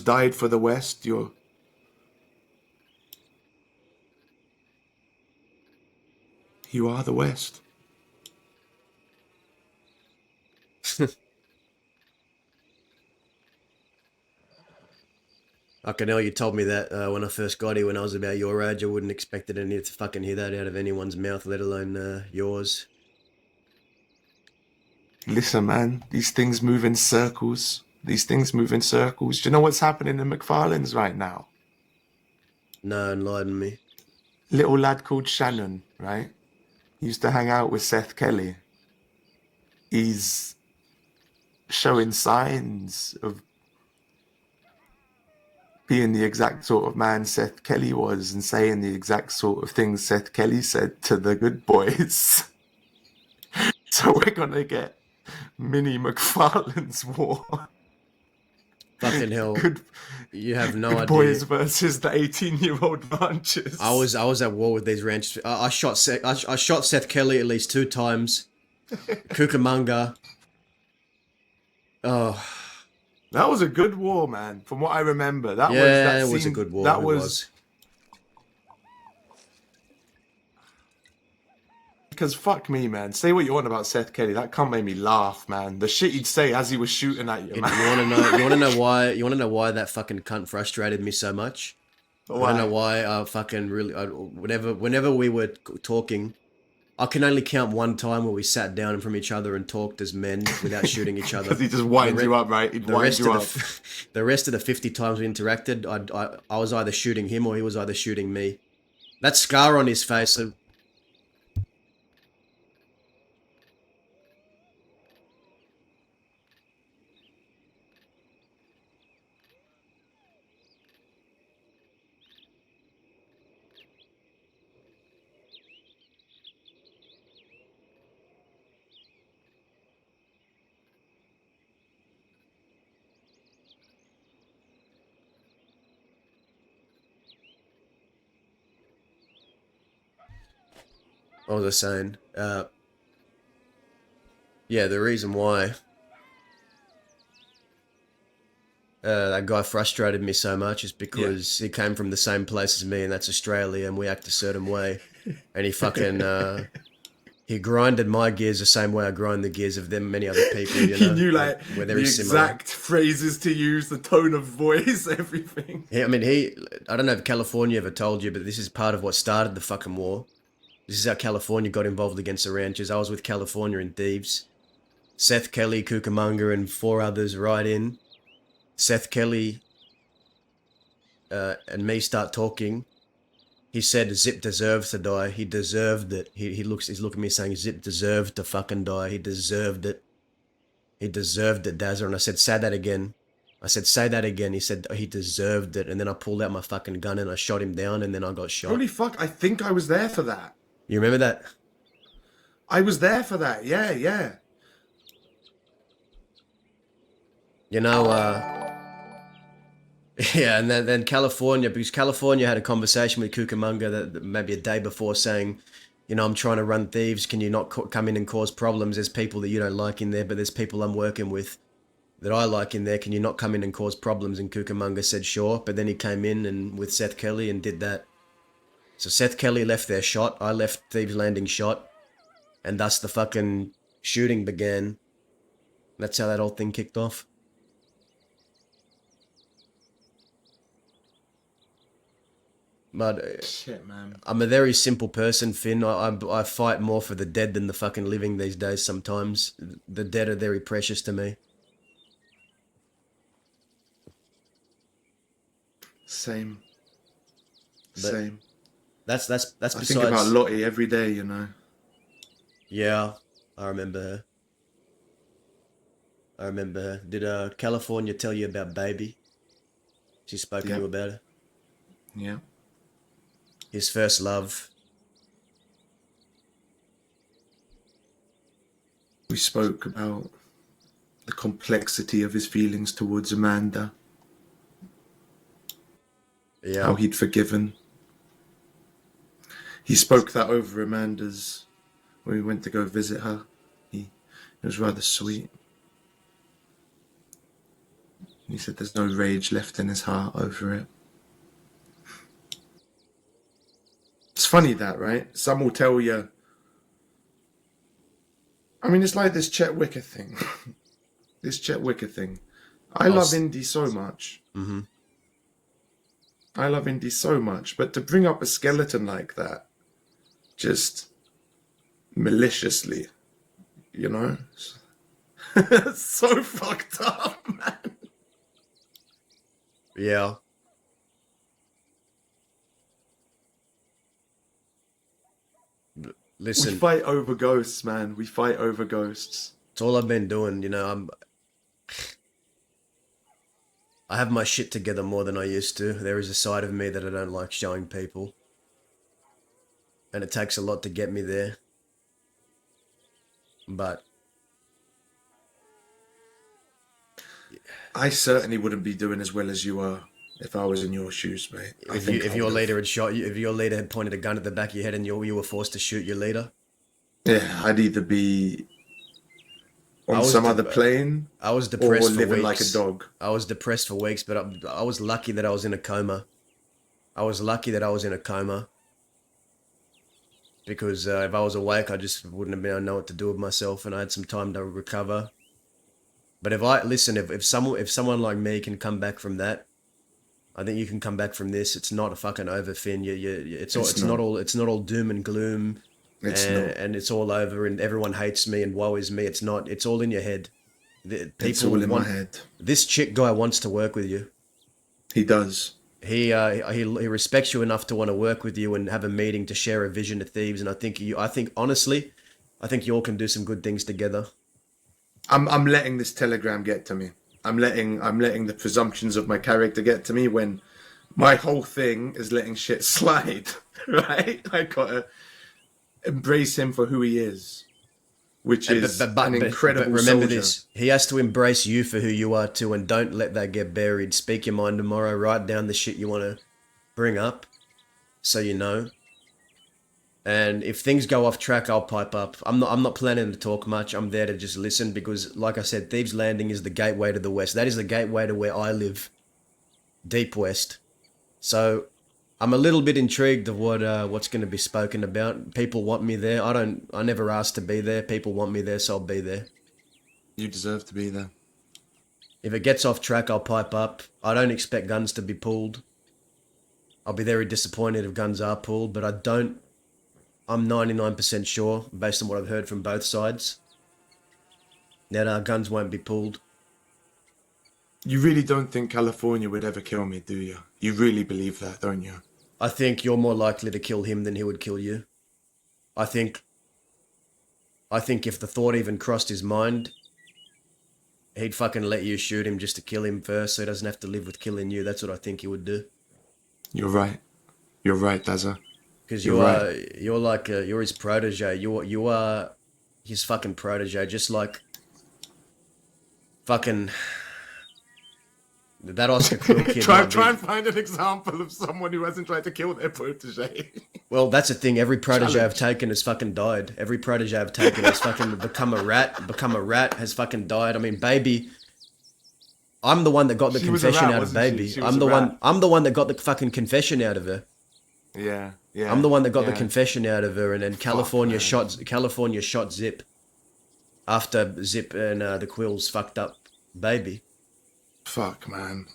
died for the West. You are the West. I can know you told me that when I first got here when I was about your age. I wouldn't expected any to fucking hear that out of anyone's mouth, let alone yours. Listen, man, these things move in circles. These things move in circles. Do you know what's happening in McFarlane's right now? No, enlighten me. Little lad called Shannon, right? He used to hang out with Seth Kelly. He's showing signs of being the exact sort of man Seth Kelly was and saying the exact sort of things Seth Kelly said to the good boys. So we're gonna get mini McFarlane's war. Fucking hell. Good, You have no good idea. boys versus the 18-year-old ranchers. I was at war with these ranchers. I shot Seth Kelly at least 2 times. Cucamonga. Oh. That was a good war, man. From what I remember, It was a good war. That it was. Because fuck me, man. Say what you want about Seth Kelly. That cunt made me laugh, man. The shit he'd say as he was shooting at you, man. You wanna know why that fucking cunt frustrated me so much? Why? I don't know why I fucking really whenever we were talking, I can only count one time where we sat down from each other and talked as men without shooting each other. Because he just winds you up, right? He'd wind you up. The rest of the 50 times we interacted, I was either shooting him or he was either shooting me. That scar on his face. What was I saying? Yeah, the reason why that guy frustrated me so much is because he came from the same place as me, and that's Australia, and we act a certain way. And he fucking he grinded my gears the same way I grind the gears of them many other people. You know? He knew like we're the very exact phrases to use, the tone of voice, everything. I mean, I don't know if California ever told you, but this is part of what started the fucking war. This is how California got involved against the ranchers. I was with California and thieves. Seth Kelly, Cucamonga, and 4 others right in. Seth Kelly and me start talking. He said Zip deserves to die. He deserved it. He's looking at me saying Zip deserved to fucking die. He deserved it. He deserved it, Dazza. And I said, say that again. I said, say that again. He said, he deserved it. And then I pulled out my fucking gun and I shot him down, and then I got shot. Holy fuck, I think I was there for that. You remember that? I was there for that, yeah. You know, yeah, and then California, because California had a conversation with Cucamonga that maybe a day before saying, you know, I'm trying to run thieves, can you not come in and cause problems? There's people that you don't like in there, but there's people I'm working with that I like in there, can you not come in and cause problems? And Cucamonga said sure, but then he came in and with Seth Kelly and did that. So Seth Kelly left their shot, I left Thieves Landing shot, and thus the fucking shooting began. That's how that whole thing kicked off. But shit, man. I'm a very simple person, Finn. I fight more for the dead than the fucking living these days sometimes. The dead are very precious to me. Same. But Same. That's besides... I think about Lottie every day, you know. Yeah, I remember her. Did California tell you about Baby? She spoke to you about her? Yeah. His first love. We spoke about the complexity of his feelings towards Amanda. Yeah. How he'd forgiven. He spoke that over Amanda's when we went to go visit her. It was rather sweet. He said there's no rage left in his heart over it. It's funny that, right? Some will tell you. I mean, it's like this Chet Wicker thing. This Chet Wicker thing. I love indie so much. Mm-hmm. I love indie so much. But to bring up a skeleton like that, just maliciously, you know? It's so fucked up, man. Yeah. Listen, We fight over ghosts, man. We fight over ghosts. it's all I've been doing, you know. I have my shit together more than I used to. There is a side of me that I don't like showing people. And it takes a lot to get me there. But I certainly wouldn't be doing as well as you are if I was in your shoes, mate. if your leader had shot you, if your leader had pointed a gun at the back of your head and you were forced to shoot your leader. Yeah, I'd either be on some other plane I was depressed or for living weeks. like a dog. I was depressed for weeks, but I was lucky that I was in a coma. I was lucky that I was in a coma. Because if I was awake, I just wouldn't have been able to know what to do with myself, and I had some time to recover. But if someone like me can come back from that, I think you can come back from this. It's not a fucking over, Finn. It's not all doom and gloom, and it's all over, and everyone hates me, and woe is me. It's not. It's all in your head. It's all in my head. This chick guy wants to work with you. He does. He respects you enough to want to work with you and have a meeting to share a vision to thieves. And I think honestly, you all can do some good things together. I'm letting this telegram get to me. I'm letting the presumptions of my character get to me when my whole thing is letting shit slide. Right? I gotta embrace him for who he is, which is an incredible but remember soldier. this: he has to embrace you for who you are too, and don't let that get buried. Speak your mind tomorrow. Write down the shit you want to bring up, so you know. And if things go off track, I'll pipe up. I'm not planning to talk much. I'm there to just listen because, like I said, Thieves Landing is the gateway to the west. That is the gateway to where I live, deep west. So I'm a little bit intrigued of what's going to be spoken about. People want me there. I never asked to be there. People want me there, so I'll be there. You deserve to be there. If it gets off track, I'll pipe up. I don't expect guns to be pulled. I'll be very disappointed if guns are pulled, but I'm 99% sure, based on what I've heard from both sides, that guns won't be pulled. You really don't think California would ever kill me, do you? You really believe that, don't you? I think you're more likely to kill him than he would kill you. I think if the thought even crossed his mind, he'd fucking let you shoot him just to kill him first so he doesn't have to live with killing you. That's what I think he would do. You're right. You're right, Dazza. Because you're his protege. You are his fucking protege, just like fucking that Oscar Quill kid. try and find an example of someone who hasn't tried to kill their protege. Well, that's the thing. Every protege I've taken has fucking died. Every protege I've taken has fucking become a rat, has fucking died. I mean, Baby, I'm the one that got the confession out of Baby. I'm the one that got the fucking confession out of her. Yeah. I'm the one that got the confession out of her, and then California shot Zip after Zip and the Quills fucked up Baby. Fuck, man.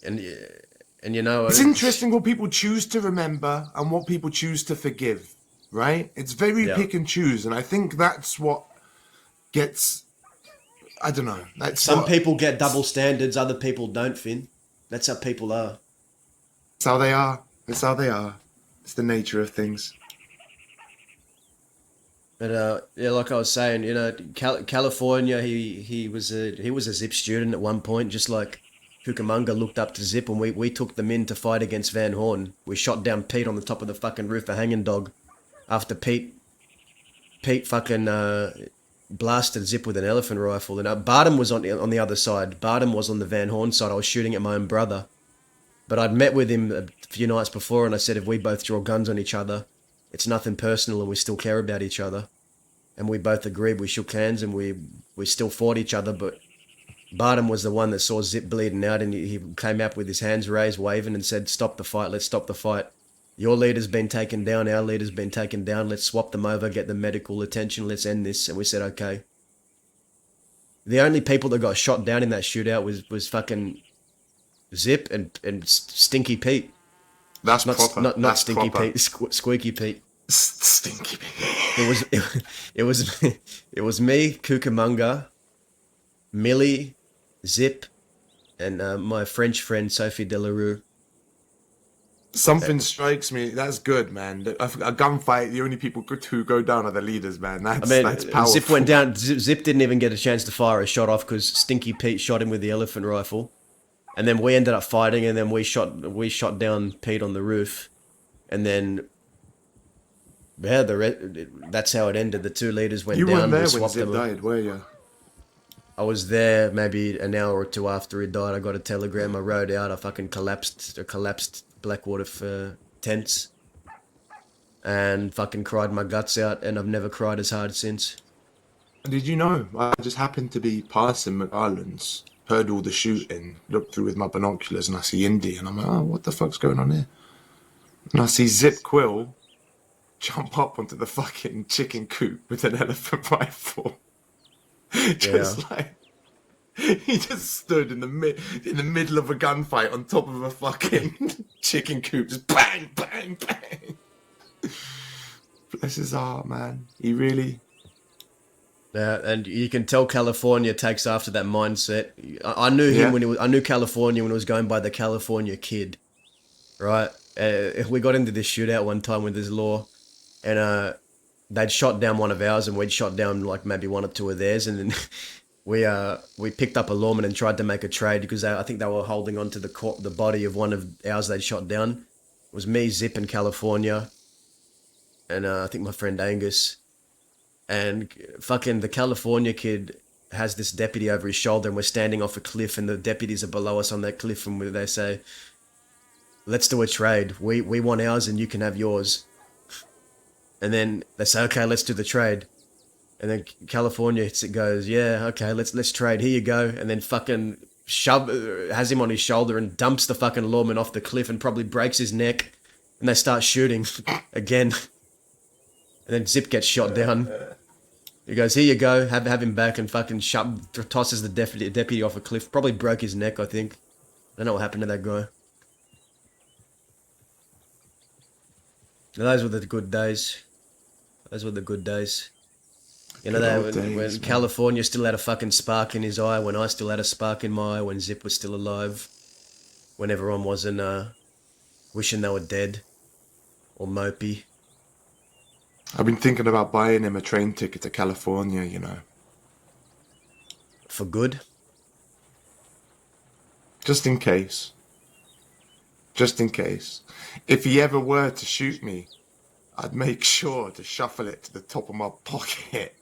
And you know, it's interesting what people choose to remember and what people choose to forgive, right? It's very pick and choose, and I think that's what gets. I don't know. Some people get double standards, other people don't, Finn. That's how people are. It's how they are. It's how they are. It's the nature of things. But yeah, like I was saying, you know, California, he was a Zip student at one point, just like Cucamonga looked up to Zip, and we took them in to fight against Van Horn. We shot down Pete on the top of the fucking roof of Hanging Dog, after Pete fucking blasted Zip with an elephant rifle. And Bardem was on the other side. Bardem was on the Van Horn side. I was shooting at my own brother. But I'd met with him a few nights before, and I said, if we both draw guns on each other, it's nothing personal, and we still care about each other. And we both agreed. We shook hands, and we still fought each other, but Bardem was the one that saw Zip bleeding out, and he came up with his hands raised, waving, and said, "Stop the fight. Let's stop the fight. Your leader's been taken down. Our leader's been taken down. Let's swap them over, get the medical attention. Let's end this." And we said, "Okay." The only people that got shot down in that shootout was fucking Zip and Stinky Pete. That's Not proper. not That's Stinky proper. Pete, Squeaky Pete. Stinky Pete. It was me, Cucamonga, Millie, Zip, and my French friend Sophie Delarue. Something strikes me. That's good, man. A gunfight, the only people who go down are the leaders, man. That's powerful. Zip went down. Zip didn't even get a chance to fire a shot off because Stinky Pete shot him with the elephant rifle, and then we ended up fighting, and then we shot down Pete on the roof, and then yeah, that's how it ended. The two leaders went You down. weren't there We when swapped Zip them. died, were you? I was there maybe an hour or two after he died. I got a telegram. I rode out. I fucking collapsed Blackwater for tents, and fucking cried my guts out. And I've never cried as hard since. Did you know? I just happened to be passing McIreland's, heard all the shooting, looked through with my binoculars, and I see Indy, and I'm like, oh, what the fuck's going on here? And I see Zip Quill jump up onto the fucking chicken coop with an elephant rifle. Just like he just stood in the middle of a gunfight on top of a fucking chicken coop, just bang, bang, bang. Bless his heart, man. He really. Yeah, and you can tell California takes after that mindset. I knew him when I knew California when he was going by the California Kid, right? We got into this shootout one time with his law, and they'd shot down one of ours, and we'd shot down like maybe one or two of theirs, and then we picked up a lawman and tried to make a trade because I think they were holding on to the body of one of ours they'd shot down. It was me, Zip, in California, and I think my friend Angus. And fucking the California Kid has this deputy over his shoulder, and we're standing off a cliff, and the deputies are below us on that cliff, and they say, "Let's do a trade. We want ours, and you can have yours." And then they say, "Okay, let's do the trade." And then California goes, "Yeah, okay, let's trade. Here you go." And then fucking has him on his shoulder and dumps the fucking lawman off the cliff and probably breaks his neck. And they start shooting again. And then Zip gets shot down. He goes, "Here you go, have him back," and fucking tosses the deputy off a cliff. Probably broke his neck, I think. I don't know what happened to that guy. Those were the good days. Those were the good days. You know, when California still had a fucking spark in his eye, when I still had a spark in my eye, when Zip was still alive, when everyone wasn't wishing they were dead or mopey. I've been thinking about buying him a train ticket to California, you know. For good? Just in case. Just in case. If he ever were to shoot me, I'd make sure to shuffle it to the top of my pocket.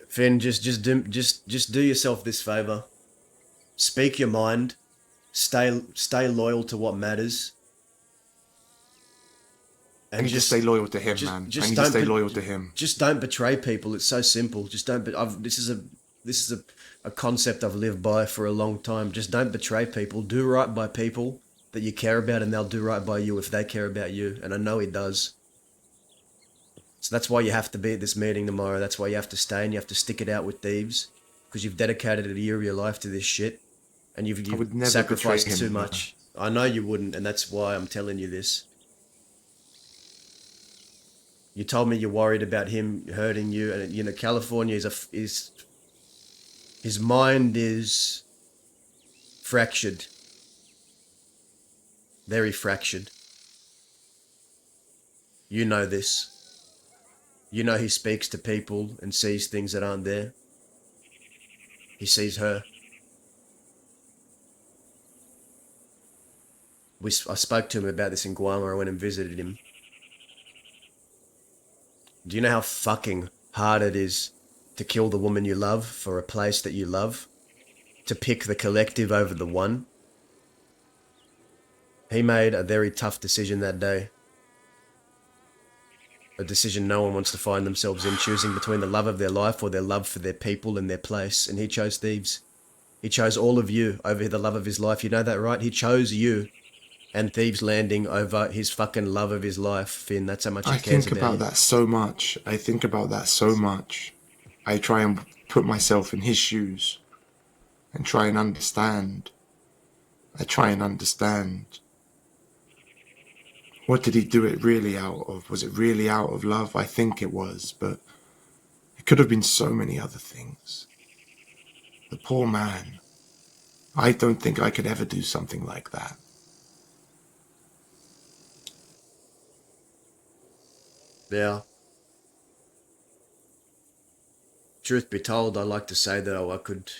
Finn, just do yourself this favor. Speak your mind. Stay loyal to what matters. And just stay loyal to him, man. I need to stay loyal to him. Just don't betray people. It's so simple. Just don't. This is a concept I've lived by for a long time. Just don't betray people. Do right by people that you care about, and they'll do right by you if they care about you. And I know he does. So that's why you have to be at this meeting tomorrow. That's why you have to stay and you have to stick it out with thieves, because you've dedicated a year of your life to this shit, and you've sacrificed too much. I know you wouldn't, and that's why I'm telling you this. You told me you're worried about him hurting you, and you know California is his mind is fractured, very fractured. You know this. You know he speaks to people and sees things that aren't there. He sees her. I spoke to him about this in Guam. I went and visited him. Do you know how fucking hard it is to kill the woman you love for a place that you love? To pick the collective over the one? He made a very tough decision that day. a decision no one wants to find themselves in, choosing between the love of their life or their love for their people and their place. And he chose thieves. He chose all of you over the love of his life. You know that, right? He chose you and Thieves Landing over his fucking love of his life, Finn. That's how much he I cares think about about you. that so much. I think about that so much. I try and put myself in his shoes and try and understand. I try and understand. What did he do it really out of? Was it really out of love? I think it was, but it could have been so many other things. The poor man. I don't think I could ever do something like that. Yeah. Truth be told, I like to say that I could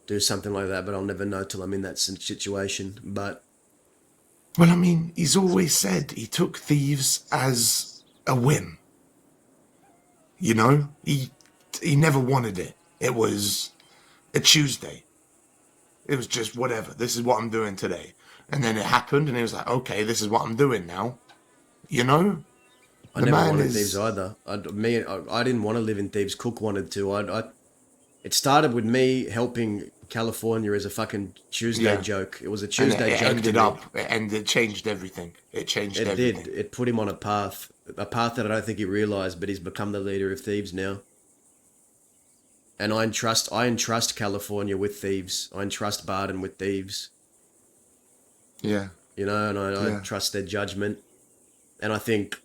do something like that, but I'll never know till I'm in that situation. But Well, I mean, he's always said he took thieves as a whim. You know, he never wanted it. It was a Tuesday. It was just whatever. This is what I'm doing today. And then it happened, and he was like, okay, this is what I'm doing now. You know, I the never man wanted Thieves is. either. I didn't want to live in Thieves. Cook wanted to. It started with me helping California as a fucking Tuesday Yeah, joke. It was a and Tuesday it joke to ended me. up, and it changed everything. It changed It did. everything. It put him on a path that I don't think he realized, but he's become the leader of Thieves now. And I entrust California with Thieves. I entrust Barden with Thieves. Yeah, You know, and I yeah. trust their judgment. And I think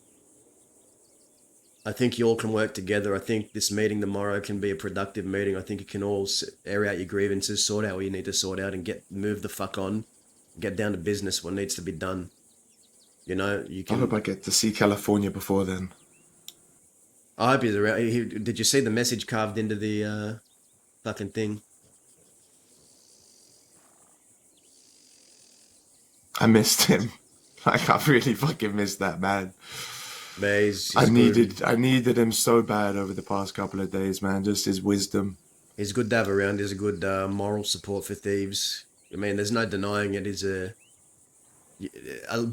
you all can work together. I think this meeting tomorrow can be a productive meeting. I think you can all air out your grievances, sort out what you need to sort out, and move the fuck on, get down to business. What needs to be done. You know, you I hope can. I get to see California before then. I hope he's around. Did you see the message carved into the fucking thing? I missed him. Like I really fucking missed that man. Man, he's good. I needed him so bad over the past couple of days, man. Just his wisdom. He's good to have around. He's a good moral support for Thieves. I mean, there's no denying it.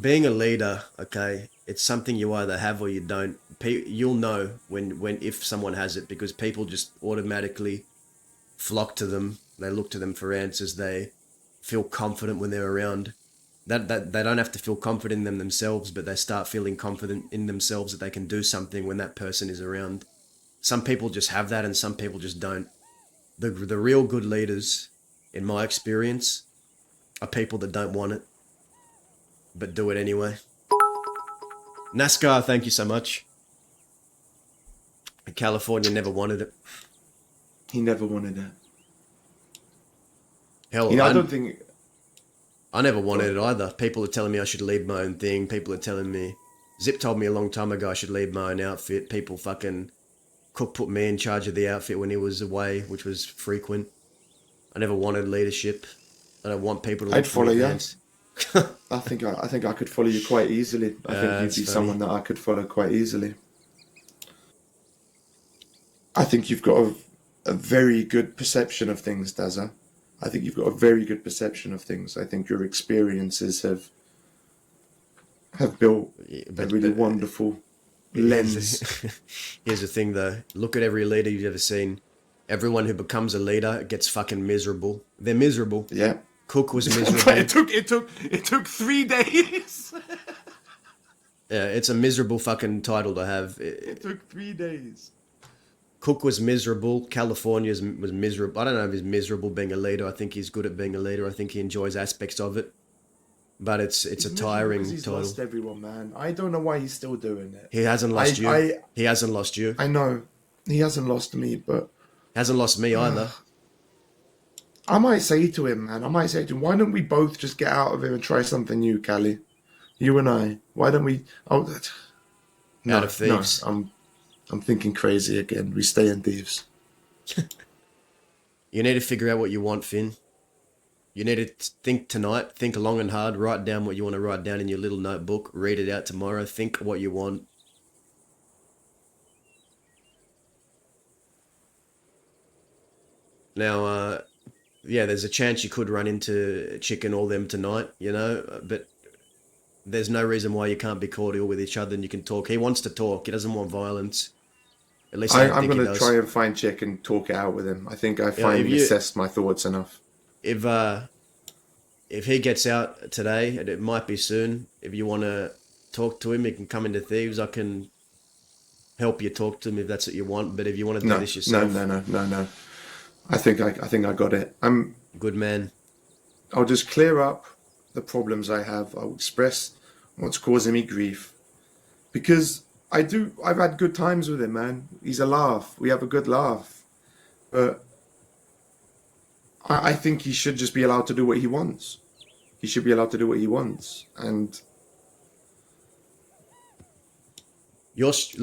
Being a leader. Okay, it's something you either have or you don't. You'll know when if someone has it because people just automatically flock to them. They look to them for answers. They feel confident when they're around. That they don't have to feel confident in themselves, but they start feeling confident in themselves that they can do something when that person is around. Some people just have that, and some people just don't. The real good leaders, in my experience, are people that don't want it, but do it anyway. NASCAR, thank you so much. California never wanted it. He never wanted it. You Hell, know, I don't think. I never wanted God, it either. People are telling me I should leave my own thing. People are telling me. Zip told me a long time ago I should leave my own outfit. People fucking. Cook put me in charge of the outfit when he was away, which was frequent. I never wanted leadership. I don't want people to I'd look for me follow you. pants. I think I could follow you quite easily. I think you'd That's be someone funny. that I could follow quite easily. I think you've got a very good perception of things, Dazza. I think you've got a very good perception of things. I think your experiences have built Yeah, a really but wonderful here's lens. the, here's the thing though. Look at every leader you've ever seen. Everyone who becomes a leader gets fucking miserable. They're miserable. Yeah. Cook was But miserable. it took 3 days. Yeah, it's a miserable fucking title to have. It took 3 days. Cook was miserable. California was miserable. I don't know if he's miserable being a leader. I think he's good at being a leader. I think he enjoys aspects of it. But it's He's a miserable because tiring he's title. lost everyone, man. I don't know why he's still doing it. He hasn't lost you. I He hasn't lost you. I know he hasn't lost me, but Hasn't lost me either. I might say to him, man. I might say to him, why don't we both just get out of here and try something new, Callie? You and I. Why don't we? Oh, Out no, of no. thieves. I'm thinking crazy again. We stay in thieves. You need to figure out what you want, Finn. You need to think tonight, think long and hard, write down what you want to write down in your little notebook, read it out tomorrow, think what you want. Now, yeah, there's a chance you could run into Chicken all them tonight, you know, but There's no reason why you can't be cordial with each other and you can talk. He wants to talk. He doesn't want violence. At least I don't I'm think he gonna try does. and find Chick and talk it out with him. I think I Yeah, finally assessed my thoughts enough. if uh if he gets out today, and it might be soon, if you want to talk to him, he can come into Thieves. I can help you talk to him if that's what you want. But if you want to do No, this no, yourself, no, no, no, no. I think I got it. good man. I'll just clear up the problems I have. I'll express what's causing me grief because I've had good times with him, man. He's a laugh. We have a good laugh, but I think he should just be allowed to do what he wants. He should be allowed to do what he wants, and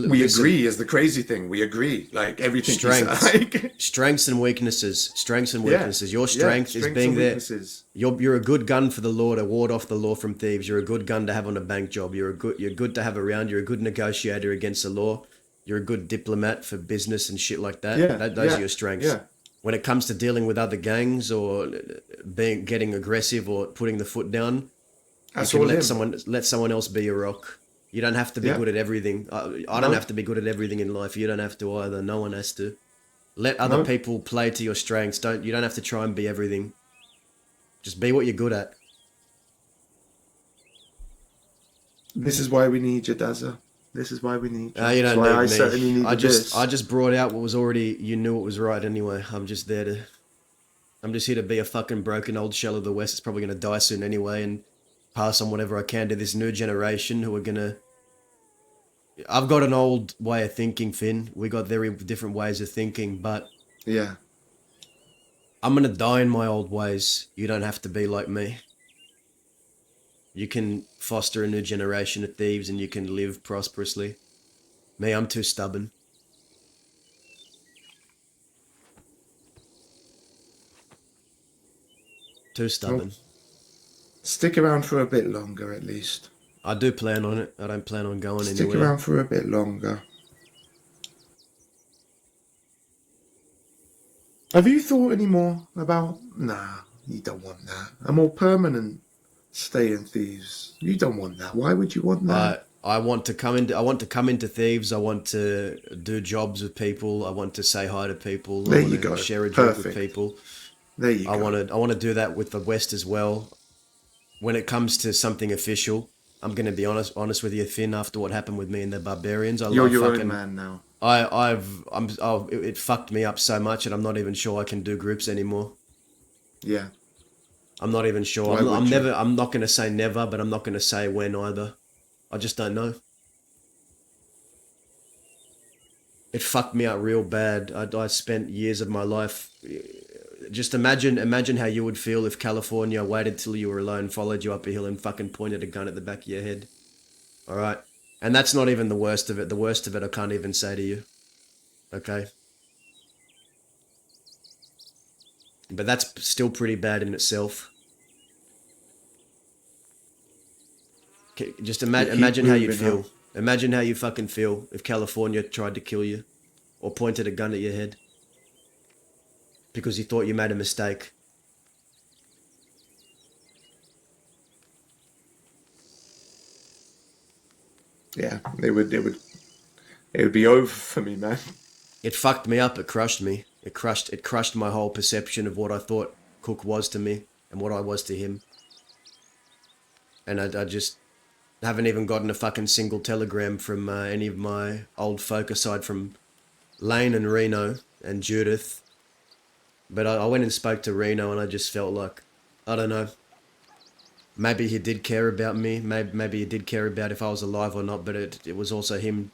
we Listen, agree. Is the crazy thing. We agree. Like everything he said. strengths, Like, strengths and weaknesses, strengths and yeah, weaknesses. Your yeah. strength is Strengths being and there. weaknesses. You're a good gun for the law to ward off the law from thieves. You're a good gun to have on a bank job. You're good to have around. You're a good negotiator against the law. You're a good diplomat for business and shit like that. Yeah, Those are yeah, your strengths. yeah. When it comes to dealing with other gangs or getting aggressive or putting the foot down, you That's can all him. let someone else be your rock. You don't have to be Yeah. good at everything. I don't No, have to be good at everything in life. You don't have to either. No one has to. Let other no. people play to your strengths. You don't have to try and be everything. Just be what you're good at. This is why we need you, Dazza. This is why we need you. You That's don't why need I me. certainly needed this. I just brought out what was already. You knew it was right anyway. I'm just here to be a fucking broken old shell of the West. It's probably gonna die soon anyway, and pass on whatever I can to this new generation who are gonna. I've got an old way of thinking, Finn. We got very different ways of thinking, but Yeah. I'm gonna die in my old ways. You don't have to be like me. You can foster a new generation of thieves, and you can live prosperously. Me, I'm too stubborn. Too Well, stubborn. stick around for a bit longer at least. I do plan on it. I don't plan on going Stick anywhere. around for a bit longer. Have you thought any more about? Nah, you don't want that. A more permanent stay in Thieves. You don't want that. Why would you want that? I want to come into Thieves. I want to do jobs with people. I want to say hi to people. I There want you to go. share a drink with Perfect. people. There you go. I want to do that with the West as well. When it comes to something official, I'm going to be honest with you, Finn. After what happened with me and the Barbarians, You're your own man now. it fucked me up so much, and I'm not even sure I can do groups anymore. Yeah. I'm not even sure. Why would you? I'm not going to say never, but I'm not going to say when either. I just don't know. It fucked me up real bad. I spent years of my life. Just imagine how you would feel if California waited till you were alone, followed you up a hill, and fucking pointed a gun at the back of your head. All right, and that's not even the worst of it. The worst of it, I can't even say to you. Okay, but that's still pretty bad in itself. Just You keep imagine how you'd moving feel. up. Imagine how you fucking feel if California tried to kill you, or pointed a gun at your head because he thought you made a mistake. Yeah. It would be over for me, man. It fucked me up. It crushed me. It crushed my whole perception of what I thought Cook was to me and what I was to him. And I just haven't even gotten a fucking single telegram from any of my old folk aside from Lane and Reno and Judith. But I went and spoke to Reno, and I just felt like, I don't know, maybe he did care about me. Maybe he did care about if I was alive or not, but it was also him.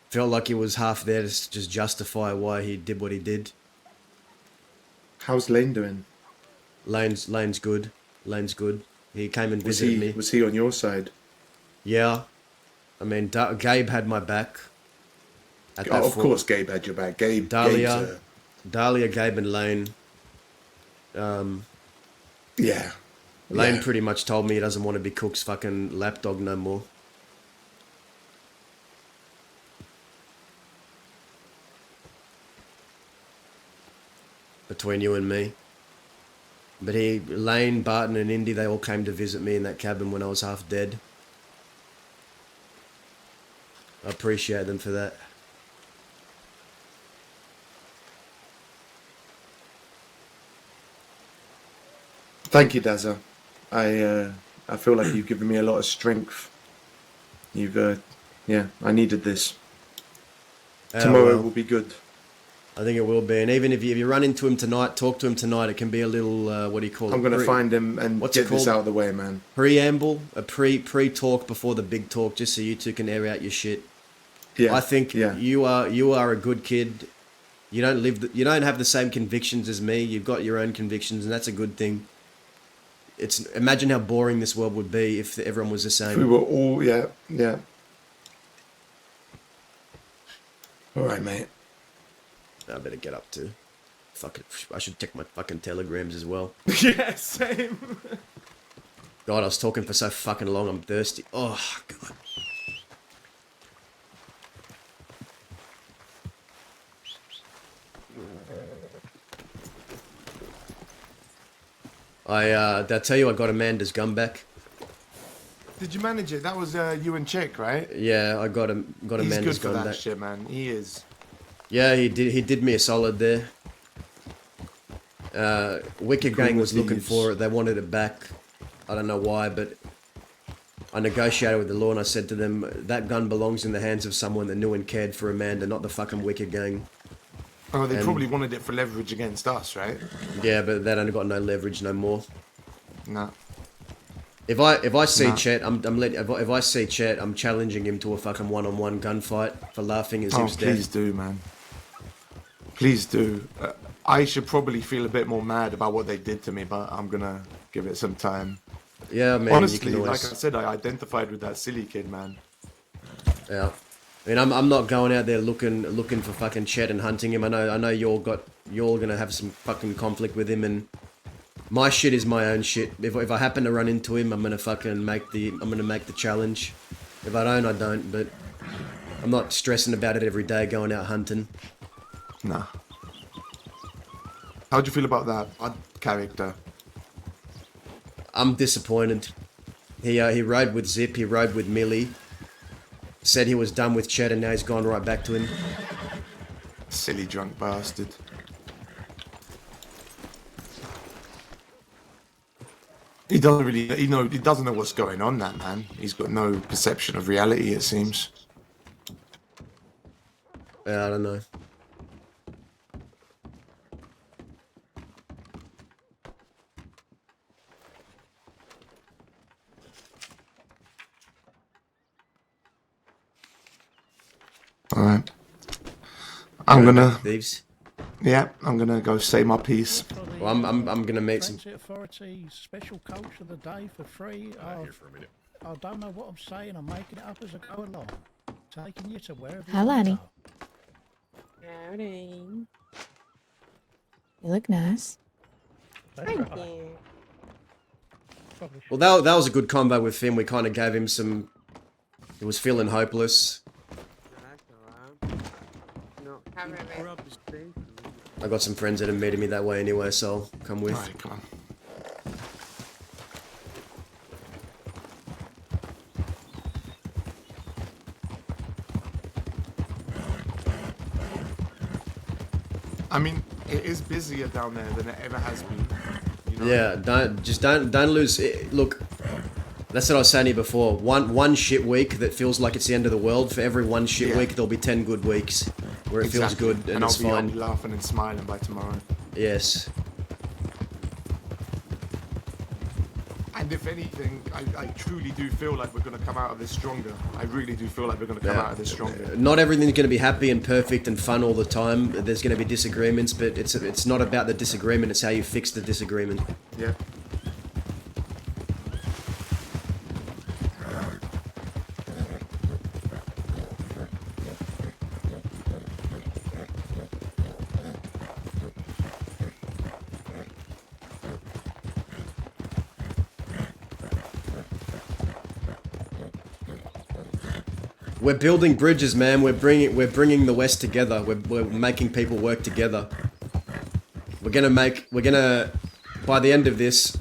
Felt like he was half there to just justify why he did what he did. How's Lane doing? Lane's good. Lane's good. He came and visited me. Was he on your side? Yeah. I mean, Gabe had my back at that Oh, of course, Gabe had your back. Gabe's Dahlia, Gabe, and Lane. yeah. Lane Yeah. pretty much told me he doesn't want to be Cook's fucking lapdog no more. Between you and me. But Lane, Barton, and Indy, they all came to visit me in that cabin when I was half dead. I appreciate them for that. Thank you, Dazza. I feel like you've given me a lot of strength. Yeah, I needed this. Tomorrow will be good. I think it will be, and even if you run into him tonight, talk to him tonight. It can be a little what do you call it? I'm gonna find him and get this out of the way, man. Preamble, a pre-talk before the big talk, just so you two can air out your shit. Yeah, I think you are a good kid. You don't have the same convictions as me. You've got your own convictions, and that's a good thing. Imagine how boring this world would be if everyone was the same. We were all yeah. All right, mate. I better get up too. I should check my fucking telegrams as well. Yeah, same. God, I was talking for so fucking long. I'm thirsty. Oh God. Did I tell you I got Amanda's gun back? Did you manage it? That was you and Chick, right? Yeah, I got Amanda's gun back. He's good for that shit, man. He is. Yeah, he did me a solid there. Wicked Gang was looking for it. They wanted it back. I don't know why, but I negotiated with the law and I said to them, that gun belongs in the hands of someone that knew and cared for Amanda, not the fucking Wicked Gang. Oh, they probably wanted it for leverage against us, right? Yeah, but they don't got no leverage no more. No. If I see Chet, if I see Chet, I'm challenging him to a fucking one-on-one gunfight for laughing at his death. Please do, man. Please do. I should probably feel a bit more mad about what they did to me, but I'm gonna give it some time. Yeah, man. Honestly, like I said, I identified with that silly kid, man. Yeah. I mean, I'm not going out there looking for fucking Chet and hunting him. I know you're gonna have some fucking conflict with him, and my shit is my own shit. If I happen to run into him, I'm gonna fucking make the challenge. If I don't, I don't. But I'm not stressing about it every day going out hunting. Nah. How'd you feel about that character? I'm disappointed. He rode with Zip. He rode with Millie. Said he was done with Chet and now he's gone right back to him. Silly drunk bastard. He doesn't know what's going on, that man. He's got no perception of reality, it seems. Yeah, I don't know. Alright. I'm gonna thieves. Yeah, I'm gonna go say my piece. Well, I'm gonna make some authority special coach of the day for free. I don't know what I'm saying. I'm making it up as I go along. Taking you to wherever. Hi, Lonnie. Howdy. You look nice. Thank you. Well, that was a good combo with Finn. We kind of gave him some. He was feeling hopeless. I got some friends that are meeting me that way anyway, so I'll come with. Right, come on. I mean, it is busier down there than it ever has been. You know? Yeah, don't lose. Look, that's what I was saying to you before. One shit week that feels like it's the end of the world. For every one shit week, there'll be 10 good weeks where it feels good and it's fine. I'll be laughing and smiling by tomorrow. Yes. And if anything, I truly do feel like we're going to come out of this stronger. I really do feel like we're going to come out of this stronger. Not everything's going to be happy and perfect and fun all the time. There's going to be disagreements, but it's not about the disagreement. It's how you fix the disagreement. Yeah. We're building bridges, man. We're bringing the West together. We're making people work together. by the end of this,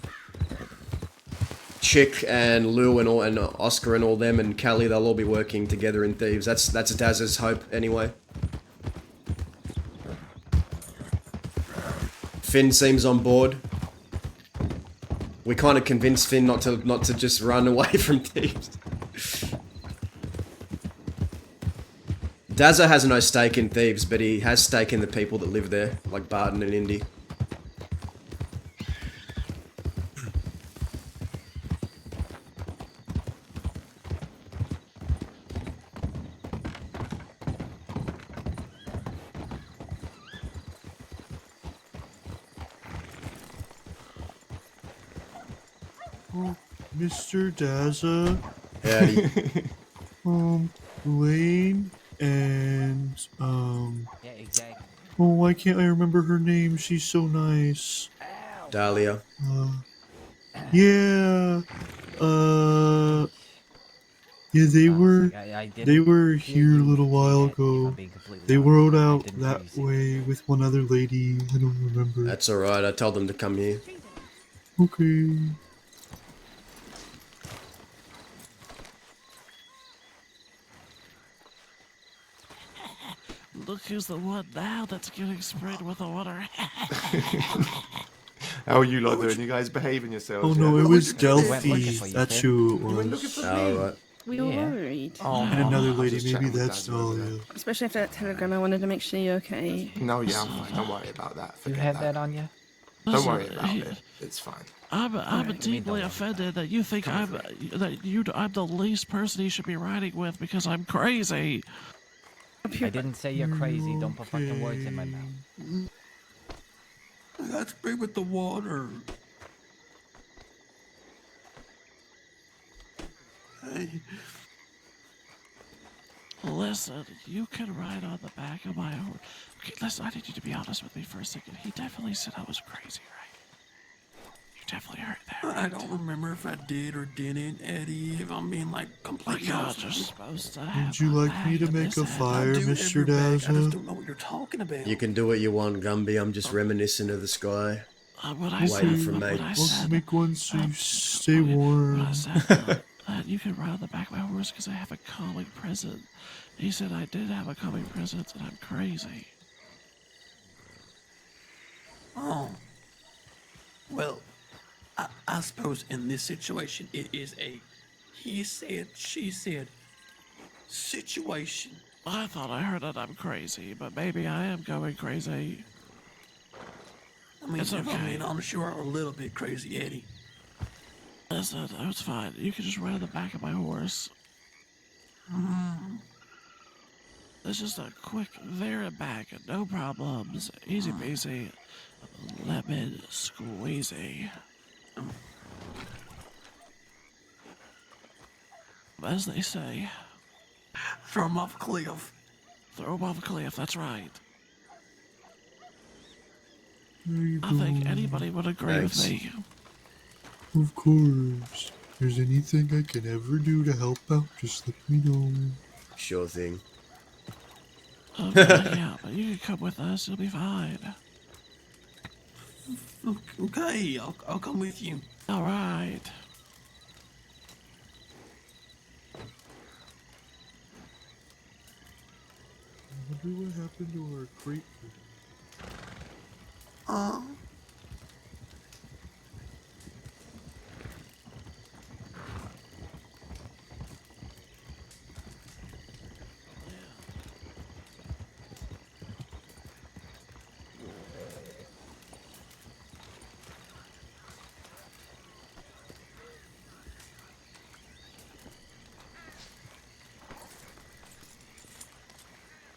Chick and Lou and Oscar and all them and Callie, they'll all be working together in Thieves. That's Daz's hope anyway. Finn seems on board. We kind of convinced Finn not to just run away from Thieves. Dazza has no stake in Thieves, but he has stake in the people that live there, like Barton and Indy. Mr. Dazza, Howdy. Lane, and, Yeah, exactly. oh, why can't I remember her name? She's so nice. Dahlia. Yeah, yeah, they were here a little while ago. They rode out that way with one other lady. I don't remember. That's alright, I told them to come here. Okay. Look who's the one now that's getting sprayed with the water. How are you lot doing? You guys behaving yourselves? Oh no, yeah? it was We went Delphi. looking for you, That's Finn. who it You went looking was. for me. Alright. We were Yeah. worried. And another I was lady, just maybe chatting with that's Dad the other Dahlia. day. Especially after that telegram, I wanted to make sure you're okay. No, yeah, I'm fine. Don't worry about that. You Forget have that on you? Don't worry about it. It's fine. I'm deeply offended that you think I'm the least person you should be riding with because I'm crazy. I didn't say you're crazy. Don't put fucking words in my mouth. That's big with the water. Listen, you can ride on the back of my horse. Okay, listen, I need you to be honest with me for a second. He definitely said I was crazy, right? You definitely heard that, right? I don't remember if I did or didn't, Eddie. If I'm being like My completely God, honest you're with you. supposed to have Would you like me to make a fire, Mr. Dazza? don't know what you're talking about. You can do what you want, Gumby. I'm just reminiscent of the sky. What I Waiting said, for what mate. I I'll said, make one so you stay what warm. I said, that you can ride on the back of my horse because I have a calming present. He said I did have a calming present and I'm crazy. Oh. Well, I suppose in this situation it is a he said, she said situation. I thought I heard that I'm crazy, but maybe I am going crazy. I mean, It's if I'm okay. being honest, you are a little bit crazy, Eddie. Listen, it's fine. You can just ride on the back of my horse. It's just a quick there and back, no problems. Easy peasy. Lemon squeezy. As they say, Throw him off a cliff. throw him off a cliff, that's right. There you I go. think anybody would agree Thanks. with me. Of course. If there's anything I can ever do to help out, just let me know. Sure thing. Yeah, but you can come with us, you'll be fine. Okay, I'll come with you. Alright. I wonder what happened to our crate.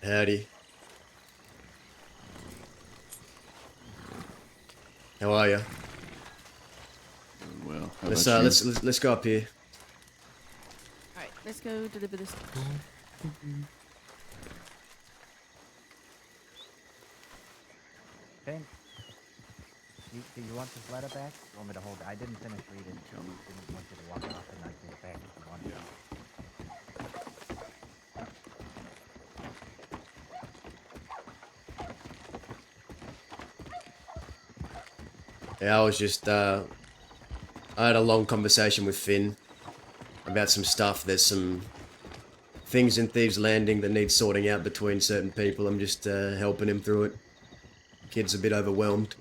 Howdy. How are you? Well, Let's go up here. Alright, let's go deliver this. Finn, do you want this letter back? You want me to hold it? I didn't finish reading. Didn't want you to walk off and not give it back if you wanted. Yeah, I was just, I had a long conversation with Finn about some stuff. There's some things in Thieves Landing that need sorting out between certain people. I'm just helping him through it. Kid's a bit overwhelmed.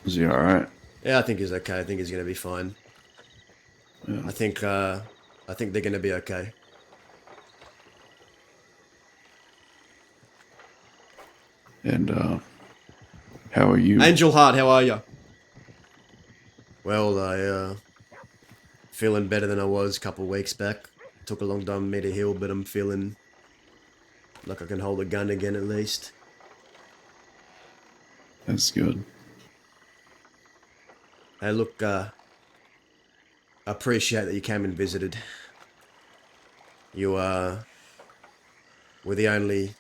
Is he alright? Yeah, I think he's okay. I think he's gonna be fine. Yeah. I think they're gonna be okay. And, how are you? Angel Heart, how are you? Well, I feeling better than I was a couple of weeks back. Took a long time for me to heal, but I'm feeling like I can hold a gun again at least. That's good. Hey, look, I appreciate that you came and visited. You were the only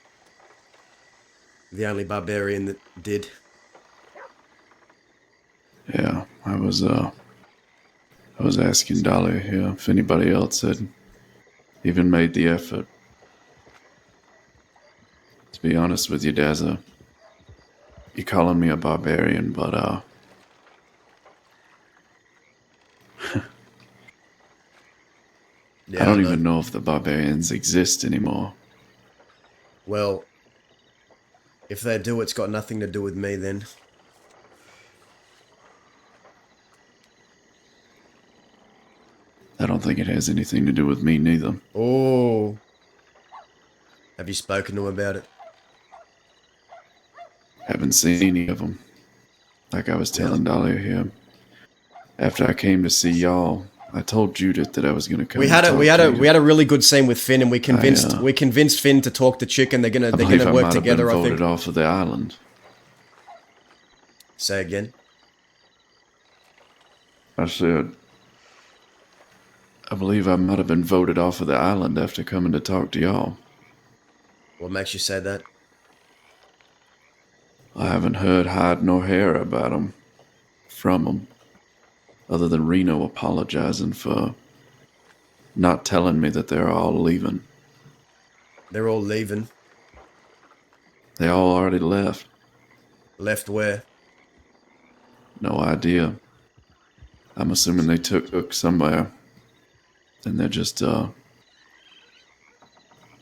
barbarian that did. Yeah, I was asking Dahlia here if anybody else had even made the effort. To be honest with you, Dazza, you're calling me a barbarian, but, Yeah, I don't even know if the barbarians exist anymore. Well, if they do, it's got nothing to do with me then. I don't think it has anything to do with me neither. Oh. Have you spoken to him about it? Haven't seen any of them. Like I was telling Dahlia here. After I came to see y'all, I told Judith that I was going to come. We had a really good scene with Finn, and we convinced Finn to talk to Chick, and they're gonna work together. I think. Voted off of the island. Say again. I said, I believe I might have been voted off of the island after coming to talk to y'all. What makes you say that? I haven't heard hide nor hair about them from them, other than Reno apologizing for not telling me that they're all leaving. They're all leaving. They all already left. Left where? No idea. I'm assuming they took somewhere. And they're just,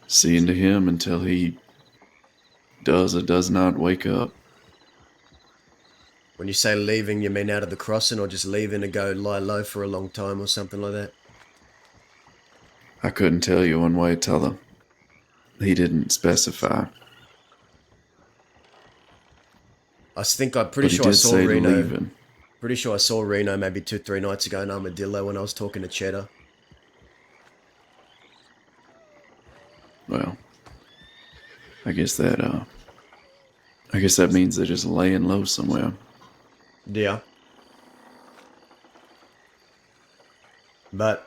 seeing to him until he does or does not wake up. When you say leaving, you mean out of the crossing, or just leaving to go lie low for a long time or something like that? I couldn't tell you one way or t'other. He didn't specify. I'm pretty sure I saw Reno. Leaving. Pretty sure I saw Reno maybe 2-3 nights ago in Armadillo when I was talking to Cheddar. Well, I guess that means they're just laying low somewhere. Yeah. But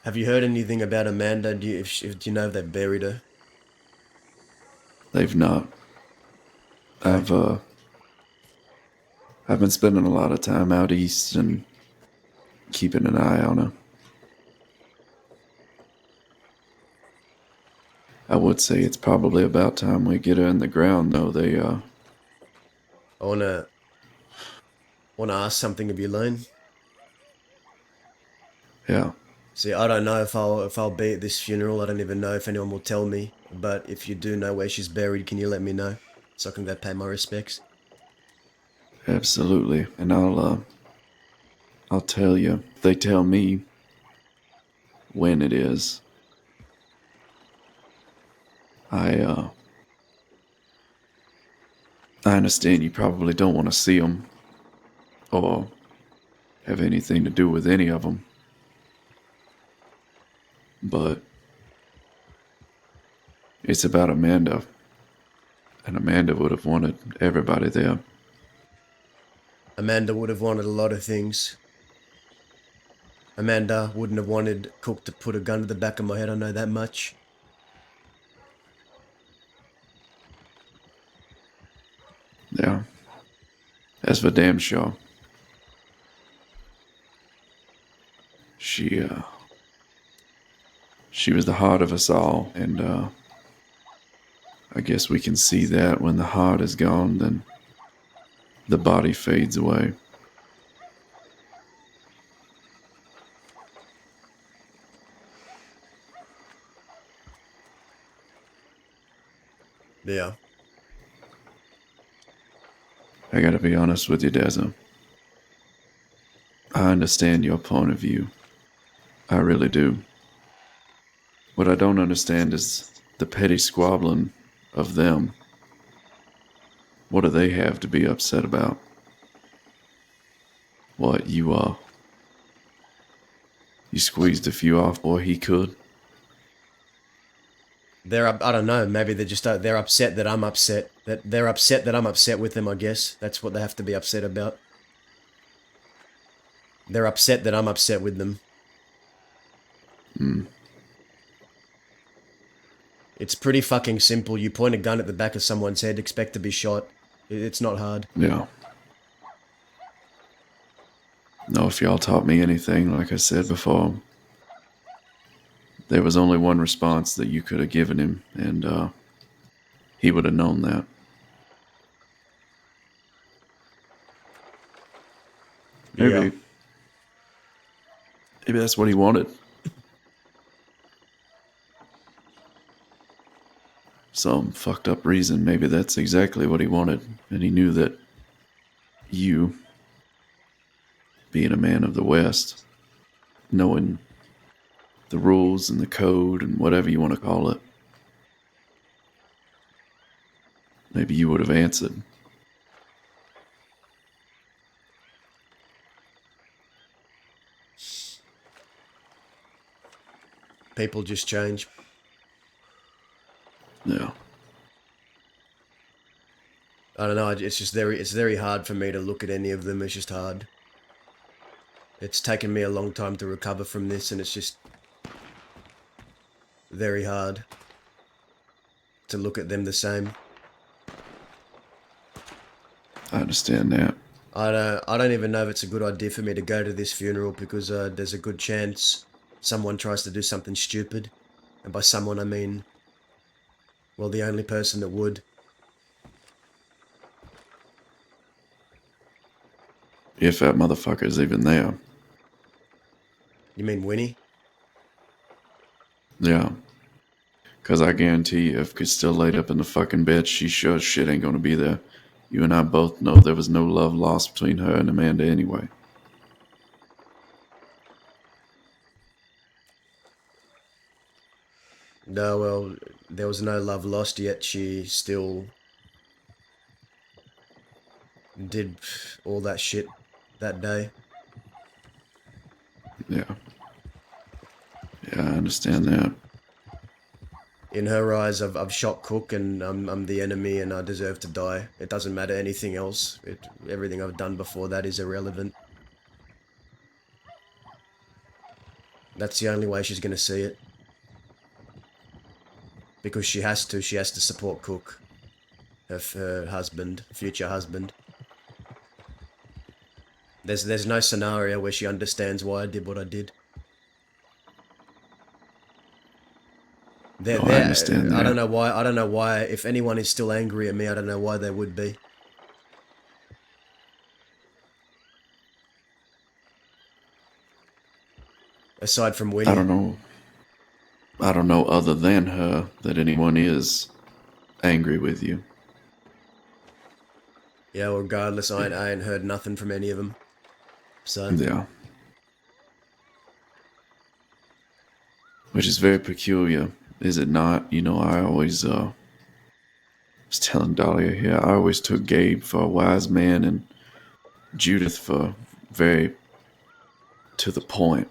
have you heard anything about Amanda? Do you know if they've buried her? They've not. I've been spending a lot of time out east and keeping an eye on her. I would say it's probably about time we get her in the ground, though. I wanna ask something of you, Lane. Yeah. See, I don't know if I'll be at this funeral. I don't even know if anyone will tell me. But if you do know where she's buried, can you let me know so I can go pay my respects? Absolutely. And I'll tell you. If they tell me when it is, I understand you probably don't want to see them or have anything to do with any of them. But it's about Amanda. And Amanda would have wanted everybody there. Amanda would have wanted a lot of things. Amanda wouldn't have wanted Cook to put a gun to the back of my head, I know that much. Yeah. That's for damn sure. She was the heart of us all, and I guess we can see that when the heart is gone, then The body fades away. Yeah. I gotta be honest with you, Deza. I understand your point of view. I really do. What I don't understand is the petty squabbling of them. What do they have to be upset about? What, you squeezed a few off, boy, he could? I don't know, maybe they're upset that I'm upset. They're upset that I'm upset with them, I guess. That's what they have to be upset about. They're upset that I'm upset with them. It's pretty fucking simple. You point a gun at the back of someone's head, expect to be shot. It's not hard. Yeah. No, if y'all taught me anything, like I said before, there was only one response that you could have given him, and he would have known that. Maybe, Yeah. maybe that's what he wanted. Some fucked up reason, maybe that's exactly what he wanted, and he knew that you, being a man of the West, knowing the rules and the code and whatever you want to call it, maybe you would have answered. People just change. Yeah. I don't know, it's very hard for me to look at any of them. It's just hard. It's taken me a long time to recover from this, and it's just very hard to look at them the same. I understand that. I don't even know if it's a good idea for me to go to this funeral, because there's a good chance someone tries to do something stupid. And by someone, I mean, well, the only person that would. If that motherfucker's even there. You mean Winnie? Yeah. Because I guarantee you, if she's still laid up in the fucking bed, she sure as shit ain't gonna be there. You and I both know there was no love lost between her and Amanda anyway. No, well, there was no love lost, yet she still did all that shit that day. Yeah. Yeah, I understand that. In her eyes, I've shot Cook, and I'm the enemy, and I deserve to die. It doesn't matter anything else. Everything I've done before that is irrelevant. That's the only way she's gonna see it. Because she has to support Cook. Her husband, future husband. There's no scenario where she understands why I did what I did. I understand that. I don't know why, if anyone is still angry at me, I don't know why they would be. Aside from Winnie. I don't know other than her that anyone is angry with you. Yeah, well, regardless, I ain't heard nothing from any of them. So. Yeah. Which is very peculiar, is it not? You know, I always, was telling Dahlia here, I always took Gabe for a wise man and Judith for very to the point.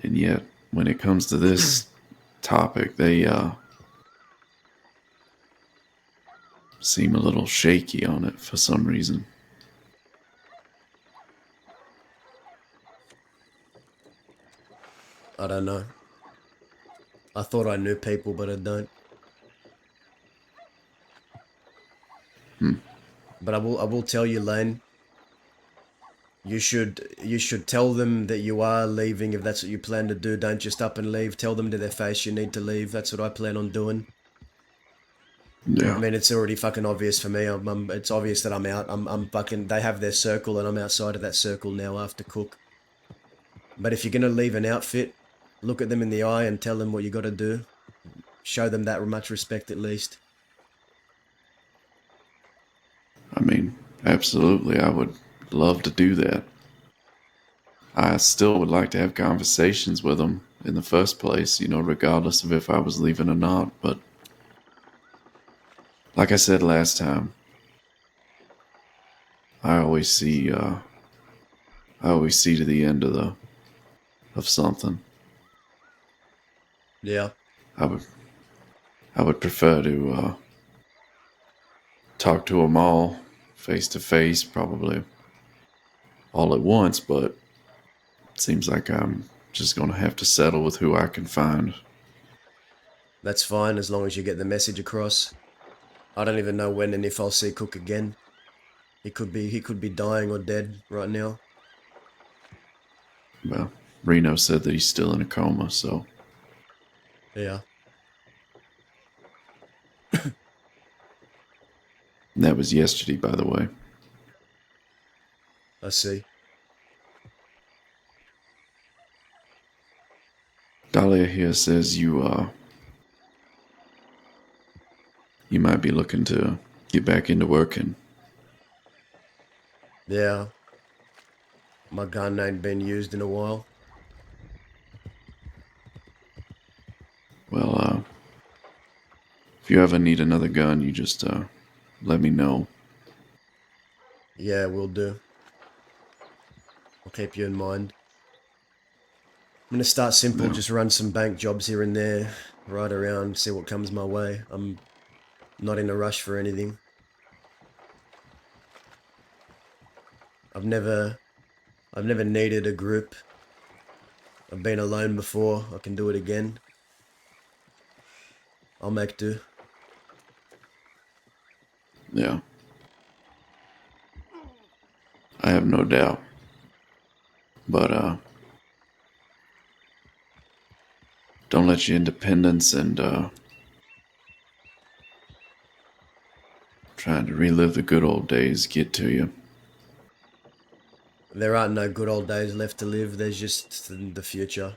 And yet, when it comes to this topic, they, seem a little shaky on it for some reason. I don't know. I thought I knew people, but I don't. But I will tell you, Lane. You should tell them that you are leaving if that's what you plan to do. Don't just up and leave. Tell them to their face you need to leave. That's what I plan on doing. Yeah. I mean, it's already fucking obvious for me. It's obvious that I'm out. I'm fucking. They have their circle, and I'm outside of that circle now after Cook. But if you're gonna leave an outfit, look at them in the eye and tell them what you got to do. Show them that much respect at least. I mean, absolutely. I would love to do that. I still would like to have conversations with them in the first place, you know, regardless of if I was leaving or not. But like I said last time, I always see to the end of something. Yeah. I would prefer to talk to them all face to face, probably all at once, but it seems like I'm just going to have to settle with who I can find. That's fine as long as you get the message across. I don't even know when and if I'll see Cook again. He could be dying or dead right now. Well, Reno said that he's still in a coma, so Yeah. that was yesterday, by the way. I see. Dahlia here says you might be looking to get back into working. Yeah. My gun ain't been used in a while. Well, if you ever need another gun, you just let me know. Yeah, will do. I'll keep you in mind. I'm gonna start simple, Yeah. just run some bank jobs here and there, ride around, see what comes my way. I'm not in a rush for anything. I've never needed a group. I've been alone before. I can do it again. I'll make do. Yeah. I have no doubt. But don't let your independence and trying to relive the good old days get to you. There aren't no good old days left to live. There's just the future.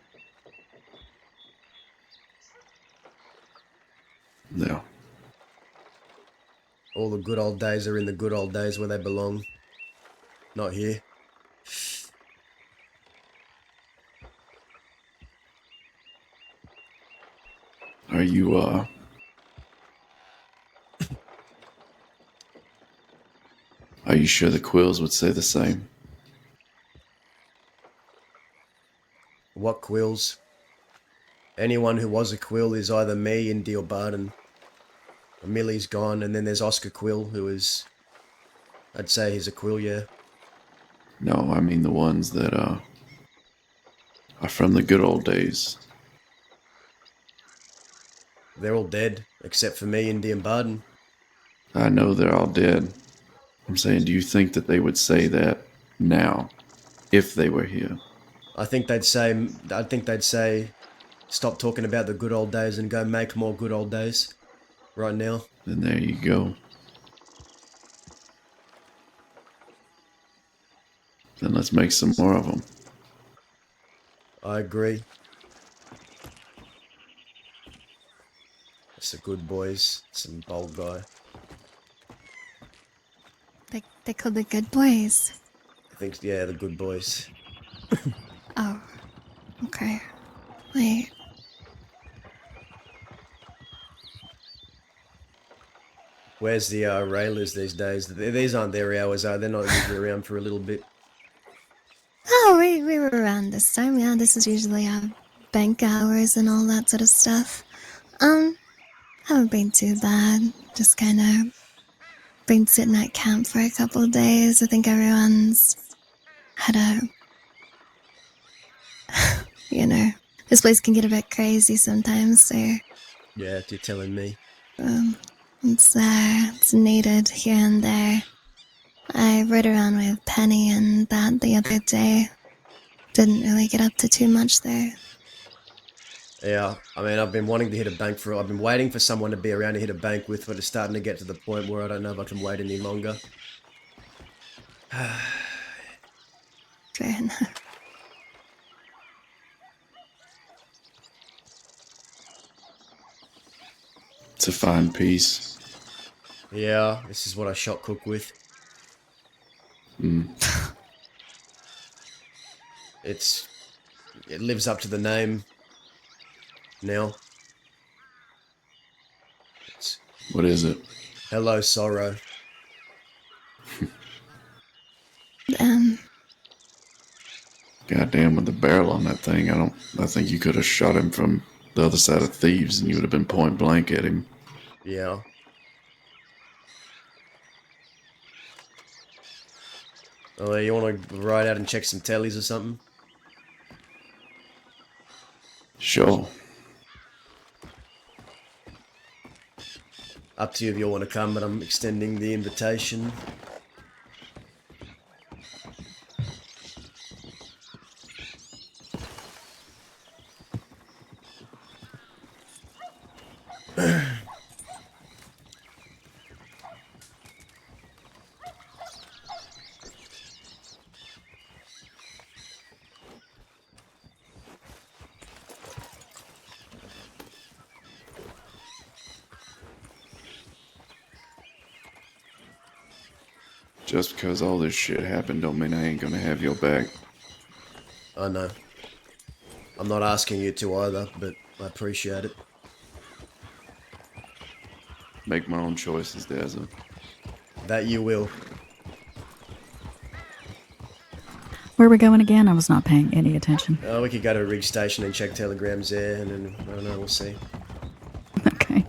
Yeah. All the good old days are in the good old days where they belong. Not here. Are you sure the Quills would say the same? What quills? Anyone who was a quill is either me, Indy, or Barden. Millie's gone, and then there's Oscar Quill, who is... I'd say he's a quill, yeah. No, I mean the ones that are from the good old days. They're all dead, except for me, Indy, and Barden. I know they're all dead. I'm saying, do you think that they would say that now, if they were here? I think they'd say, stop talking about the good old days and go make more good old days. Right now. Then there you go. Then let's make some more of them. I agree. It's the good boys. Some bold guy. They called the good boys. I think, yeah, the good boys. Oh, okay. Wait. Where's the railers these days? These aren't their hours, are they? They're not usually around for a little bit. Oh, we were around this time. Yeah, this is usually bank hours and all that sort of stuff. Haven't been too bad. Just kind of been sitting at camp for a couple of days. I think everyone's had a, you know, this place can get a bit crazy sometimes. So Yeah, you're telling me. it's needed here and there. I rode around with Penny and that the other day. Didn't really get up to too much there. Yeah, I mean, I've been wanting to hit a bank I've been waiting for someone to be around to hit a bank with, but it's starting to get to the point where I don't know if I can wait any longer. Fair enough. To find peace. Yeah, this is what I shot cook with. It lives up to the name now. It's What is it? Hello Sorrow. Um, Goddamn, with the barrel on that thing, I think you could have shot him from the other side of Thieves and you would have been point blank at him. Yeah. Oh, you want to ride out and check some tellies or something? Sure. Up to you if you want to come, but I'm extending the invitation. Just because all this shit happened don't mean I ain't gonna have your back. I know. I'm not asking you to either, but I appreciate it. Make my own choices, Dazzle. That you will. Where are we going again? I was not paying any attention. We could go to a rig station and check telegrams there, and then, I don't know, we'll see. Okay.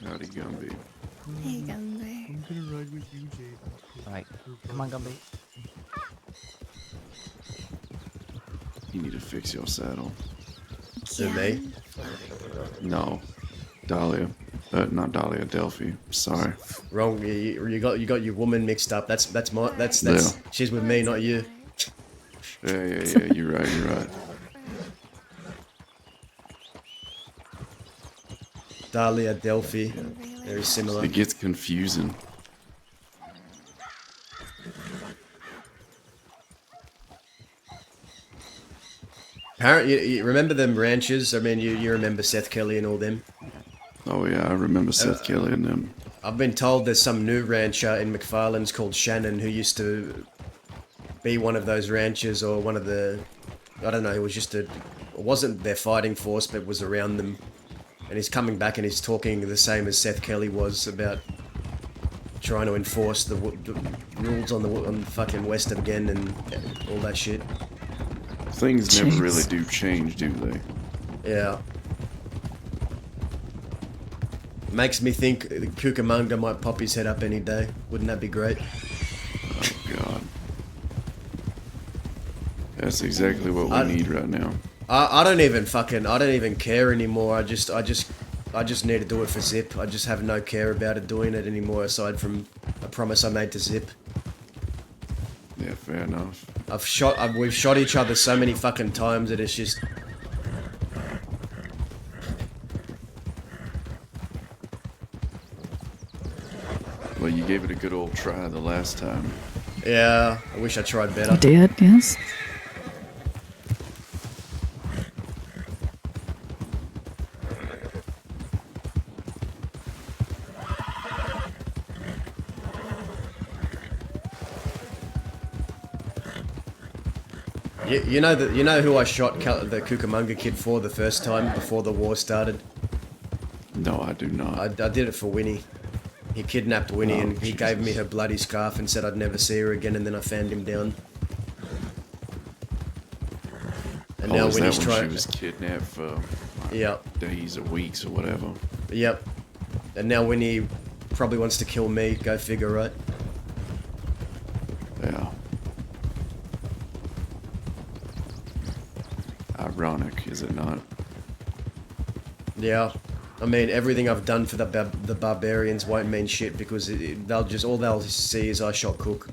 Howdy, Gumby. hey, Gumby. I'm gonna ride with you, Jade. Alright, come on, Gumby. You need to fix your saddle. To me? No. Dahlia. Not Dahlia, Delphi. Sorry. Wrong. You got your woman mixed up. That's Yeah. she's with me, not you. Yeah, you're right. Dahlia, Delphi, very similar. It gets confusing. Apparently, you remember them ranches? I mean, you remember Seth Kelly and all them? Oh yeah, I remember Seth Kelly and them. I've been told there's some new rancher in McFarland's called Shannon who used to be one of those ranchers or one of the... I don't know, it was just it wasn't their fighting force, but was around them. And he's coming back and he's talking the same as Seth Kelly was about trying to enforce the rules on the fucking West again and all that shit. Things never really do change, do they? Yeah. Makes me think Cucamonga might pop his head up any day. Wouldn't that be great? Oh god. That's exactly what we need right now. I don't even care anymore. I just need to do it for Zip. I just have no care about it doing it anymore aside from a promise I made to Zip. Yeah, fair enough. We've shot each other so many fucking times that it's just... Well, you gave it a good old try the last time. Yeah, I wish I tried better. You did, yes. You know who I shot the Cucamonga kid for the first time before the war started? No, I do not. I did it for Winnie. He kidnapped Winnie and he Jesus. gave me her bloody scarf and said I'd never see her again, and then I fanned him down. And now is Winnie's that when trying... she was kidnapped for days or weeks or whatever? Yep. And now Winnie probably wants to kill me. Go figure, right? Yeah. Ironic, is it not? Yeah. I mean, everything I've done for the barbarians won't mean shit because all they'll see is I shot Cook.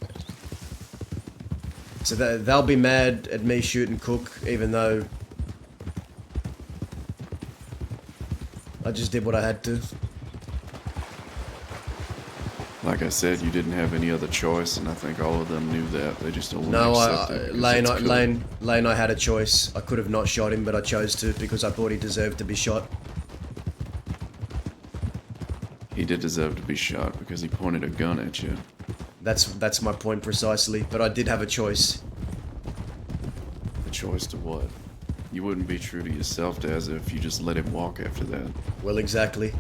So they'll be mad at me shooting Cook, even though I just did what I had to. Like I said, you didn't have any other choice, and I think all of them knew that. They just don't want No, to accept it. Lane, I had a choice. I could have not shot him, but I chose to because I thought he deserved to be shot. He did deserve to be shot because he pointed a gun at you. That's my point precisely. But I did have a choice. A choice to what? You wouldn't be true to yourself, Daz, if you just let him walk after that. Well, exactly.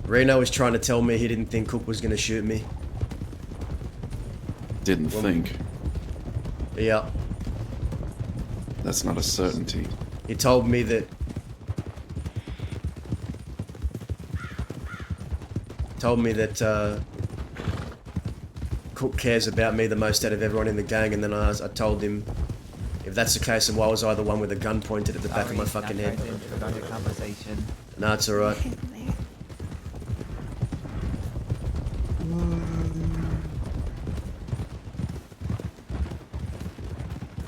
Reno was trying to tell me he didn't think Cook was going to shoot me. Didn't think. Yeah. That's not a certainty. He told me that... Cook cares about me the most out of everyone in the gang, and then I told him, if that's the case, then why was I the one with a gun pointed at the back of my fucking head? Conversation. Nah, it's alright.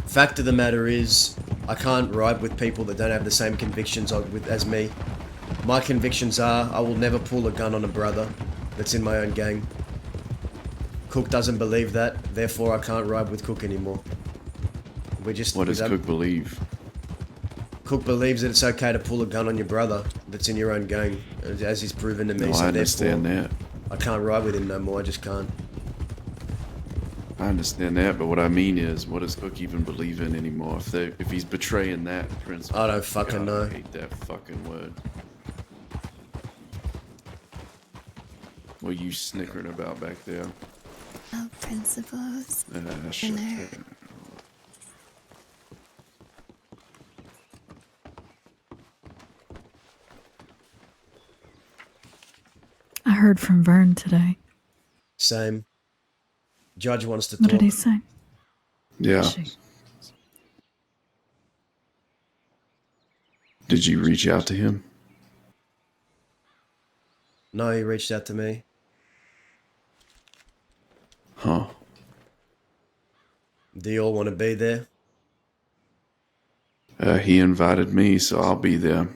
Fact of the matter is, I can't ride with people that don't have the same convictions as me. My convictions are, I will never pull a gun on a brother that's in my own gang. Cook doesn't believe that, therefore I can't ride with Cook anymore. What does Cook believe? Cook believes that it's okay to pull a gun on your brother that's in your own gang, as he's proven to me. No, so I understand therefore, that. I can't ride with him no more, I just can't. I understand that, but what I mean is, what does Cook even believe in anymore? If he's betraying that principle, I don't fucking know. I hate that fucking word. What are you snickering about back there? Oh, principles. Shut there. up. I heard from Vern today. Same. Judge wants to What talk. did he say? Yeah. Did you reach out to him? No, he reached out to me. Huh. Do you all want to be there? He invited me, so I'll be there.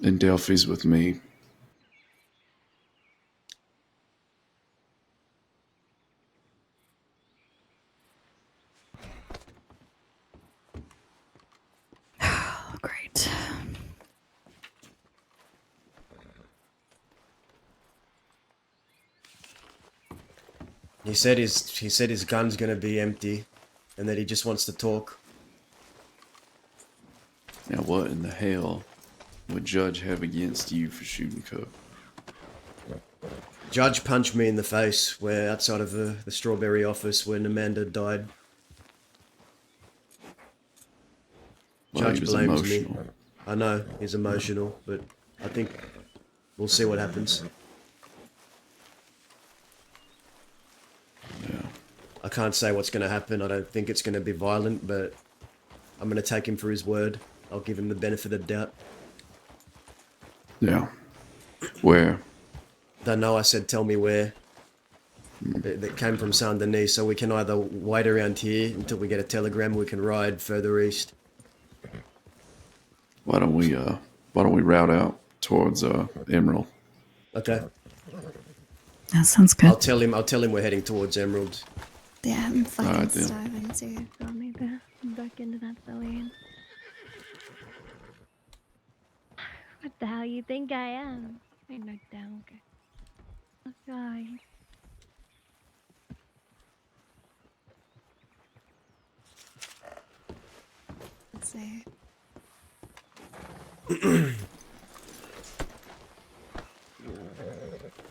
And Delphi's with me. Oh, great. He said his gun's gonna be empty, and that he just wants to talk. Now what in the hell would Judge have against you for shooting Cook? Judge punched me in the face where outside of the strawberry office when Amanda died. Well, Judge he was blames emotional. me. I know he's emotional, but I think we'll see what happens. Yeah. I can't say what's going to happen. I don't think it's going to be violent, but I'm going to take him for his word. I'll give him the benefit of the doubt. Yeah. Where? Don't know, I said tell me where. That came from Saint Denis, so we can either wait around here until we get a telegram, or we can ride further east. Why don't we route out towards Emerald? Okay. That sounds good. I'll tell him we're heading towards Emerald. Yeah, I'm fucking Alright, then. starving too. I'll need to back into that belly. What the hell you think I am? Ain't no damn okay. Okay. Let's see.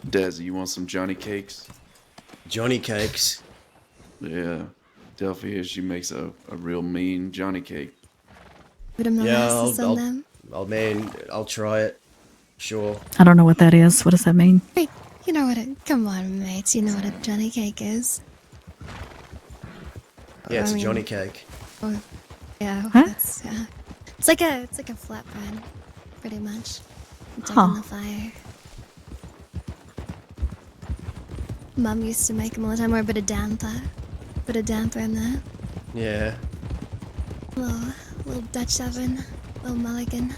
Dazzy, you want some Johnny cakes? Johnny cakes. Yeah. Delphi here, she makes a real mean Johnny cake. Give him the Yeah, molasses on them. I'll try it. Sure. I don't know what that is. What does that mean? Hey, you know what come on, mates, you know what a Johnny cake is. Yeah, it's I a mean, Johnny cake. Oh, yeah, Huh? that's, yeah. It's like a flatbread, pretty much. It's like Huh. on the fire. Mum used to make them all the time, or a bit of damper. Bit of damper in there. Yeah. Little Dutch oven, little mulligan.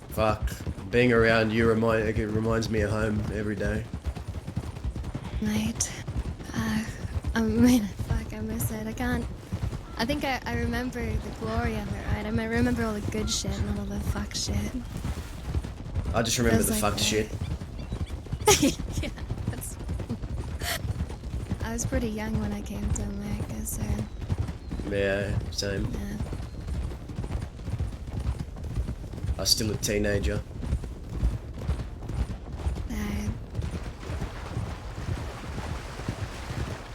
Fuck. Being around you it reminds me of home every day. Mate. I mean, fuck, I miss it. I can't. I think I remember the glory of it, right? I mean, I remember all the good shit and all the fuck shit. I just remember Feels the like fucked that. shit. Yeah, that's. I was pretty young when I came to America, so. Yeah, same. Yeah. I was still a teenager.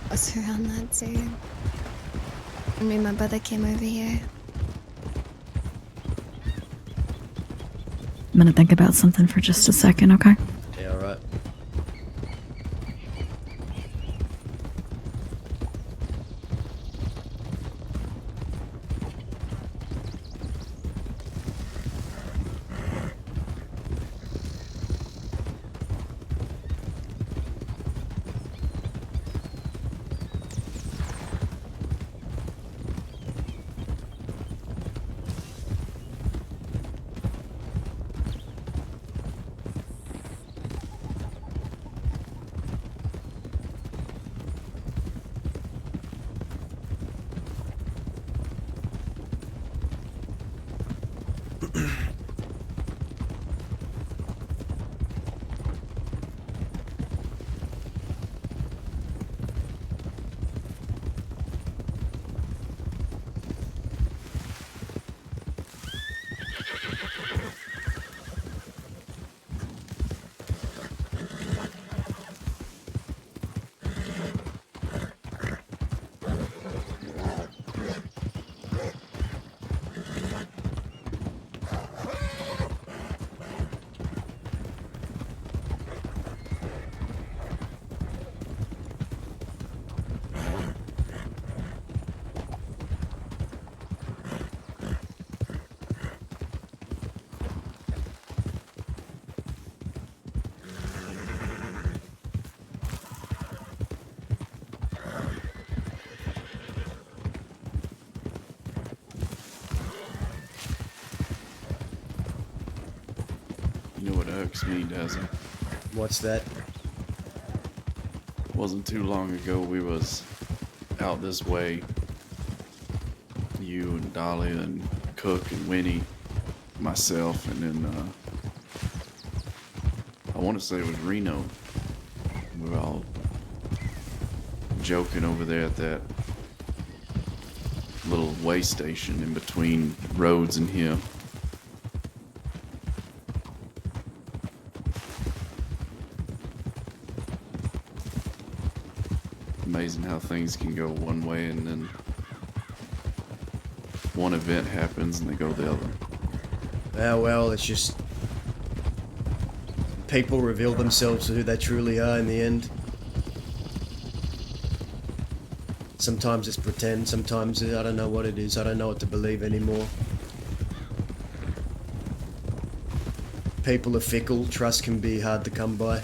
I was around that too. I mean, my brother came over here. I'm gonna think about something for just a second, okay? Yeah, alright. You know what irks me, doesn't? What's that? Wasn't too long ago we was out this way. You and Dolly and Cook and Winnie, myself, and then I want to say it was Reno. We were all joking over there at that little way station in between Rhodes and here. Amazing how things can go one way and then one event happens and they go the other. Ah, well, it's just people reveal themselves to who they truly are in the end. Sometimes it's pretend, sometimes I don't know what it is. I don't know what to believe anymore. People are fickle, trust can be hard to come by.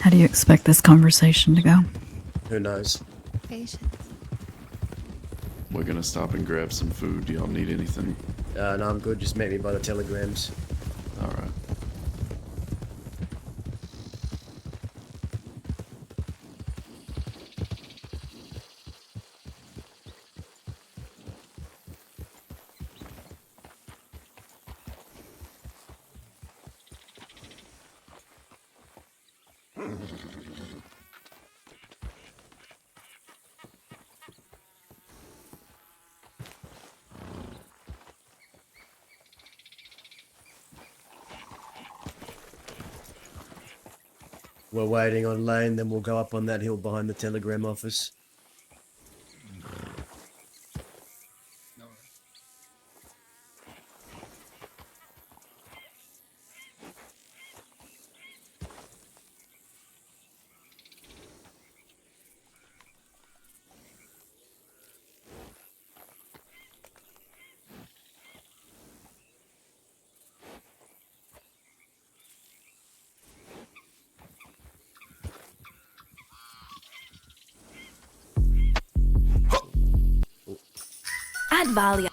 How do you expect this conversation to go? Who knows? Patience. We're gonna stop and grab some food. Do y'all need anything? No, I'm good. Just meet me by the telegrams. All right. We're waiting on Lane, then we'll go up on that hill behind the telegram office. Add value.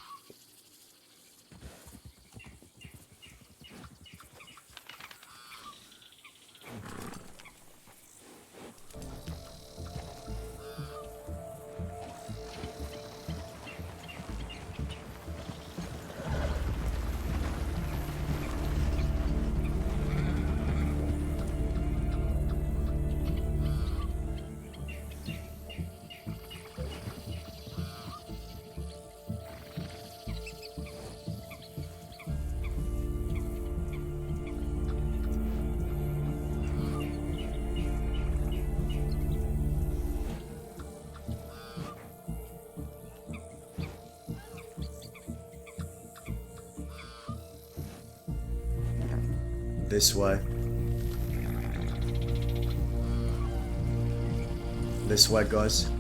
This way. This way, guys.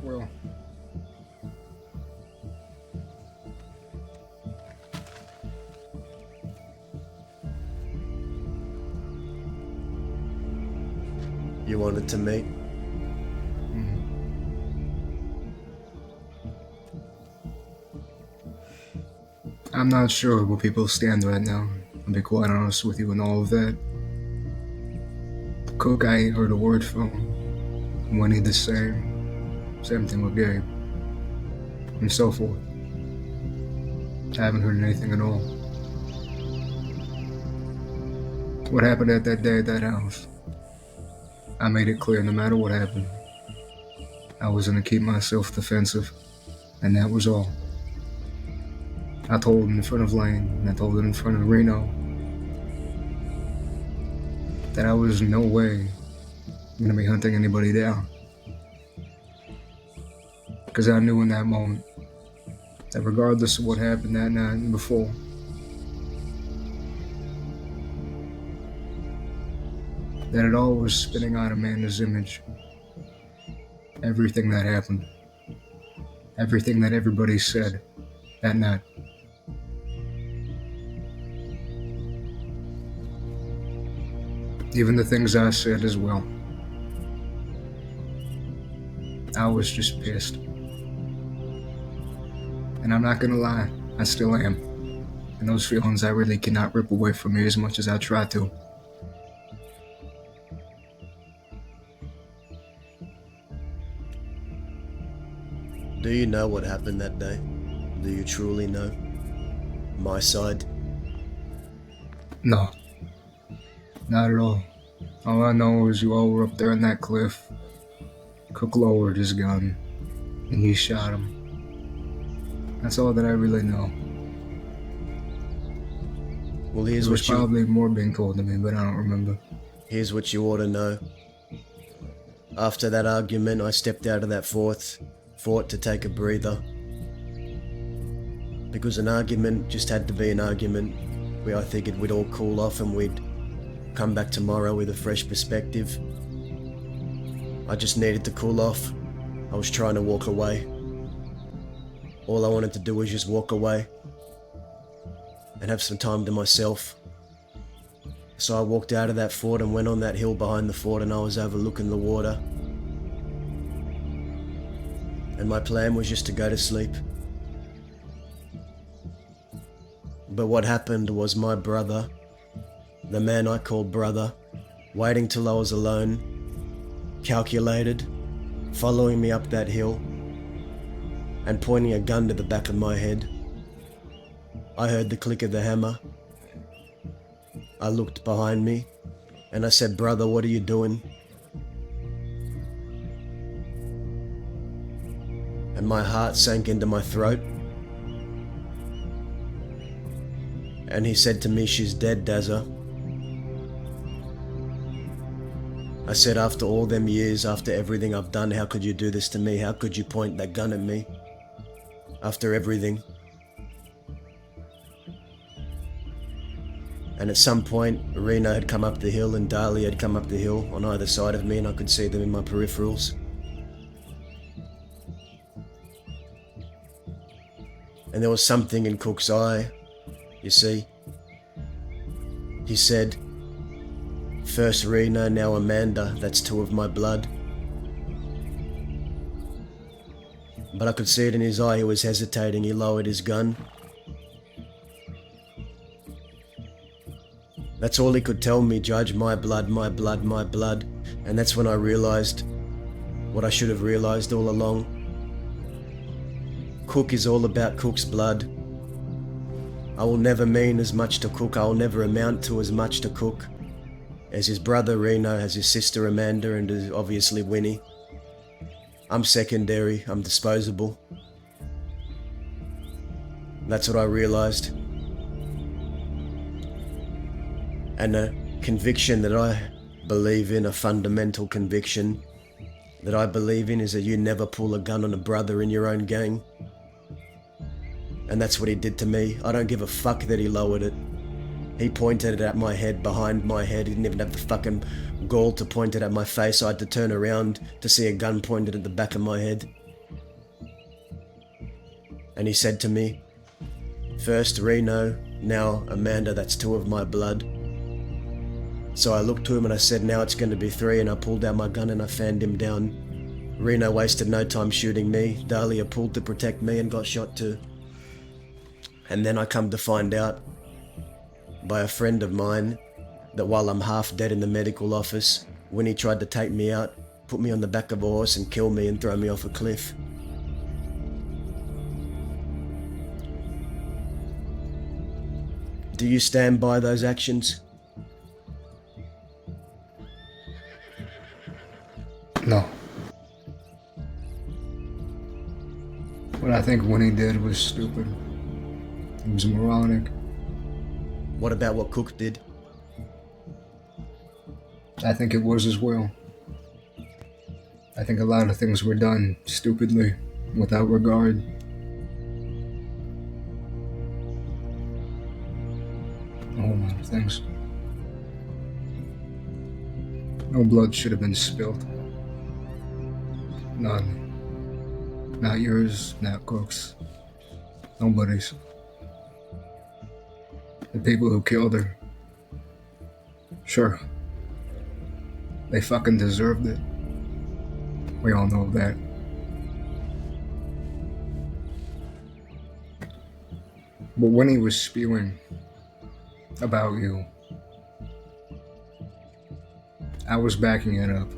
Well, You wanted to meet? I'm not sure where people stand right now. I'll be quite honest with you in all of that. Cook, I ain't heard a word from him. Winnie the same. Same thing with Gabe. And so forth. I haven't heard anything at all. What happened at that day at that house? I made it clear no matter what happened, I was gonna keep myself defensive, and that was all. I told him in front of Lane, and I told him in front of Reno, that I was no way gonna be hunting anybody down. Because I knew in that moment that regardless of what happened that night and before, that it all was spinning out Amanda's image. Everything that happened. Everything that everybody said that night. Even the things I said as well. I was just pissed. And I'm not gonna lie, I still am. And those feelings I really cannot rip away from me as much as I try to. Do you know what happened that day? Do you truly know? My side? No. Not at all. All I know is you all were up there on that cliff. Cook lowered his gun, and you shot him. That's all that I really know. Well, here's There was what you... probably more being told to me, but I don't remember. Here's what you ought to know. After that argument, I stepped out of that fort to take a breather. Because an argument just had to be an argument. Where I figured we'd all cool off and we'd come back tomorrow with a fresh perspective. I just needed to cool off. I was trying to walk away. All I wanted to do was just walk away and have some time to myself. So I walked out of that fort and went on that hill behind the fort, and I was overlooking the water. And my plan was just to go to sleep. But what happened was my brother, the man I called brother, waiting till I was alone, calculated, following me up that hill, and pointing a gun to the back of my head. I heard the click of the hammer. I looked behind me, and I said, "Brother, what are you doing?" And my heart sank into my throat. And he said to me, "She's dead, Dazza." I said, "After all them years, after everything I've done, how could you do this to me? How could you point that gun at me? After everything." And at some point, Reno had come up the hill and Dahlia had come up the hill on either side of me, and I could see them in my peripherals. And there was something in Cook's eye, you see. He said, "First Reno, now Amanda, that's two of my blood." But I could see it in his eye, he was hesitating, he lowered his gun. That's all he could tell me, Judge, my blood, my blood, my blood. And that's when I realized what I should have realized all along. Cook is all about Cook's blood. I will never mean as much to Cook, I will never amount to as much to Cook as his brother Reno, as his sister Amanda, and as obviously Winnie. I'm secondary, I'm disposable. That's what I realized. And a conviction that I believe in, a fundamental conviction that I believe in, is that you never pull a gun on a brother in your own gang. And that's what he did to me. I don't give a fuck that he lowered it. He pointed it at my head, behind my head. He didn't even have the fucking gall to point it at my face. I had to turn around to see a gun pointed at the back of my head. And he said to me, "First Reno, now Amanda, that's two of my blood." So I looked to him and I said, "Now it's going to be three," and I pulled out my gun and I fanned him down. Reno wasted no time shooting me. Dahlia pulled to protect me and got shot too. And then I come to find out by a friend of mine that while I'm half dead in the medical office, when he tried to take me out, put me on the back of a horse and kill me and throw me off a cliff. Do you stand by those actions? No. What I think Winnie did was stupid. It was moronic. What about what Cook did? I think it was as well. I think a lot of things were done stupidly, without regard. A whole lot of things. No blood should have been spilled. None. Not yours, not Cook's. Nobody's. The people who killed her. Sure, They fucking deserved it. We all know that. But when he was spewing about you, I was backing it up.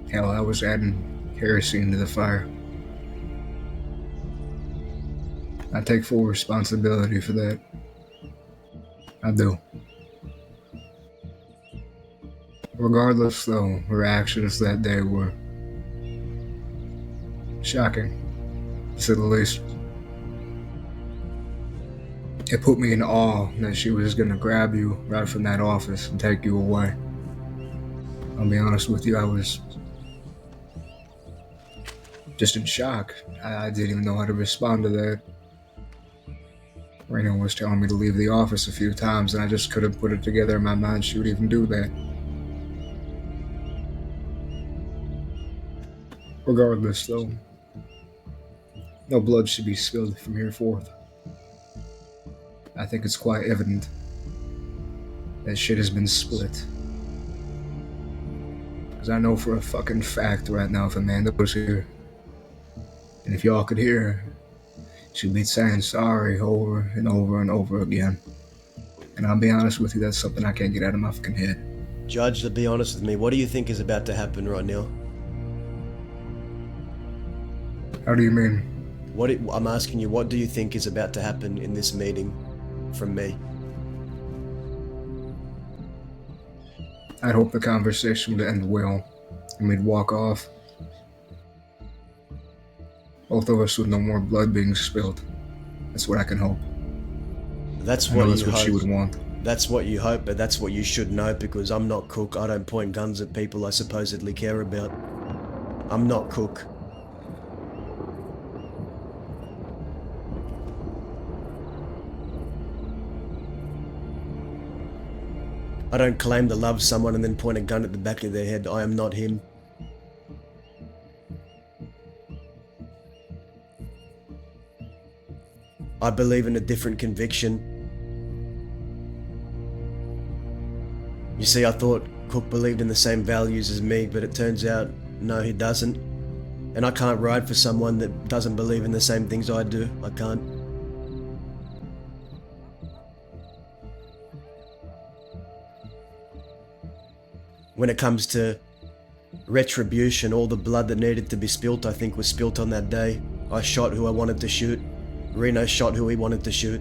Hell, I was adding kerosene to the fire. I take full responsibility for that. I do. Regardless, though, her actions that day were shocking, to say the least. It put me in awe that she was gonna grab you right from that office and take you away. I'll be honest with you, I was just in shock. I didn't even know how to respond to that. Reno was telling me to leave the office a few times, and I just couldn't put it together in my mind she would even do that. Regardless, though, no blood should be spilled from here forth. I think it's quite evident that shit has been split. Because I know for a fucking fact right now if Amanda was here, and if y'all could hear her, she'd be saying sorry over and over and over again. And I'll be honest with you, that's something I can't get out of my fucking head. Judge, to be honest with me, what do you think is about to happen right now? How do you mean? I'm asking you, what do you think is about to happen in this meeting from me? I'd hope the conversation would end well, and we'd walk off. Both of us with no more blood being spilled. That's what I can hope. That's I what know that's you what hope. she would want. That's what you hope, but that's what you should know, because I'm not Cook. I don't point guns at people I supposedly care about. I'm not Cook. I don't claim to love someone and then point a gun at the back of their head. I am not him. I believe in a different conviction. You see, I thought Cook believed in the same values as me, but it turns out, no, he doesn't. And I can't ride for someone that doesn't believe in the same things I do. I can't. When it comes to retribution, all the blood that needed to be spilt, I think, was spilt on that day. I shot who I wanted to shoot. Reno shot who he wanted to shoot.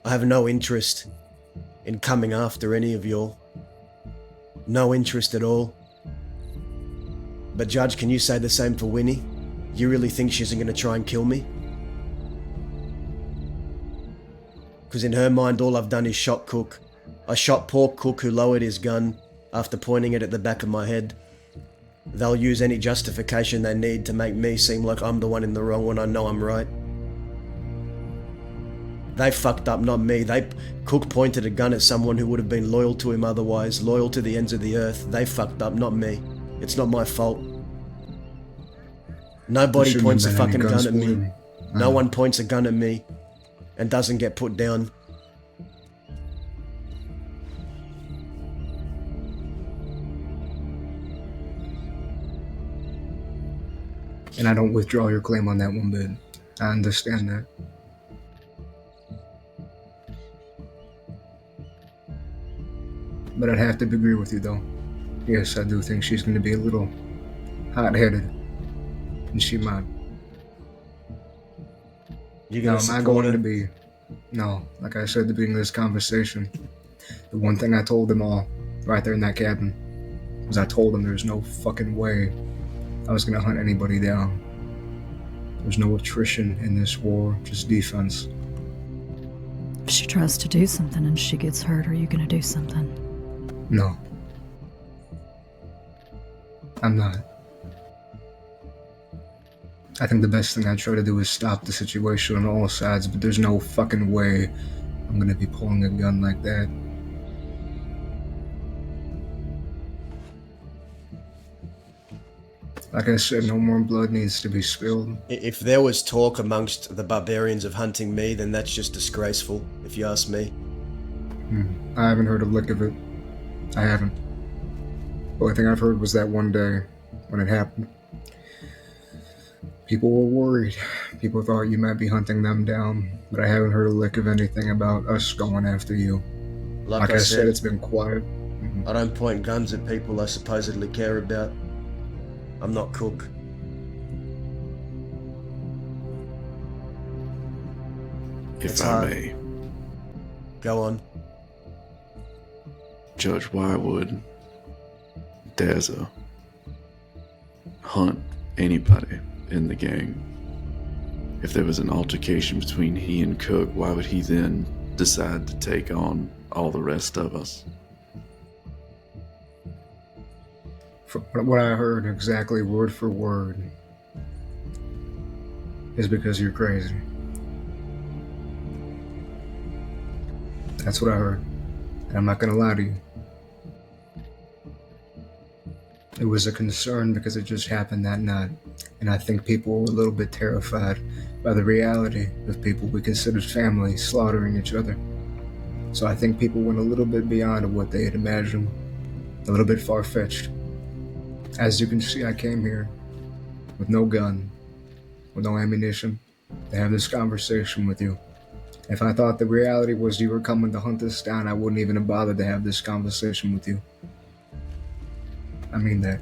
I have no interest in coming after any of y'all. No interest at all. But Judge, can you say the same for Winnie? You really think she's going to try and kill me? Because in her mind, all I've done is shot Cook. I shot poor Cook, who lowered his gun after pointing it at the back of my head. They'll use any justification they need to make me seem like I'm the one in the wrong when I know I'm right. They fucked up, not me. Cook pointed a gun at someone who would have been loyal to him otherwise, loyal to the ends of the earth. They fucked up, not me. It's not my fault. Nobody points a fucking gun at me. No one points a gun at me and doesn't get put down. And I don't withdraw your claim on that one bit. I understand that. But I'd have to agree with you, though. Yes, I do think she's going to be a little hot-headed. And she might. You gonna am I going to be... No, like I said at the beginning of this conversation, the one thing I told them all, right there in that cabin, was I told them there's no fucking way I was going to hunt anybody down. There's no attrition in this war, just defense. If she tries to do something and she gets hurt, are you going to do something? No. I'm not. I think the best thing I try to do is stop the situation on all sides, but there's no fucking way I'm going to be pulling a gun like that. Like I said, no more blood needs to be spilled. If there was talk amongst the barbarians of hunting me, then that's just disgraceful, if you ask me. I haven't heard a lick of it. I haven't. The only thing I've heard was that one day when it happened, people were worried. People thought you might be hunting them down, but I haven't heard a lick of anything about us going after you. Like I said, it's been quiet. I don't point guns at people I supposedly care about. I'm not Cook. If I may, Go on. Judge, why would Daza hunt anybody in the gang? If there was an altercation between he and Cook, why would he then decide to take on all the rest of us? From what I heard exactly word for word is because you're crazy. That's what I heard. And I'm not gonna lie to you. It was a concern because it just happened that night. And I think people were a little bit terrified by the reality of people we considered family slaughtering each other. So I think people went a little bit beyond what they had imagined. A little bit far-fetched. As you can see, I came here with no gun, with no ammunition, to have this conversation with you. If I thought the reality was you were coming to hunt us down, I wouldn't even have bothered to have this conversation with you. I mean that.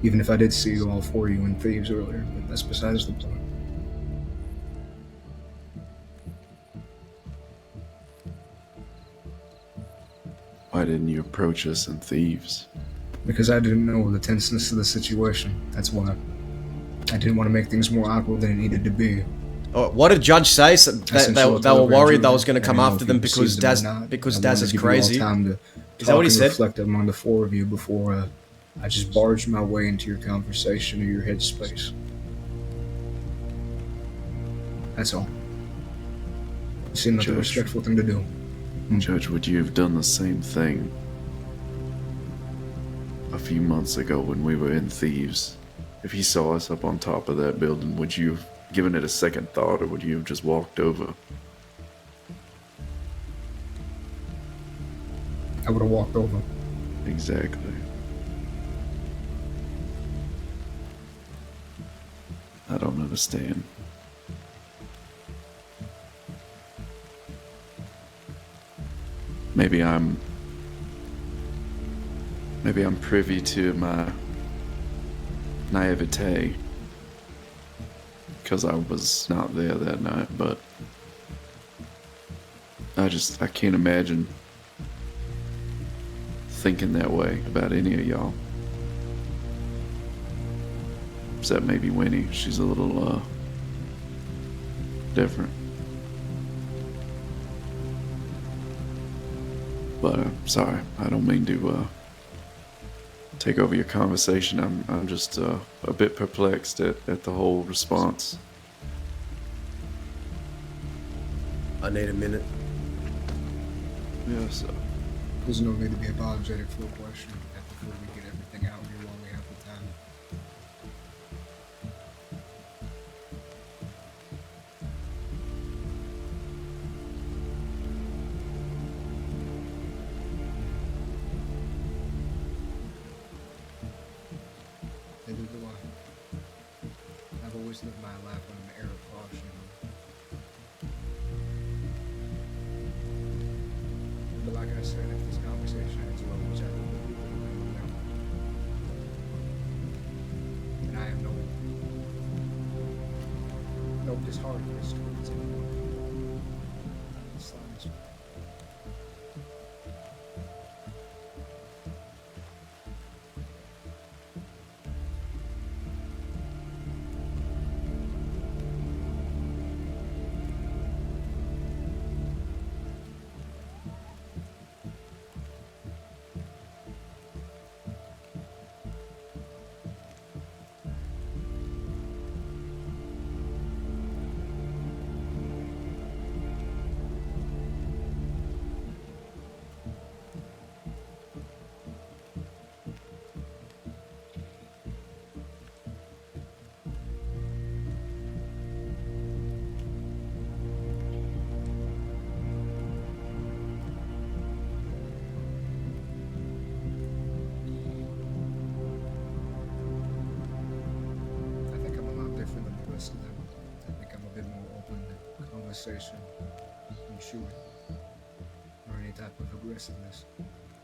Even if I did see all four of you in Thieves earlier, but that's besides the point. Why didn't you approach us in Thieves? Because I didn't know the tenseness of the situation. That's why. I didn't want to make things more awkward than it needed to be. Oh, what did Judge say? So they were worried that I was going to come after them because Daz is crazy. Is that what he said? Reflect among the four of you before I just barged my way into your conversation or your headspace. That's all. It seemed like the respectful thing to do. Judge, would you have done the same thing a few months ago when we were in Thieves? If he saw us up on top of that building, would you have given it a second thought, or would you have just walked over? I would have walked over. Exactly. I don't understand. Maybe I'm privy to my naivete because I was not there that night, but I can't imagine thinking that way about any of y'all. Except maybe Winnie. She's a little different. But sorry, I don't mean to take over your conversation. I'm just a bit perplexed at the whole response. I need a minute. Yeah, so. There's no need to be apologetic for a question before we get everything out here while we have the time. Neither do I. I've always lived my life on an air of caution. But like I said, if this conversation ends well, which I don't believe it will, then I have no disheartenedness towards anyone. The slightest. conversation and shooting or any type of aggressiveness.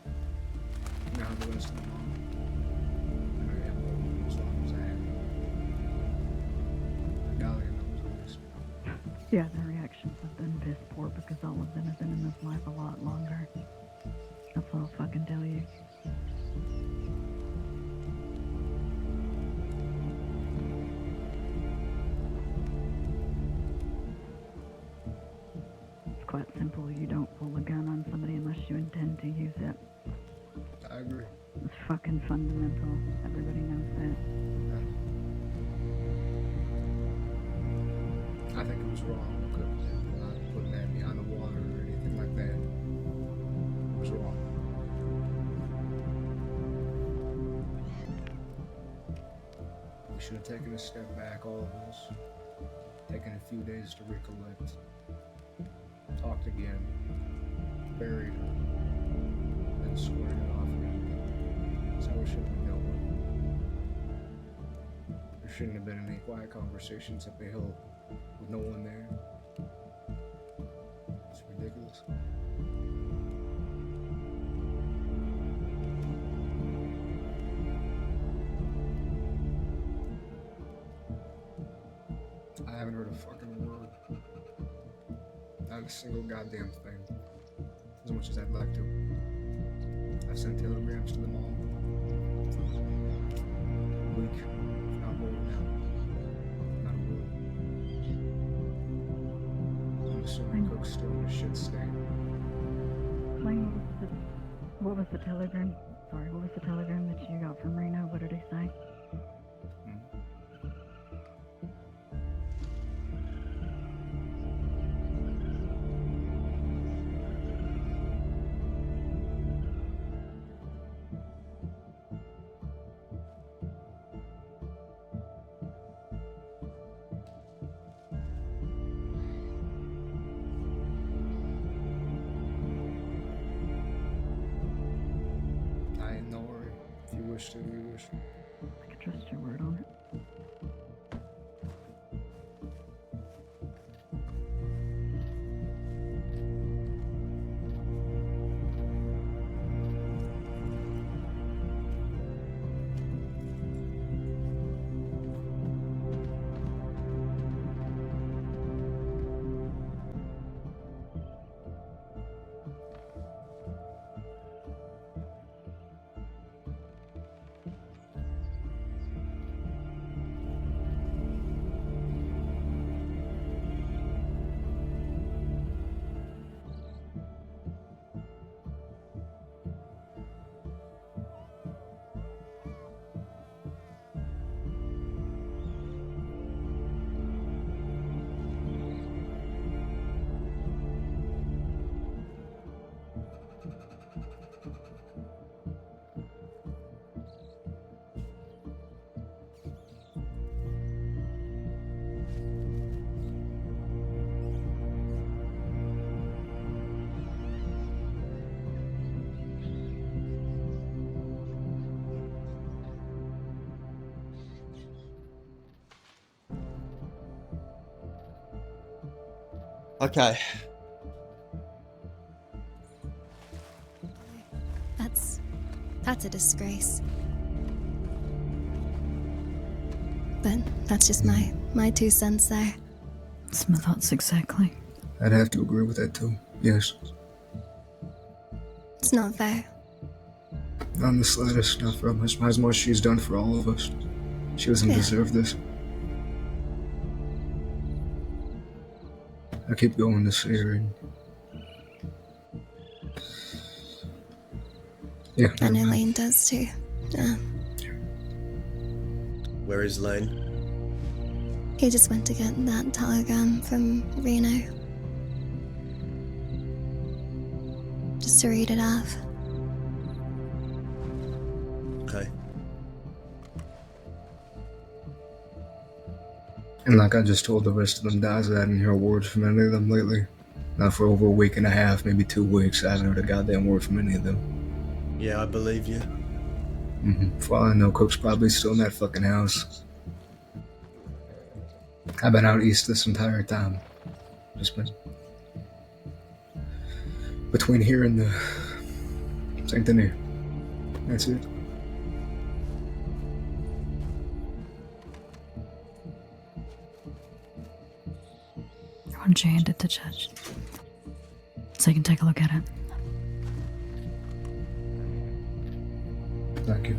You know how the rest of them are. I know you have more than as long as I have. But Dahlia knows this. Yeah, their reactions have been piss poor because all of them have been in this life a lot longer. That's what I'll fucking tell you. It's quite simple. You don't pull a gun on somebody unless you intend to use it. I agree. It's fucking fundamental. Everybody knows that. I think it was wrong. Not putting that behind the water or anything like that. It was wrong. We should have taken a step back, all of us. Taken a few days to recollect. Talked again. Buried her. Then squared it off again. That's how it should have been dealt with. There shouldn't have been any quiet conversations up the hill with no one there. It's ridiculous. I haven't heard a fucking word. Not a single goddamn thing. As much as I'd like to. I've sent telegrams to them all. A week, not more now. Not a word. I'm assuming Cook's still in a shit state. Lane, what was the telegram? Sorry, what was the telegram that you got from Reno? What did he say? I ain't no worry. If you wish to, you wish. I can trust your word on it. Okay. That's a disgrace. But that's just my 2 cents there. That's my thoughts exactly. I'd have to agree with that too. Yes. It's not fair. Not in the slightest. Not for as much she's done for all of us. She doesn't deserve this. I keep going to see her and... Yeah. I know Lane does too. Where is Lane? He just went to get that telegram from Reno. Just to read it off. Okay. And like I just told the rest of them guys, I hadn't heard a word from any of them lately. Not for over a week and a half, maybe 2 weeks. I haven't heard a goddamn word from any of them. Yeah, I believe you. For all I know, Cook's probably still in that fucking house. I've been out east this entire time. Just been between here and the Saint Denis. That's it. Why don't you hand it to Judge so he can take a look at it? Thank you.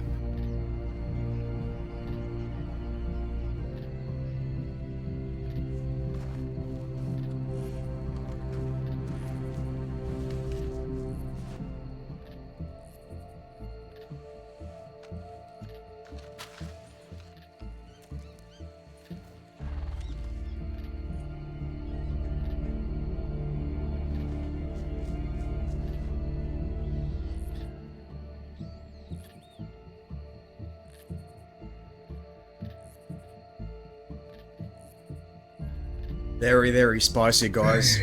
Very, very spicy, guys.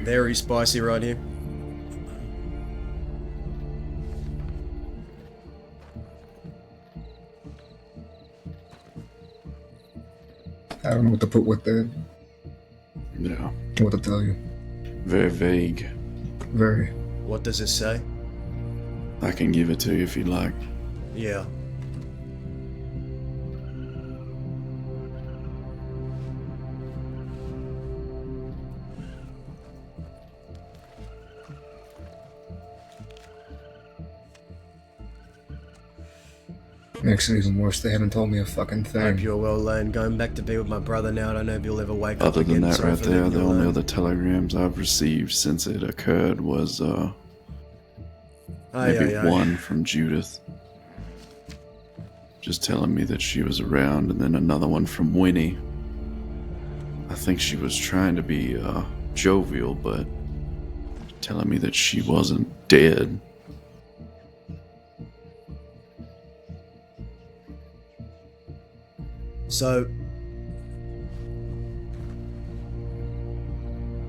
Very spicy right here. I don't know what to put with that. Yeah. What to tell you. Very vague. Very. What does it say? I can give it to you if you'd like. Yeah. Makes it even worse. They haven't told me a fucking thing. Hope you're well, Lane. Going back to be with my brother now. I don't know if you'll ever wake up Other than again. that, Sorry right for there, leaving the you only alone. other telegrams I've received since it occurred was maybe one from Judith, just telling me that she was around, and then another one from Winnie. I think she was trying to be jovial, but telling me that she wasn't dead. So,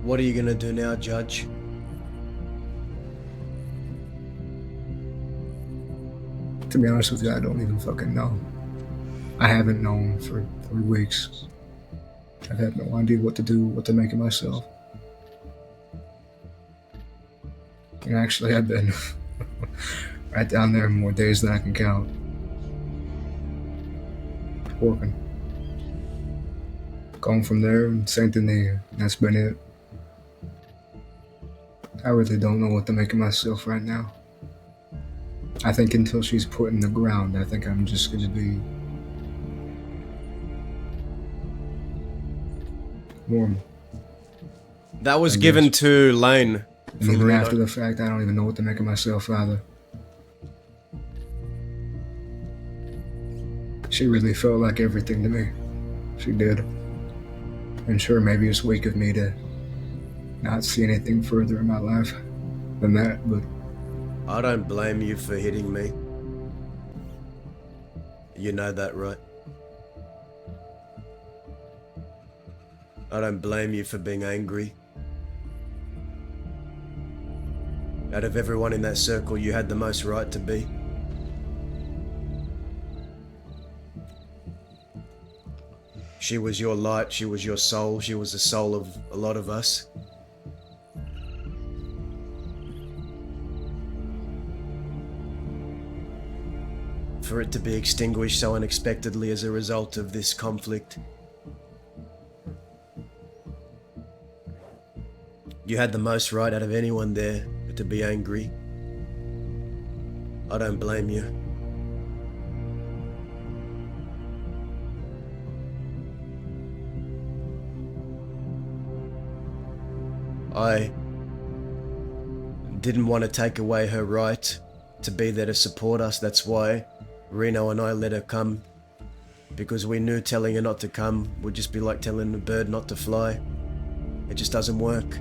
what are you gonna do now, Judge? To be honest with you, I don't even fucking know. I haven't known for 3 weeks. I've had no idea what to do, what to make of myself. And actually, I've been right down there more days than I can count. Working. Going from there and Saint Denis. That's been it. I really don't know what to make of myself right now. I think until she's put in the ground, I think I'm just gonna be normal. That was given to Lane. And even after the fact, I don't even know what to make of myself either. She really felt like everything to me. She did. And sure, maybe it's weak of me to not see anything further in my life than that, but I don't blame you for hitting me. You know that, right? I don't blame you for being angry. Out of everyone in that circle, you had the most right to be. She was your light, she was your soul, she was the soul of a lot of us. For it to be extinguished so unexpectedly as a result of this conflict. You had the most right out of anyone there to be angry. I don't blame you. I didn't want to take away her right to be there to support us. That's why Reno and I let her come, because we knew telling her not to come would just be like telling a bird not to fly. It just doesn't work.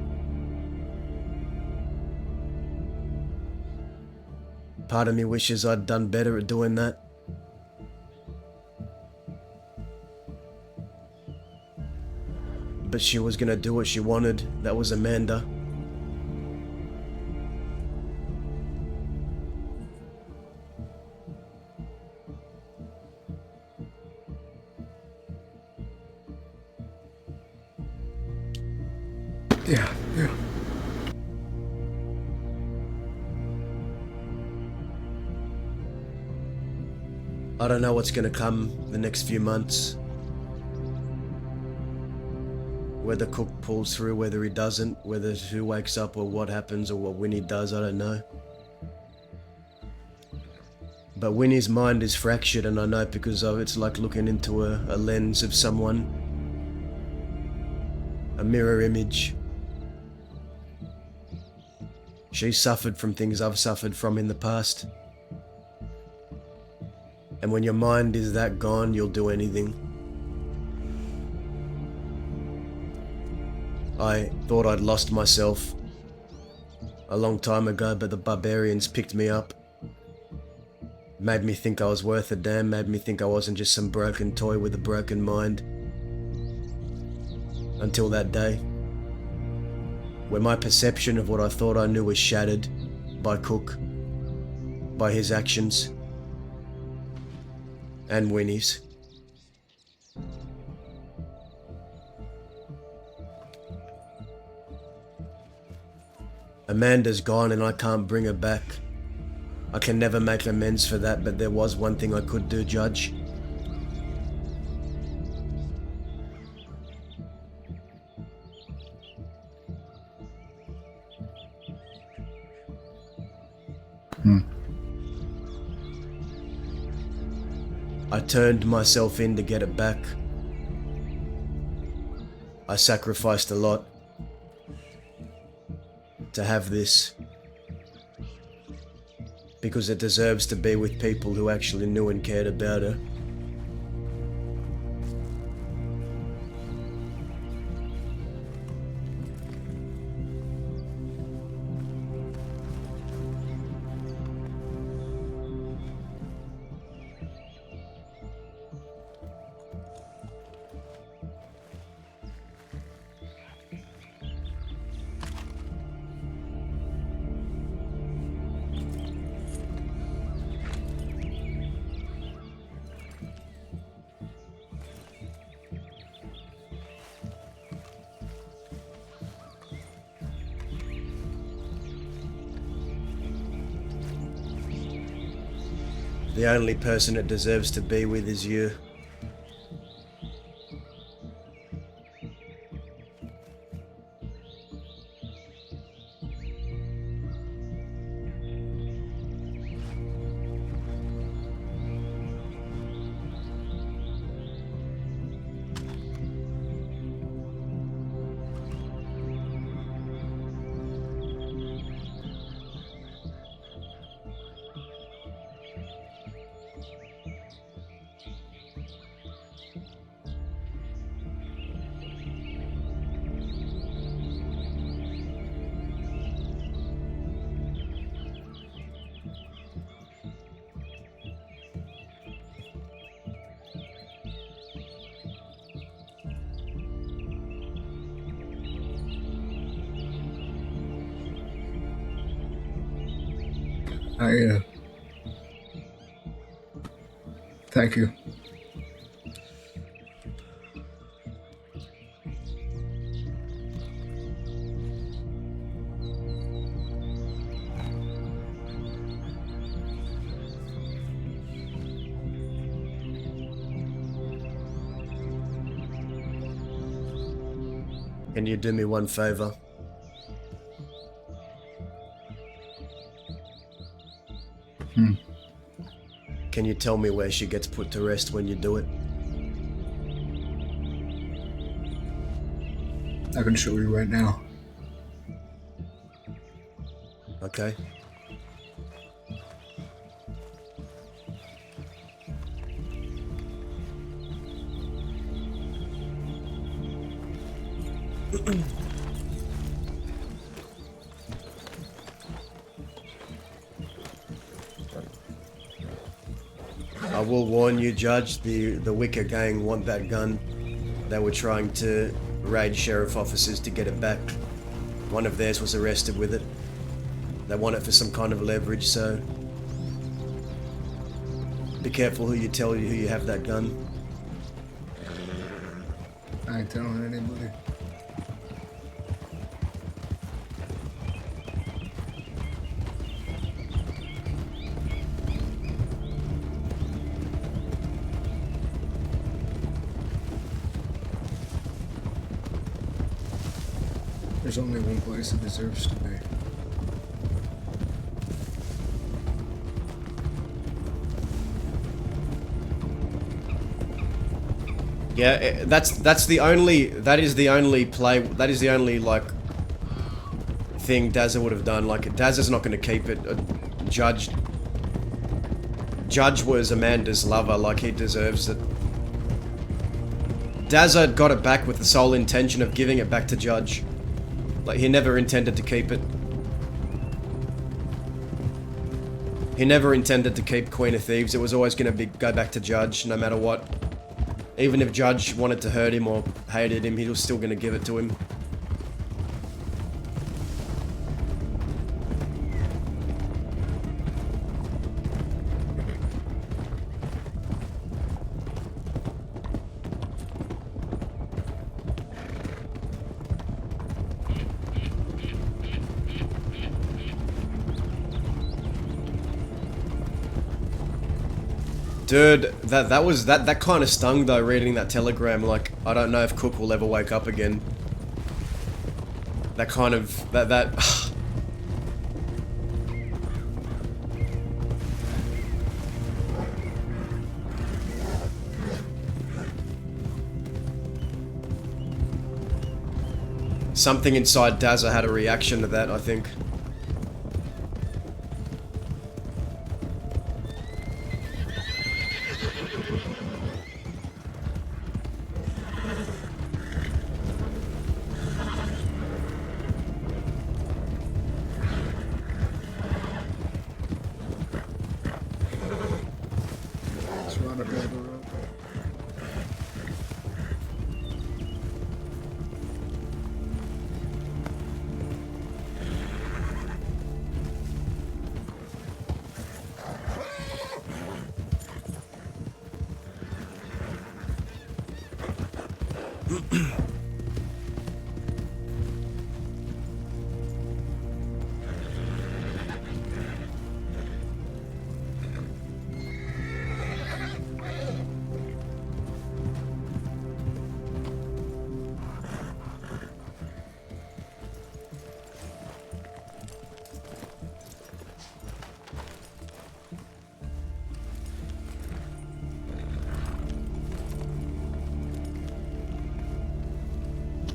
Part of me wishes I'd done better at doing that. But she was gonna do what she wanted. That was Amanda. Yeah, yeah. I don't know what's gonna come the next few months. Whether Cook pulls through, whether he doesn't, whether who wakes up or what happens or what Winnie does, I don't know. But Winnie's mind is fractured, and I know because of it's like looking into a lens of someone. A mirror image. She's suffered from things I've suffered from in the past. And when your mind is that gone, you'll do anything. I thought I'd lost myself a long time ago, but the barbarians picked me up. Made me think I was worth a damn, made me think I wasn't just some broken toy with a broken mind. Until that day, where my perception of what I thought I knew was shattered by Cook, by his actions, and Winnie's. Amanda's gone and I can't bring her back. I can never make amends for that, but there was one thing I could do, Judge. I turned myself in to get it back. I sacrificed a lot to have this, because it deserves to be with people who actually knew and cared about her. The only person it deserves to be with is you. Thank you. Can you do me one favor? Can you tell me where she gets put to rest when you do it? I can show you right now. Okay. I will warn you, Judge, the Wicker gang want that gun. They were trying to raid sheriff offices to get it back. One of theirs was arrested with it. They want it for some kind of leverage, so be careful who you tell you who you have that gun. I ain't telling anybody. There's only one place it deserves to be. Yeah, that is the only like thing Dazza would have done. Like Dazza's not going to keep it. Judge was Amanda's lover. Like he deserves it. Dazza got it back with the sole intention of giving it back to Judge. Like he never intended to keep it. He never intended to keep Queen of Thieves. It was always going to go back to Judge, no matter what. Even if Judge wanted to hurt him or hated him, he was still going to give it to him. Dude, that kind of stung though, reading that telegram. Like, I don't know if Cook will ever wake up again. That kind of, that something inside Dazza had a reaction to that, I think.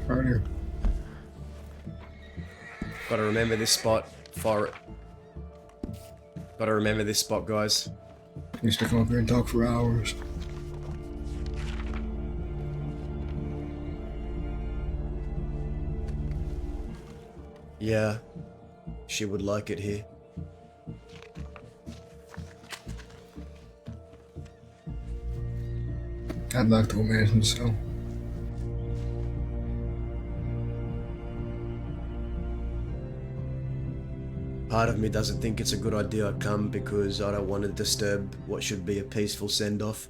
Right here. Gotta remember this spot. Fire it. Gotta remember this spot, guys. Used to come up here and talk for hours. Yeah. She would like it here. I'd like to imagine so. Part of me doesn't think it's a good idea I come because I don't want to disturb what should be a peaceful send-off.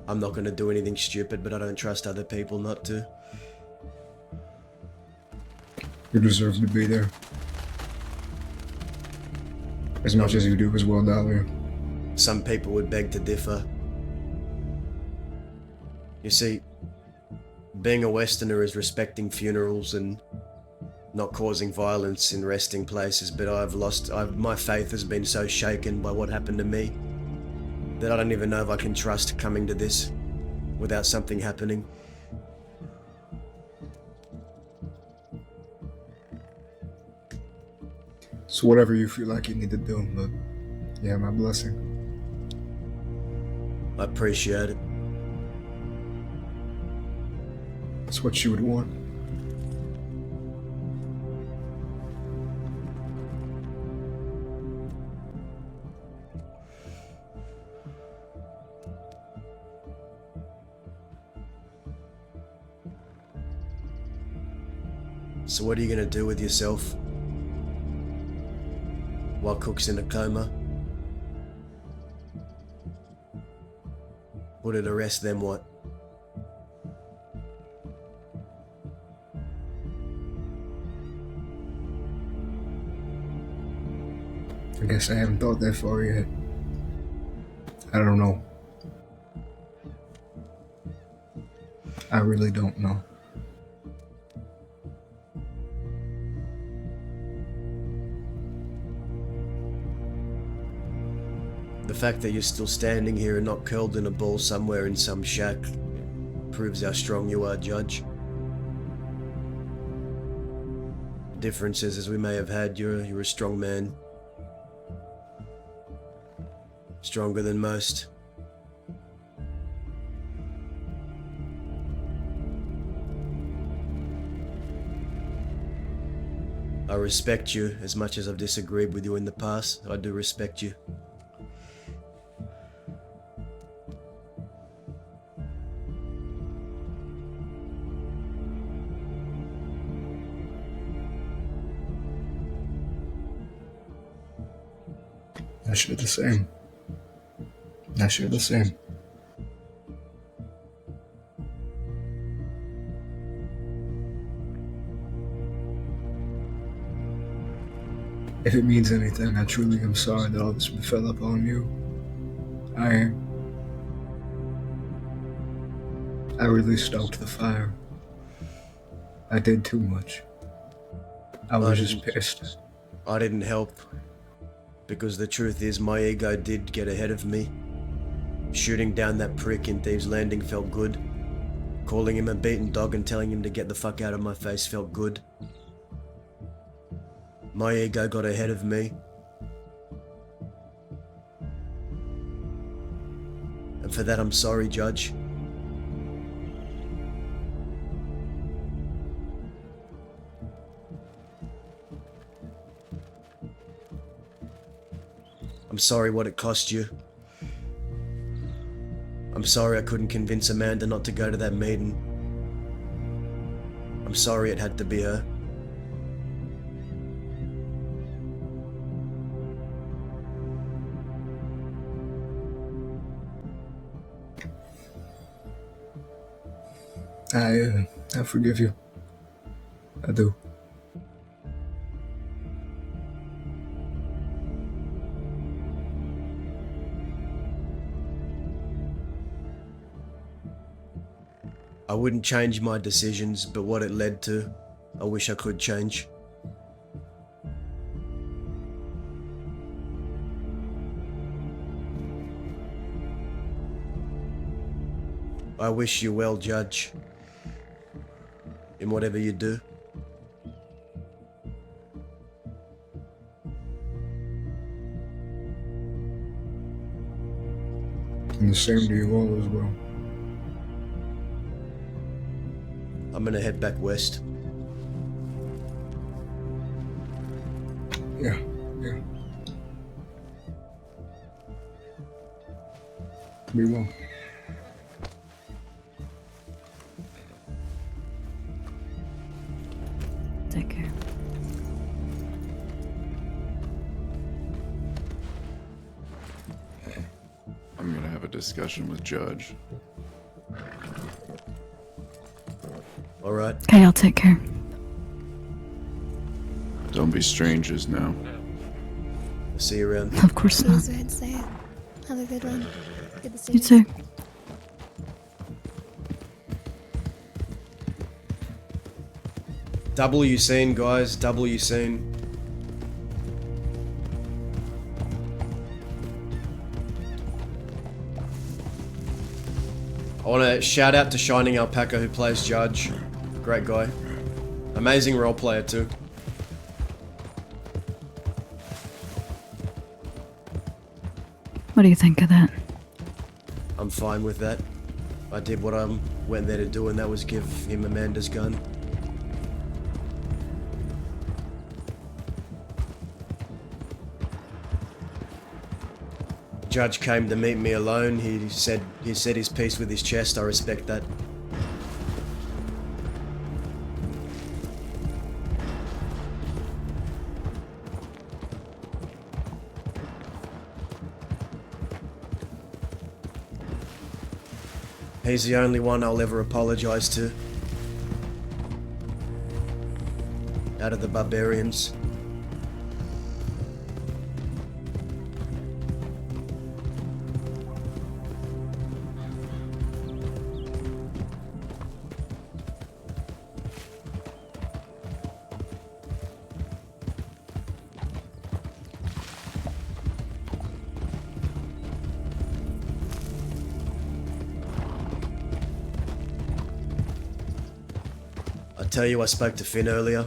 I'm not going to do anything stupid, but I don't trust other people not to. You deserve to be there. As much as you do as well, Dahlia. Some people would beg to differ. You see, being a Westerner is respecting funerals and not causing violence in resting places, but my faith has been so shaken by what happened to me that I don't even know if I can trust coming to this without something happening. So whatever you feel like you need to do, but yeah, my blessing. I appreciate it. That's what you would want. So what are you gonna do with yourself while Cook's in a coma? Put it to rest, then what? I guess I haven't thought that far yet. I don't know. I really don't know. fact that you're still standing here and not curled in a ball somewhere in some shack proves how strong you are, Judge. Differences as we may have had, you're a strong man. Stronger than most. I respect you as much as I've disagreed with you in the past. I do respect you. I share the same. I share the same. If it means anything, I truly am sorry that all this fell upon you. I am. I really stoked the fire. I did too much. I was just pissed. I didn't help. Because the truth is, my ego did get ahead of me. Shooting down that prick in Thieves Landing felt good. Calling him a beaten dog and telling him to get the fuck out of my face felt good. My ego got ahead of me. And for that I'm sorry, Judge. I'm sorry what it cost you. I'm sorry I couldn't convince Amanda not to go to that meeting. I'm sorry it had to be her. I forgive you. I do. I wouldn't change my decisions, but what it led to, I wish I could change. I wish you well, Judge, in whatever you do. And the same to you all as well. I'm gonna head back west. Yeah. Be well. Take care. I'm gonna have a discussion with Judge. All right. Okay, I'll take care. Don't be strangers now. I'll see you around. Of course not. Use it, say it. Have a good one. Good to see You too. W scene, guys. W scene. I want to shout out to Shining Alpaca who plays Judge. Great guy. Amazing role player too. What do you think of that? I'm fine with that. I did what I went there to do, and that was give him Amanda's gun. Judge came to meet me alone. He said his piece with his chest. I respect that. He's the only one I'll ever apologize to. Out of the barbarians. tell you, I spoke to Finn earlier.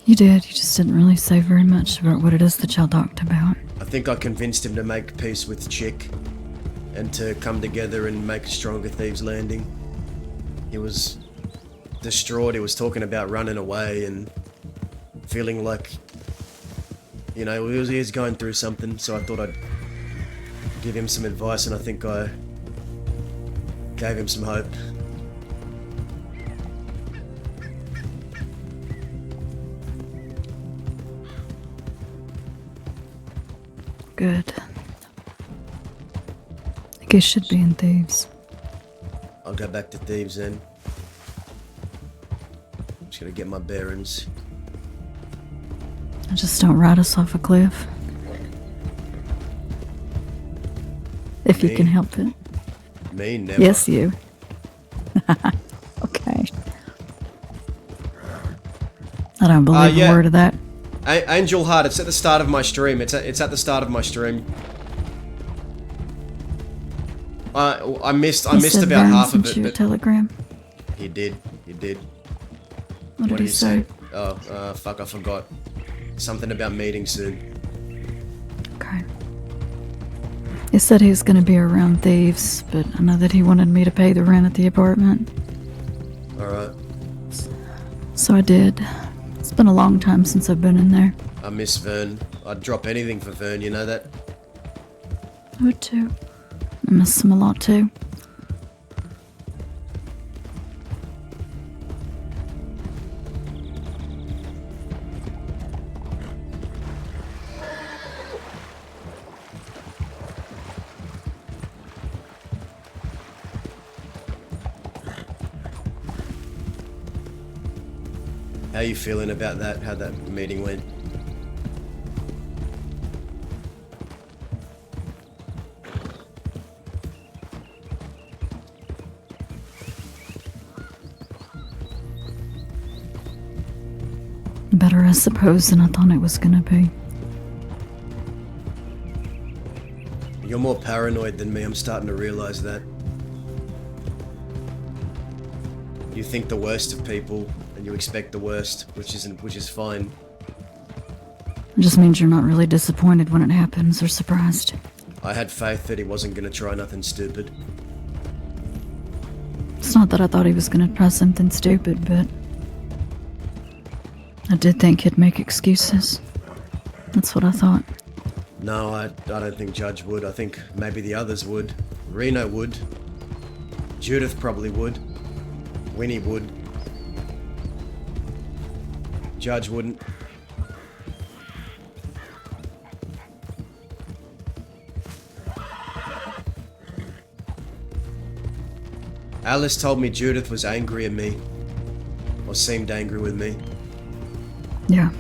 You did. You just didn't really say very much about what it is that y'all talked about. I think I convinced him to make peace with Chick and to come together and make a stronger Thieves Landing. He was distraught. He was talking about running away and feeling like, you know, he was going through something, so I thought I'd give him some advice, and I think I gave him some hope. Good. I guess should be in Thieves. I'll go back to Thieves then. I'm just gonna get my bearings. Just don't ride us off a cliff. If you can help it. Me? Never. Yes, you. Okay. I don't believe a word of that. Angel Heart, it's at the start of my stream. It's at the start of my stream. I missed about half of it. But telegram. He did. What did he say? Oh, fuck, I forgot. Something about meeting soon. Okay. He said he was going to be around Thieves, but I know that he wanted me to pay the rent at the apartment. Alright. So I did. It's been a long time since I've been in there. I miss Vern. I'd drop anything for Vern, you know that? I would too. I miss him a lot too. How you feeling about that? How that meeting went? Better, I suppose, than I thought it was gonna be. You're more paranoid than me, I'm starting to realize that. You think the worst of people, and you expect the worst, which is fine. It just means you're not really disappointed when it happens or surprised. I had faith that he wasn't gonna try nothing stupid. It's not that I thought he was gonna try something stupid, but I did think he'd make excuses. That's what I thought. No, I don't think Judge would. I think maybe the others would. Reno would. Judith probably would. Winnie would. Judge wouldn't. Alice told me Judith was angry at me. Or seemed angry with me. Yeah.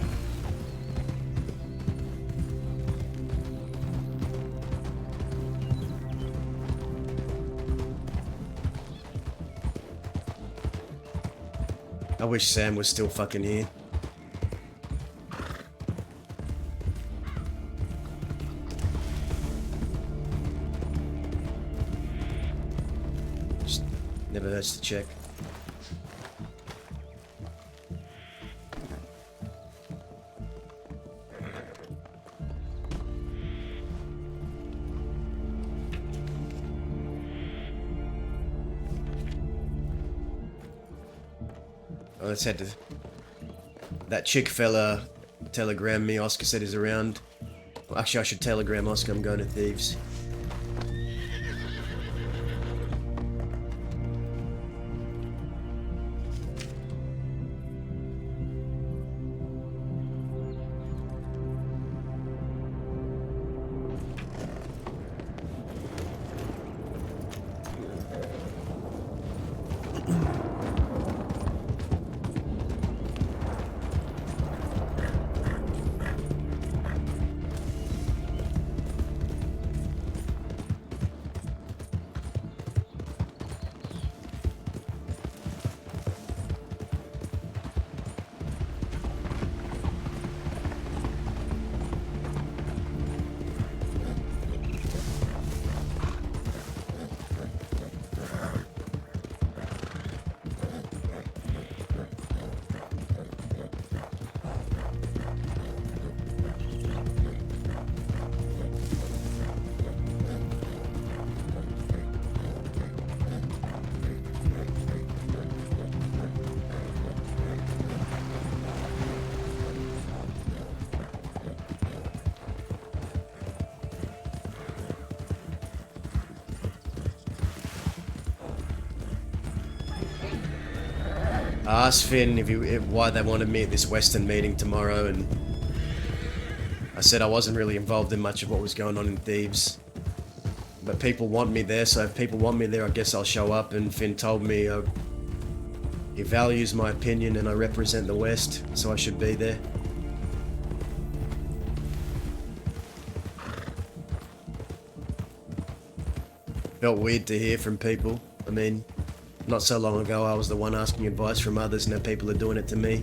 I wish Sam was still fucking here. Just never hurts to check. Oh, let's head to... That chick fella telegrammed me. Oscar said he's around. Well, actually, I should telegram Oscar I'm going to Thieves. I asked Finn why they wanted me at this Western meeting tomorrow, and I said I wasn't really involved in much of what was going on in Thebes. But people want me there, so if people want me there, I guess I'll show up. And Finn told me he values my opinion and I represent the West, so I should be there. Felt weird to hear from people. I mean, not so long ago I was the one asking advice from others, now people are doing it to me.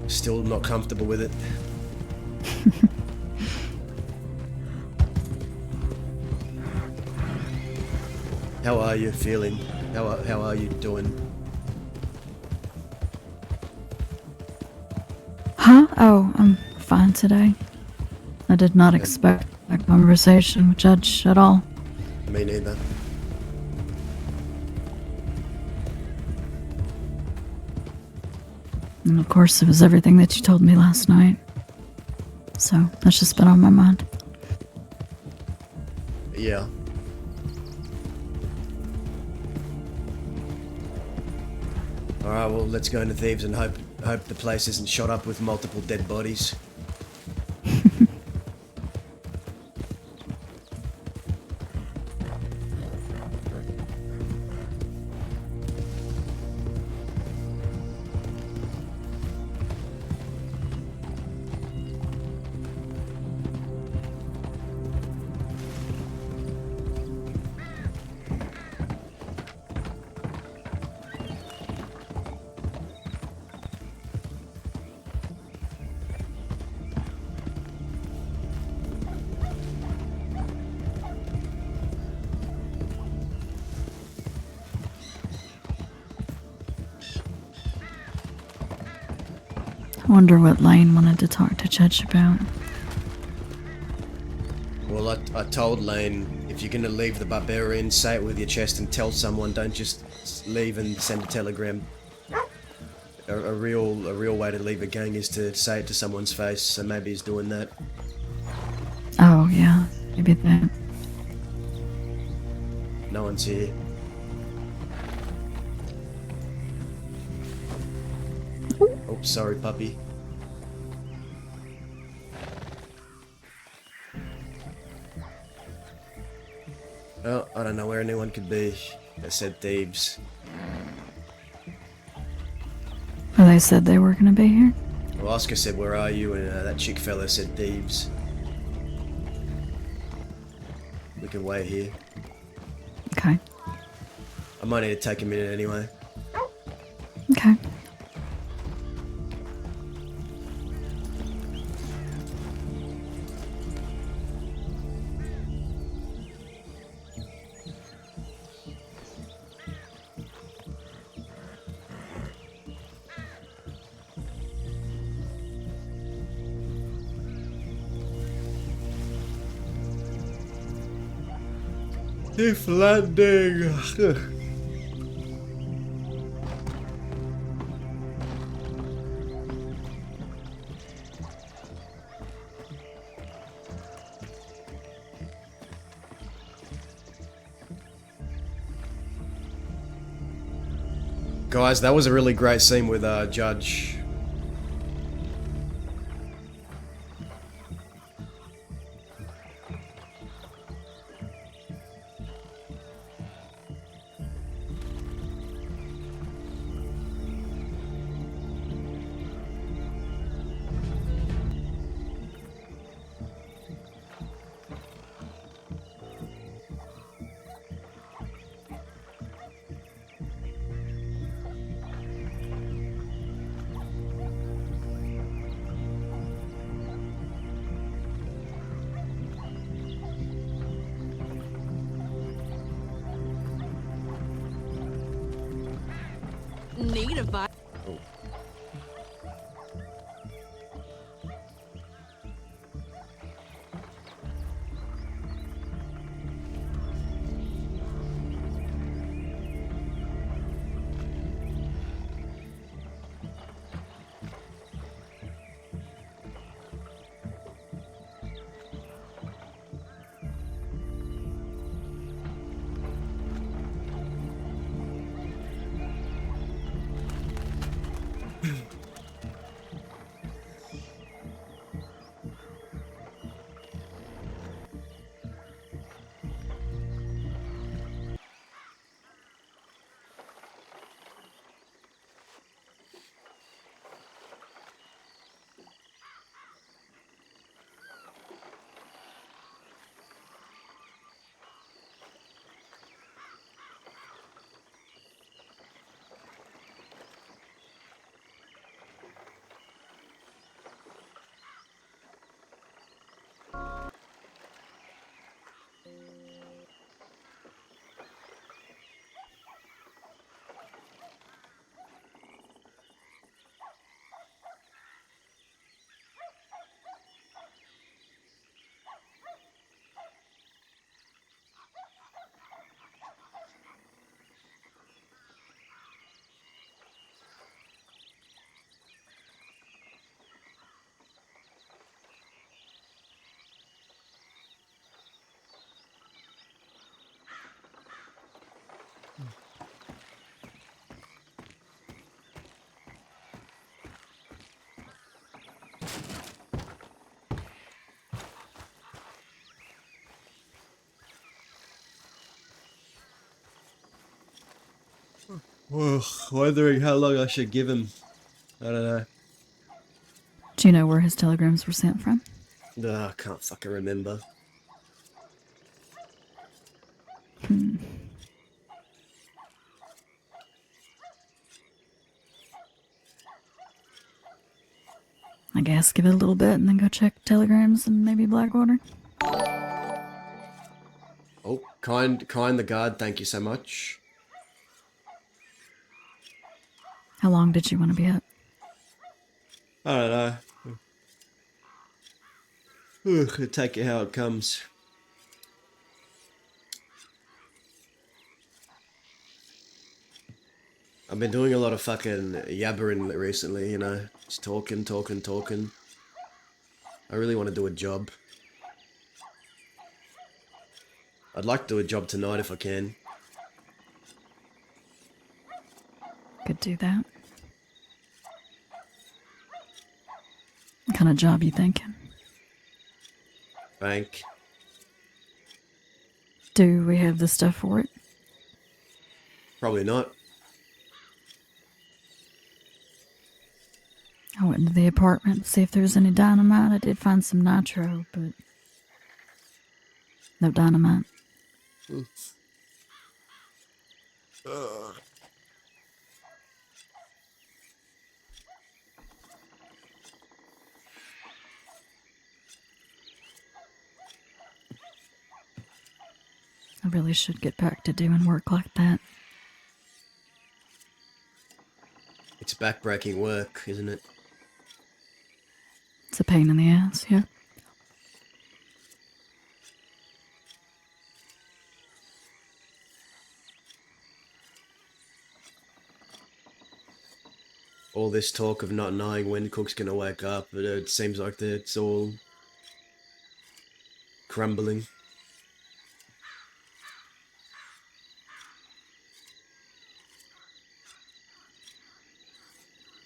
Still not comfortable with it. How are you feeling? How are you doing? Huh? Oh, I'm fine today. I did not expect a conversation with Judge at all. Me neither. And of course, it was everything that you told me last night. So, that's just been on my mind. Yeah. Alright, well, let's go into Thebes and hope the place isn't shot up with multiple dead bodies. I wonder what Lane wanted to talk to Judge about. Well, I told Lane, if you're gonna leave the barbarian, say it with your chest and tell someone, don't just leave and send a telegram. A real way to leave a gang is to say it to someone's face, so maybe he's doing that. Oh, yeah. Maybe that. No one's here. Oh, sorry, puppy. Oh, I don't know where anyone could be. They said Thebes. Well, they said they were gonna be here? Well, Oscar said, where are you? And that chick fella said Thebes. We can wait here. Okay. I might need to take a minute anyway. Okay. Safe landing. Guys, that was a really great scene with Judge. Need a vibe. Wondering how long I should give him. I don't know. Do you know where his telegrams were sent from? I can't fucking remember. I guess give it a little bit and then go check telegrams and maybe Blackwater. Oh, kind the guard, thank you so much. How long did you want to be up? I don't know. I'll take it how it comes. I've been doing a lot of fucking yabbering recently, you know. Just talking. I really want to do a job. I'd like to do a job tonight if I can. Could do that. What kind of job you thinking? Bank. Do we have the stuff for it? Probably not. I went into the apartment to see if there was any dynamite. I did find some nitro, but no dynamite. I really should get back to doing work like that. It's backbreaking work, isn't it? It's a pain in the ass, yeah. All this talk of not knowing when Cook's gonna wake up, but it seems like it's all crumbling.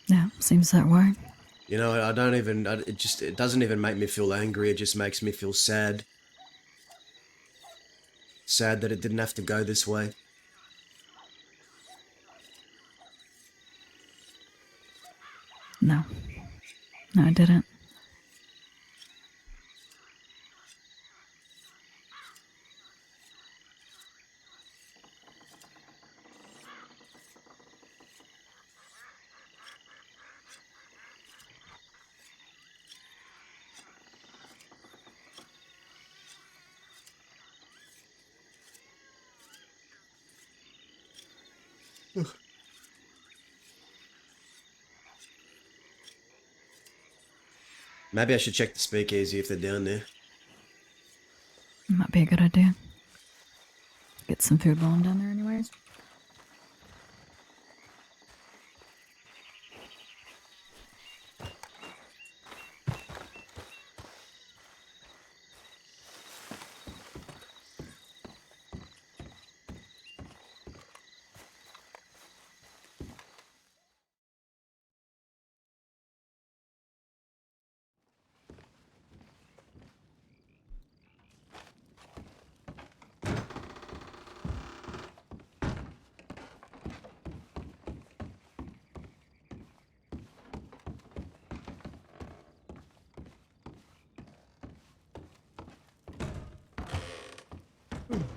Yeah, seems that way. You know, it doesn't even make me feel angry, it just makes me feel sad. Sad that it didn't have to go this way. No. No, I didn't. Maybe I should check the speakeasy if they're down there. Might be a good idea. Get some food while I'm down there anyways.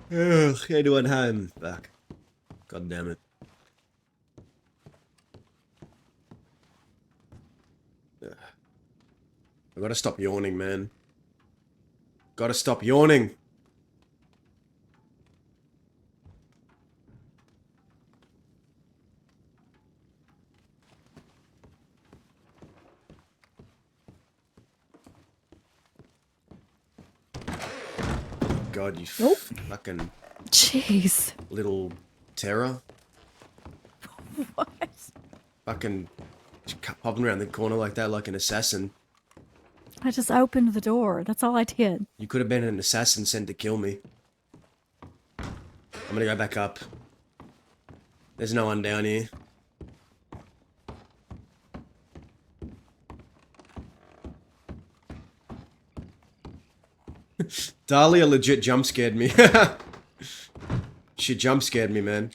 Ugh, anyone home? Fuck. God damn it. Ugh. I gotta stop yawning, man. Gotta stop yawning. God, you fucking Jeez. little terror. What? Fucking popping around the corner like that like an assassin. I just opened the door. That's all I did. You could have been an assassin sent to kill me. I'm gonna go back up. There's no one down here. Dahlia legit jump scared me. She jump scared me, man.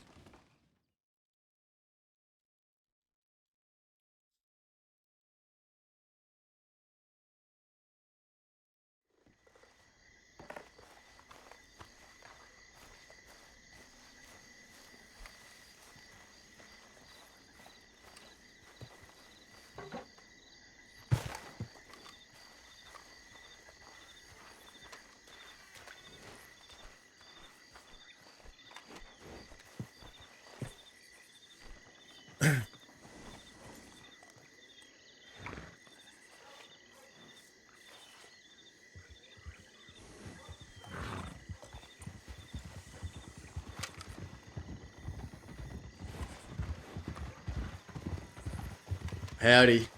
Howdy.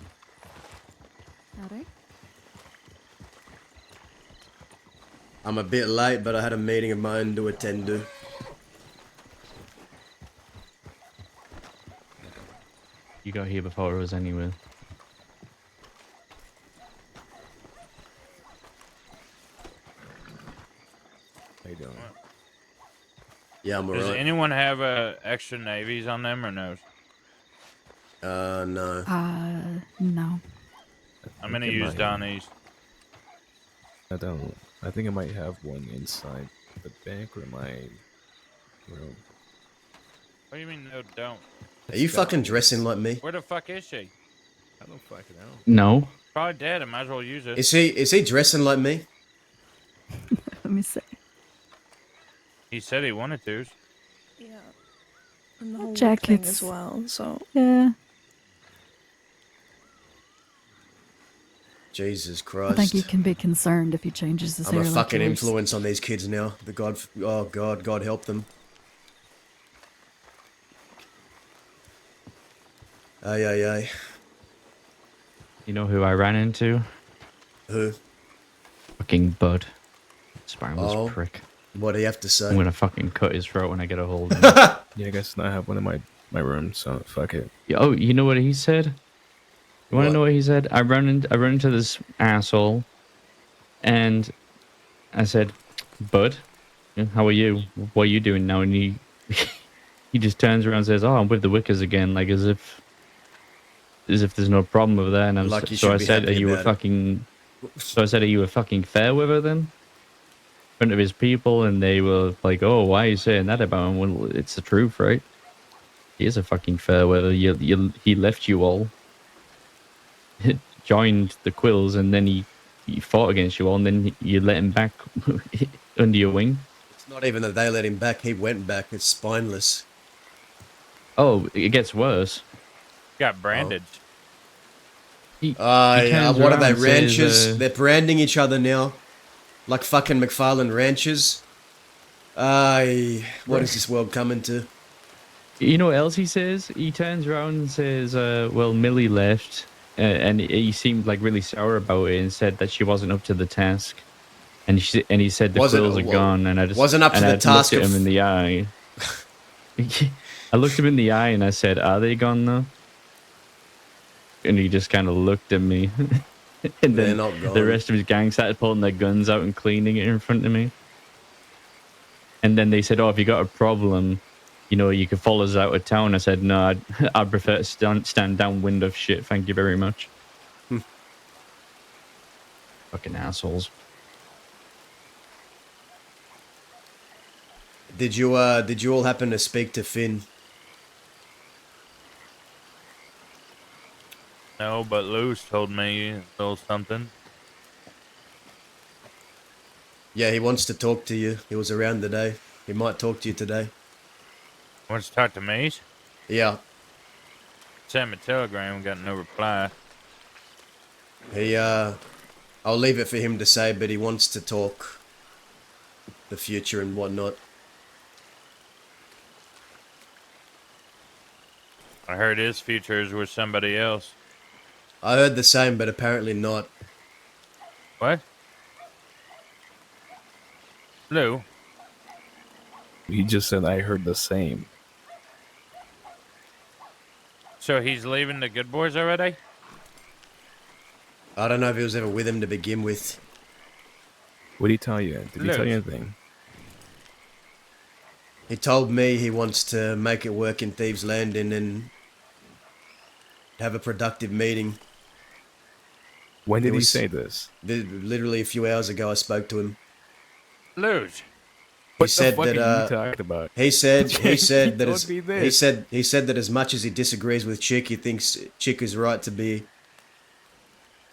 Howdy. I'm a bit late, but I had a meeting of my own to attend to. You got here before us anyway. How you doing? Yeah, I'm Does alright. anyone have extra navies on them or no? No. No. I'm gonna it use might. Donnie's. I don't. I think I might have one inside the bank or my room. What do you mean no don't? Are you fucking dressing like me? Where the fuck is she? I don't fucking know. No. Probably dead. I might as well use it. Is he dressing like me? Let me see. He said he wanted to. Yeah. And the whole Jackets thing as well, so. Yeah. Jesus I Christ. think he can be concerned if he changes his I'm hair. a like fucking yours. influence on these kids now. God help them. Aye. You know who I ran into? Who? Fucking Bud. Spineless prick. What do you have to say? I'm gonna fucking cut his throat when I get a hold of him. Yeah, I guess I have one in my room, so fuck it. Oh, you know what he said? You want to know what he said? I run into this asshole, and I said, "Bud, how are you? What are you doing now?" And he he just turns around and says, "Oh, I'm with the Wickers again," like as if there's no problem over there. And I'm Like you so should I be said, happy "Are you a about it." fucking?" So I said, "Are you a fucking fair with her then?" In front of his people, and they were like, "Oh, why are you saying that about him?" Well, it's the truth, right? He is a fucking fair weather. He left you all, joined the Quills, and then he fought against you all, and then you let him back under your wing. It's not even that they let him back. He went back. It's spineless. Oh, it gets worse. Got branded. He What are they, around, ranchers? says, They're branding each other now. Like fucking McFarlane ranchers. What is this world coming to? You know what else he says? He turns around and says, well, Millie left, and he seemed like really sour about it and said that she wasn't up to the task. And he said the Quills are gone, and I just wasn't up to the task looked at him of- in the eye. I looked him in the eye and I said, "Are they gone though?" And he just kind of looked at me. And They're then not gone. the rest of his gang started pulling their guns out and cleaning it in front of me. And then they said, "Oh, if you got a problem, you know, you could follow us out of town." I said, "No, I'd prefer to stand downwind of shit. Thank you very much." Fucking assholes. Did you all happen to speak to Finn? No, but Luz told me a little something. Yeah, he wants to talk to you. He was around today. He might talk to you today. Wants to talk to me? Yeah. Sent him a telegram, got no reply. I'll leave it for him to say, but he wants to talk the future and whatnot. I heard his future is with somebody else. I heard the same, but apparently not. What? Lou? He just said I heard the same. So he's leaving the Good Boys already? I don't know if he was ever with him to begin with. What did he tell you? Did he tell you anything? He told me he wants to make it work in Thieves Landing and have a productive meeting. When did he say this? Literally a few hours ago I spoke to him. Luz. What the fuck are you talking about? He said He that told me this. he said that as much as he disagrees with Chick, he thinks Chick is right to be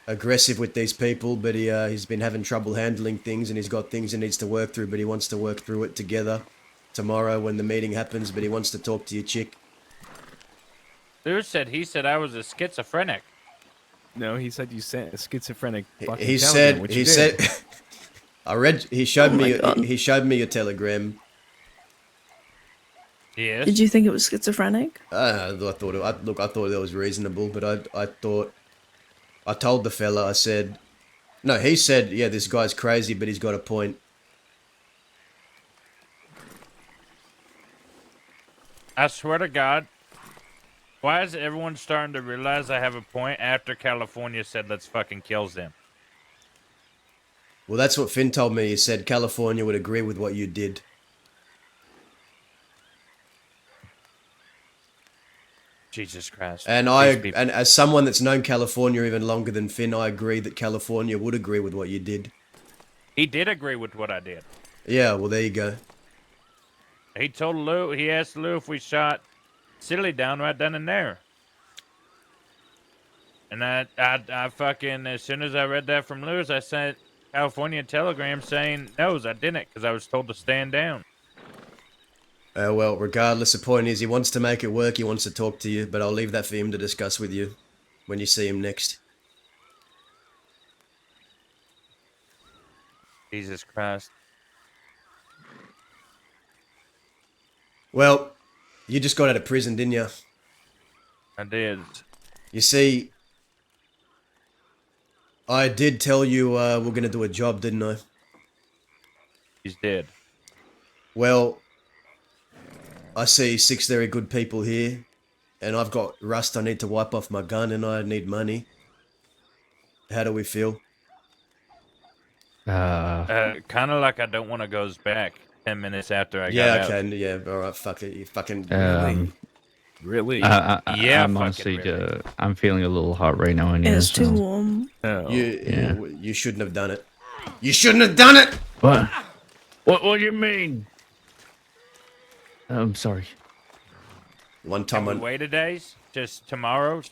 aggressive with these people, but he's been having trouble handling things and he's got things he needs to work through, but he wants to work through it together tomorrow when the meeting happens, but he wants to talk to you, Chick. Luz said he said I was a schizophrenic. No, he said you sent a schizophrenic fucking He telegram, said which he you said did. I read he showed Oh my me God. he showed me your telegram. Yes. Did you think it was schizophrenic? I thought that was reasonable, but I thought I told the fella. I said, no, he said, yeah, this guy's crazy, but he's got a point. I swear to God, why is everyone starting to realize I have a point after California said let's fucking kill them? Well, that's what Finn told me. He said California would agree with what you did. Jesus Christ. And These people. and as someone that's known California even longer than Finn, I agree that California would agree with what you did. He did agree with what I did. Yeah, well, there you go. He told Lou, he asked Lou if we shot Silly down right then and there. And I fucking, as soon as I read that from Lou's, I sent California a telegram saying, no, I didn't, because I was told to stand down. Well, regardless, the point is he wants to make it work, he wants to talk to you, but I'll leave that for him to discuss with you when you see him next. Jesus Christ. Well, you just got out of prison, didn't you? I did. You see, I did tell you we're going to do a job, didn't I? He's dead. Well, I see 6 very good people here, and I've got rust I need to wipe off my gun, and I need money. How do we feel? Kind of like I don't want to go back 10 minutes after I got out. Yeah, okay, yeah, alright, fuck it, you fucking... Really? Yeah, fucking honestly, really. I'm feeling a little hot right now. In It's here, too so- warm. Oh. You shouldn't have done it. You shouldn't have done it! What? What do you mean? I'm sorry. One time Can we wait a days? Just tomorrow's?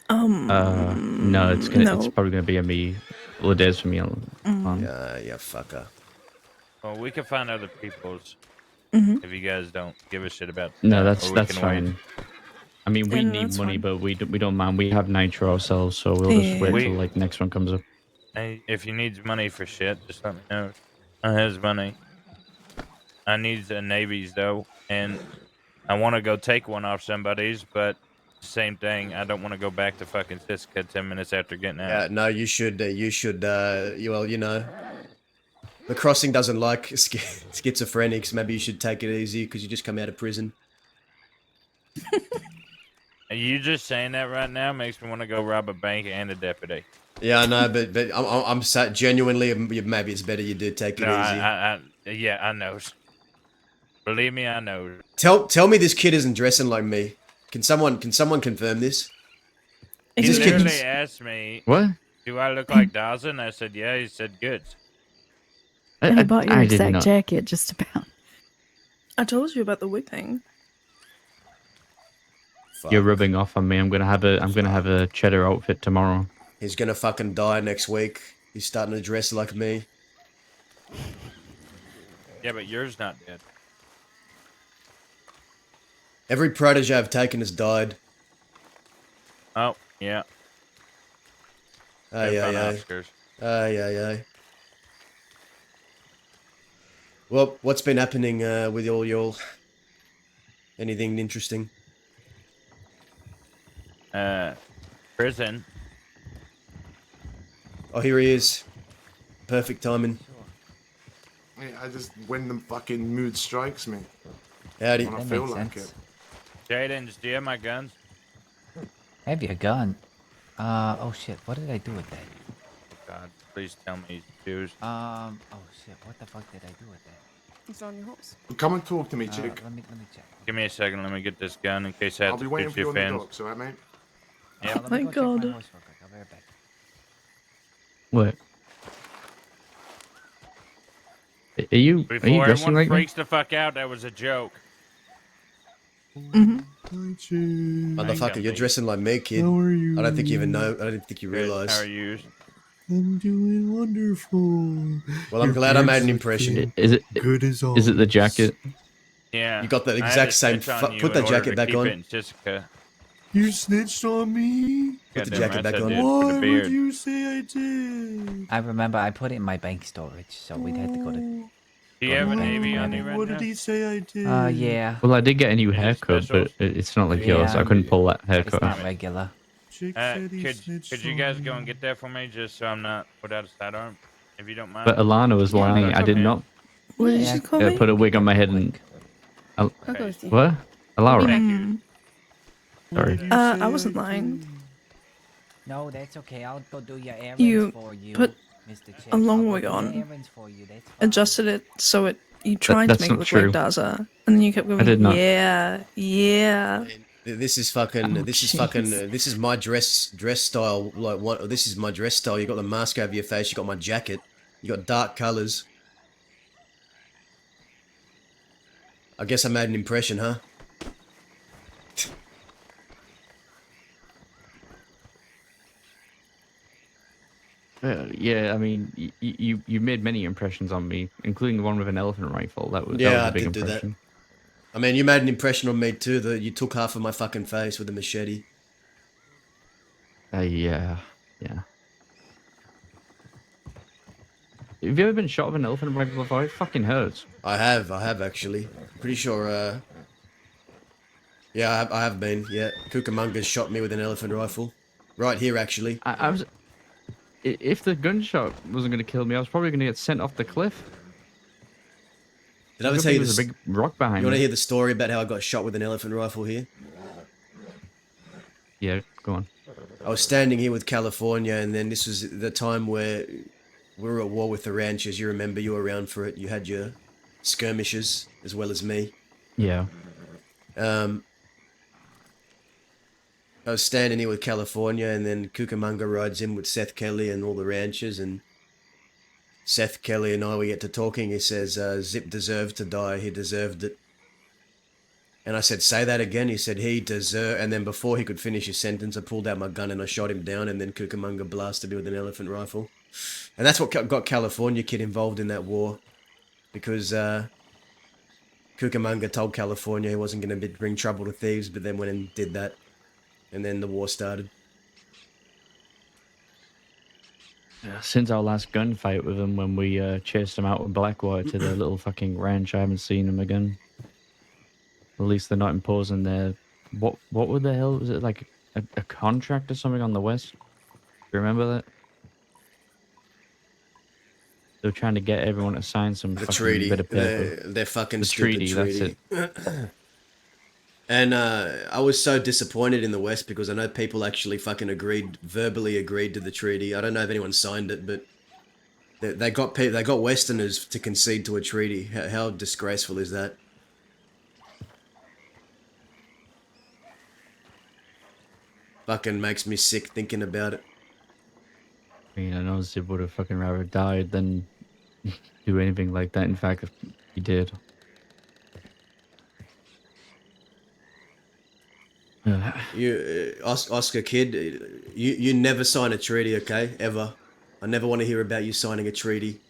No, it's probably gonna be me. Well, it is for me. Yeah, fucker. Well, we can find other people's. Mhm. If you guys don't give a shit about. No, that, that's or we can fine. wait. I mean, we Yeah, no, need that's money, fine. but we don't mind. We have nitro ourselves, so we'll just wait till like next one comes up. Hey, if you need money for shit, just let me know. I has money. I need a Navy's though, and I want to go take one off somebody's, but same thing. I don't want to go back to fucking Siska 10 minutes after getting out. Yeah, no, you should, well, you know, the crossing doesn't like schizophrenics. Maybe you should take it easy because you just come out of prison. You just saying that right now makes me want to go rob a bank and a deputy. Yeah, I know, but I'm genuinely, maybe it's better you do take it easy. Yeah, I know. Believe me, I know. Tell me this kid isn't dressing like me. Can someone confirm this? He Is this kid- literally asked me, What? Do I look like Dawson? I said, yeah. He said, good. And he bought your I did exact not- jacket just about. I told you about the wig thing. You're rubbing off on me. I'm gonna have a cheddar outfit tomorrow. He's gonna fucking die next week. He's starting to dress like me. Yeah, but yours not dead. Every protege I've taken has died. Oh, yeah. Aye, They're fun aye, aye. Oscars. Aye, aye, aye. Well, what's been happening with all y'all? Anything interesting? Prison. Oh, here he is. Perfect timing. I just when the fucking mood strikes me. Howdy. When I That feel makes like sense. it. Jaden, do you have my guns? Have your gun? Oh shit, what did I do with that? Oh, God, please tell me, dude. Oh shit, what the fuck did I do with that? It's on your horse. Come and talk to me, chick. Let me check. Give me a second. Let me get this gun in case I have I'll be to waiting shoot for you you on the fans. docks, alright, mate? Yeah. Let me Thank go check God. my horse real quick. I'll be right back. What? Are you Before dressing everyone like me? freaks the fuck out, that was a joke. Motherfucker, you're dressing like me, kid. How are you? I don't think you even know. I don't think you How realise. are you? I'm doing wonderful. Well, I'm Your glad I made an beard's impression. looking Is it? good as Is it the always. jacket? Yeah. You got the I had exact to same. snitch on you Put that in order jacket to back keep on. it in Jessica. You snitched on me? Put the Goddamn jacket right back I on. did, for Why the would beard. you say I did? I remember I put it in my bank storage, so we'd had to go to. Do you have a navy on you right What now? did he say I did? Yeah. Well, I did get a new Any haircut, but specials? it's not like yours. Yeah. I couldn't pull that It's haircut not off. regular. Chick said he Could snitched you on guys go me. and get that for me, just so I'm not without a sidearm, if you don't mind? But Alana was Yeah, I'll lying. go I to did her. not What did Yeah. you call me? put a wig on my head and. I'll go with you. What? Laura. Thank you. Mm. What Sorry. did you say I wasn't lying. did? No, that's okay. I'll go do your errands You for you, put Mr. Chick. a long I'll go wig do your on, errands for you. That's fine. adjusted it so you tried to that's make it not look true. like Daza, and then you kept going, did not. yeah. This is fucking. Oh, this is jeez. fucking. This is my dress style. Like what? This is my dress style. You got the mask over your face. You got my jacket. You got dark colors. I guess I made an impression, huh? Yeah, I mean, you made many impressions on me, including the one with an elephant rifle. That was Yeah, a I big did do that. impression. I mean, you made an impression on me too. That you took half of my fucking face with a machete. Yeah. Have you ever been shot with an elephant rifle before? It fucking hurts. I have actually. Pretty sure. Yeah, I have been. Yeah, Cucamonga's shot me with an elephant rifle, right here actually. I was. If the gunshot wasn't going to kill me, I was probably going to get sent off the cliff. Did I ever tell you There's this? a big rock behind You want to me. hear the story about how I got shot with an elephant rifle here? Yeah, go on. I was standing here with California, and then this was the time where we were at war with the ranchers. You remember, you were around for it. You had your skirmishes as well as me. Yeah. I was standing here with California, and then Cucamonga rides in with Seth Kelly and all the ranchers, and Seth Kelly and we get to talking. He says, Zip deserved to die. He deserved it. And I said, say that again. He said, he deserved. And then before he could finish his sentence, I pulled out my gun and I shot him down, and then Cucamonga blasted me with an elephant rifle. And that's what got California Kid involved in that war. Because Cucamonga told California he wasn't going to bring trouble to thieves, but then went and did that. And then the war started. Since our last gunfight with him, when we chased him out with Blackwater to their little fucking ranch, I haven't seen him again. At least they're not imposing their... What the hell? Was it like a contract or something on the West? Do you remember that? They were trying to get everyone to sign some The fucking treaty. bit of paper. They're fucking The stupid treaty, that's it. And I was so disappointed in the West because I know people actually fucking verbally agreed to the treaty. I don't know if anyone signed it, but they got Westerners to concede to a treaty. How disgraceful is that? Fucking makes me sick thinking about it. I mean, I know Zib would have fucking rather died than do anything like that. In fact, if he did. You, Oscar Kid, you never sign a treaty, okay? Ever. I never want to hear about you signing a treaty.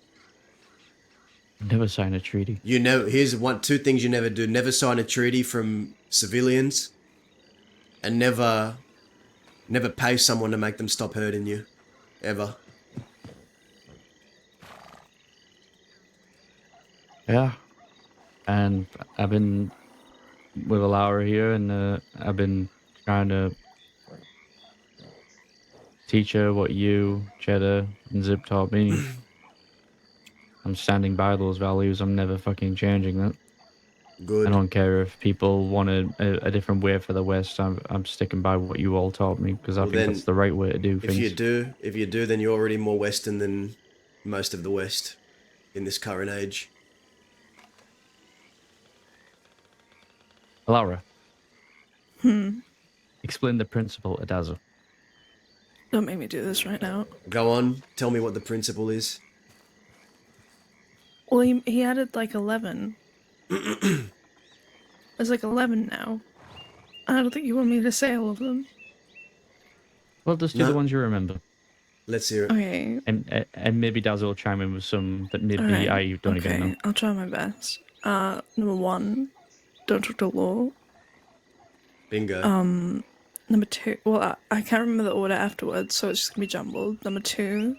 Never sign a treaty. You know, here's two things you never do. Never sign a treaty from civilians, and never pay someone to make them stop hurting you. Ever. Yeah. And I've been with Laura here, and I've been trying to teach her what you, Cheddar, and Zip taught me. I'm standing by those values. I'm never fucking changing that. Good. I don't care if people want a different way for the West. I'm sticking by what you all taught me, because I think that's the right way to do things. If you do, then you're already more Western than most of the West in this current age. Laura. Explain the principle, Adaza. Don't make me do this right now. Go on, tell me what the principle is. Well, he added like 11. There's like 11 now. I don't think you want me to say all of them. Well, just do the ones you remember. Let's hear it. Okay. And maybe Dazzle will chime in with some that maybe Alright, I don't even know. I'll try my best. Number 1, don't talk to law. Bingo. Number 2, well, I can't remember the order afterwards, so it's just gonna be jumbled. Number 2,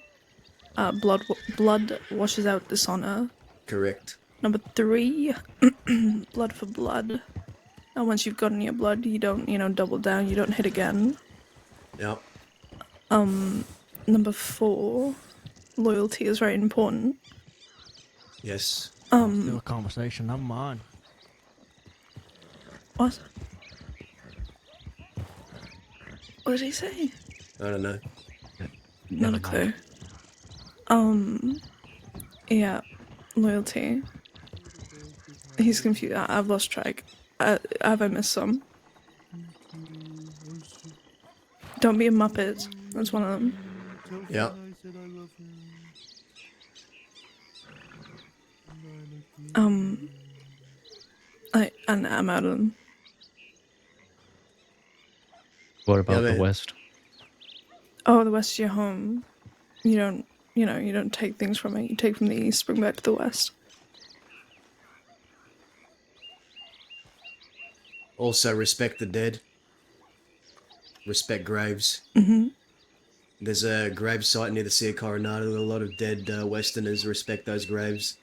blood washes out dishonor. Correct. Number 3, blood for blood. Now, once you've gotten your blood, you don't, double down. You don't hit again. Yep. Number 4, loyalty is very important. Yes. Still a conversation. I'm mine. What? What did he say? I don't know. Not a clue. Yeah, loyalty. He's confused. I've lost track. Have I missed some? Don't be a muppet. That's one of them. Yeah. And I'm out of them. What about Yeah, the man. West? Oh, the West is your home. You don't, you don't take things from it. You take from the East, bring back to the West. Also, respect the dead. Respect graves. Mm-hmm. There's a grave site near the Sea of Coronado. A lot of dead Westerners respect those graves.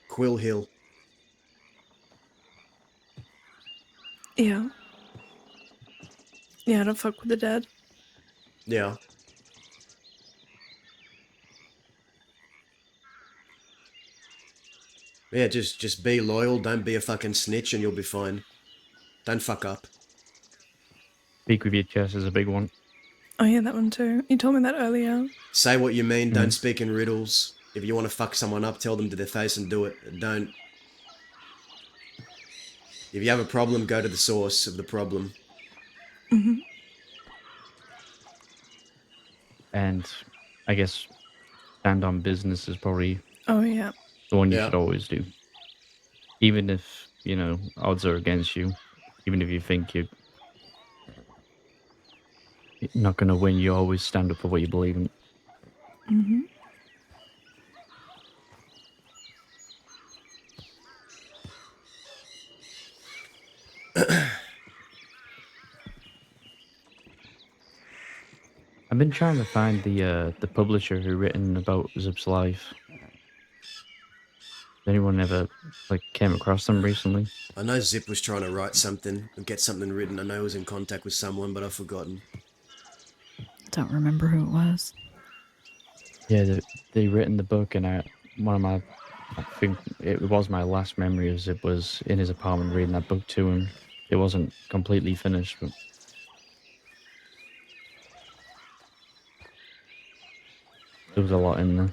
Quill Hill. Yeah. Yeah, I don't fuck with the dead. Yeah. Yeah, just be loyal. Don't be a fucking snitch, and you'll be fine. Don't fuck up. Speak with your chest is a big one. Oh yeah, that one too. You told me that earlier. Say what you mean. Don't speak in riddles. If you want to fuck someone up, tell them to their face and do it. Don't. If you have a problem, go to the source of the problem. Mm-hmm. And I guess stand on business is probably Oh yeah. the one you Yeah. should always do. Even if, odds are against you. Even if you think you're not going to win, you always stand up for what you believe in. Mm-hmm. I've been trying to find the publisher who written about Zip's life. Anyone ever came across them recently? I know Zip was trying to write something or get something written. I know he was in contact with someone, but I've forgotten. Don't remember who it was. Yeah, they written the book, and I think it was my last memory of Zip was in his apartment reading that book to him. It wasn't completely finished, but there was a lot in there.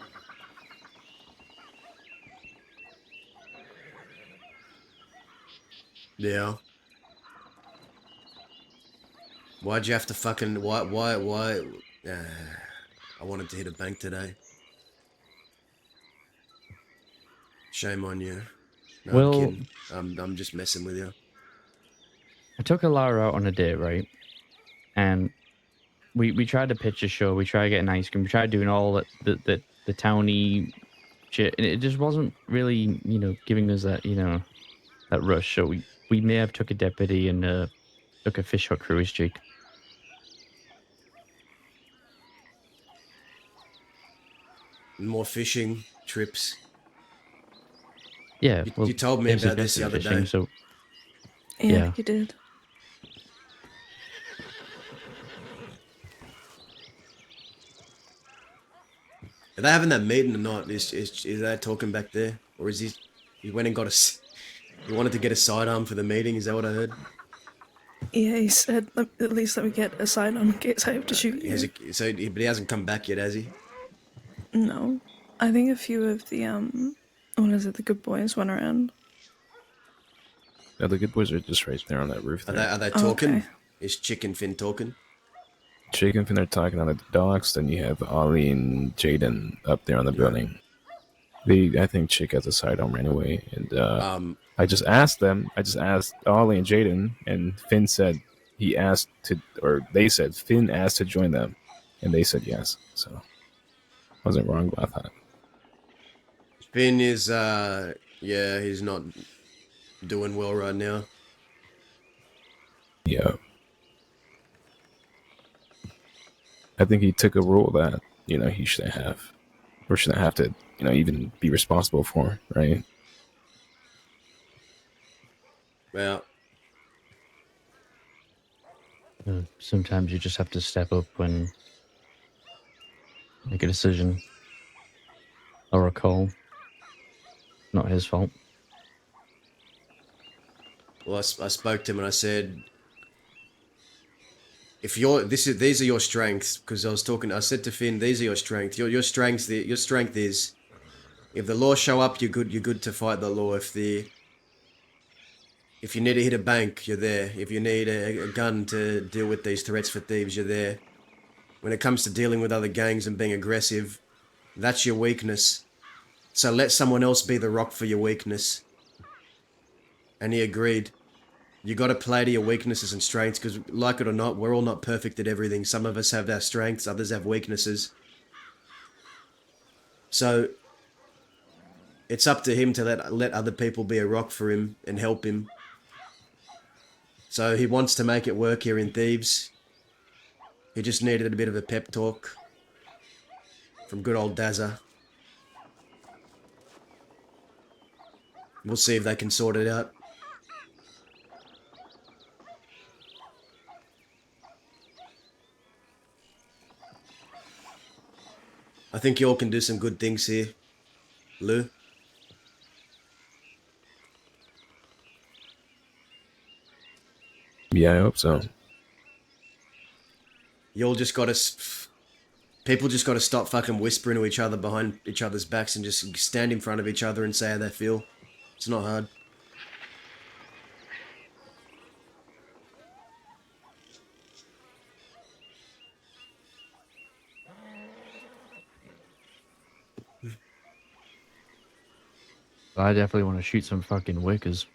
Yeah. Why'd you have to fucking... Why... I wanted to hit a bank today. Shame on you. No, Well- I'm kidding. I'm just messing with you. I took Alara out on a date, right? And we tried to pitch a show. We tried getting ice cream. We tried doing all the towny shit, and it just wasn't really, giving us that, that rush. So we may have took a deputy and took a fish hook through his cheek. More fishing trips. Yeah, You told me they about this the suggested other fishing, day. So Yeah, you did. Are they having that meeting or not? Is they talking back there? Or is he went and got he wanted to get a sidearm for the meeting, is that what I heard? Yeah, he said, at least let me get a side on in case I have to shoot you. But he hasn't come back yet, has he? No. I think a few of the, the good boys went around. Yeah, the good boys are just right there on that roof. Are they talking? Is Chicken Finn talking? Chicken Finn are talking on the docks. Then you have Ollie and Jaden up there on the building. I think Chick has a sidearm anyway, and I just asked them. I just asked Ollie and Jaden, and Finn said they said Finn asked to join them, and they said yes. So wasn't wrong about that. Finn is he's not doing well right now. Yeah. I think he took a rule that, he shouldn't have to even be responsible for, right? Well, Sometimes you just have to step up and make a decision or a call. Not his fault. well, I spoke to him and I said, if you're these are your strengths, because I said to Finn, these are your strengths. Your strengths, your strength is, if the law show up, you're good to fight the law. If you need to hit a bank, you're there. If you need a gun to deal with these threats for thieves, you're there. When it comes to dealing with other gangs and being aggressive, that's your weakness. So let someone else be the rock for your weakness. And he agreed. You got to play to your weaknesses and strengths, because like it or not, we're all not perfect at everything. Some of us have our strengths, others have weaknesses. So it's up to him to let other people be a rock for him and help him. So he wants to make it work here in Thebes. He just needed a bit of a pep talk from good old Dazza. We'll see if they can sort it out. I think you all can do some good things here, Lou. Yeah, I hope so. You all just gotta... People just gotta stop fucking whispering to each other behind each other's backs and just stand in front of each other and say how they feel. It's not hard. I definitely want to shoot some fucking wickers.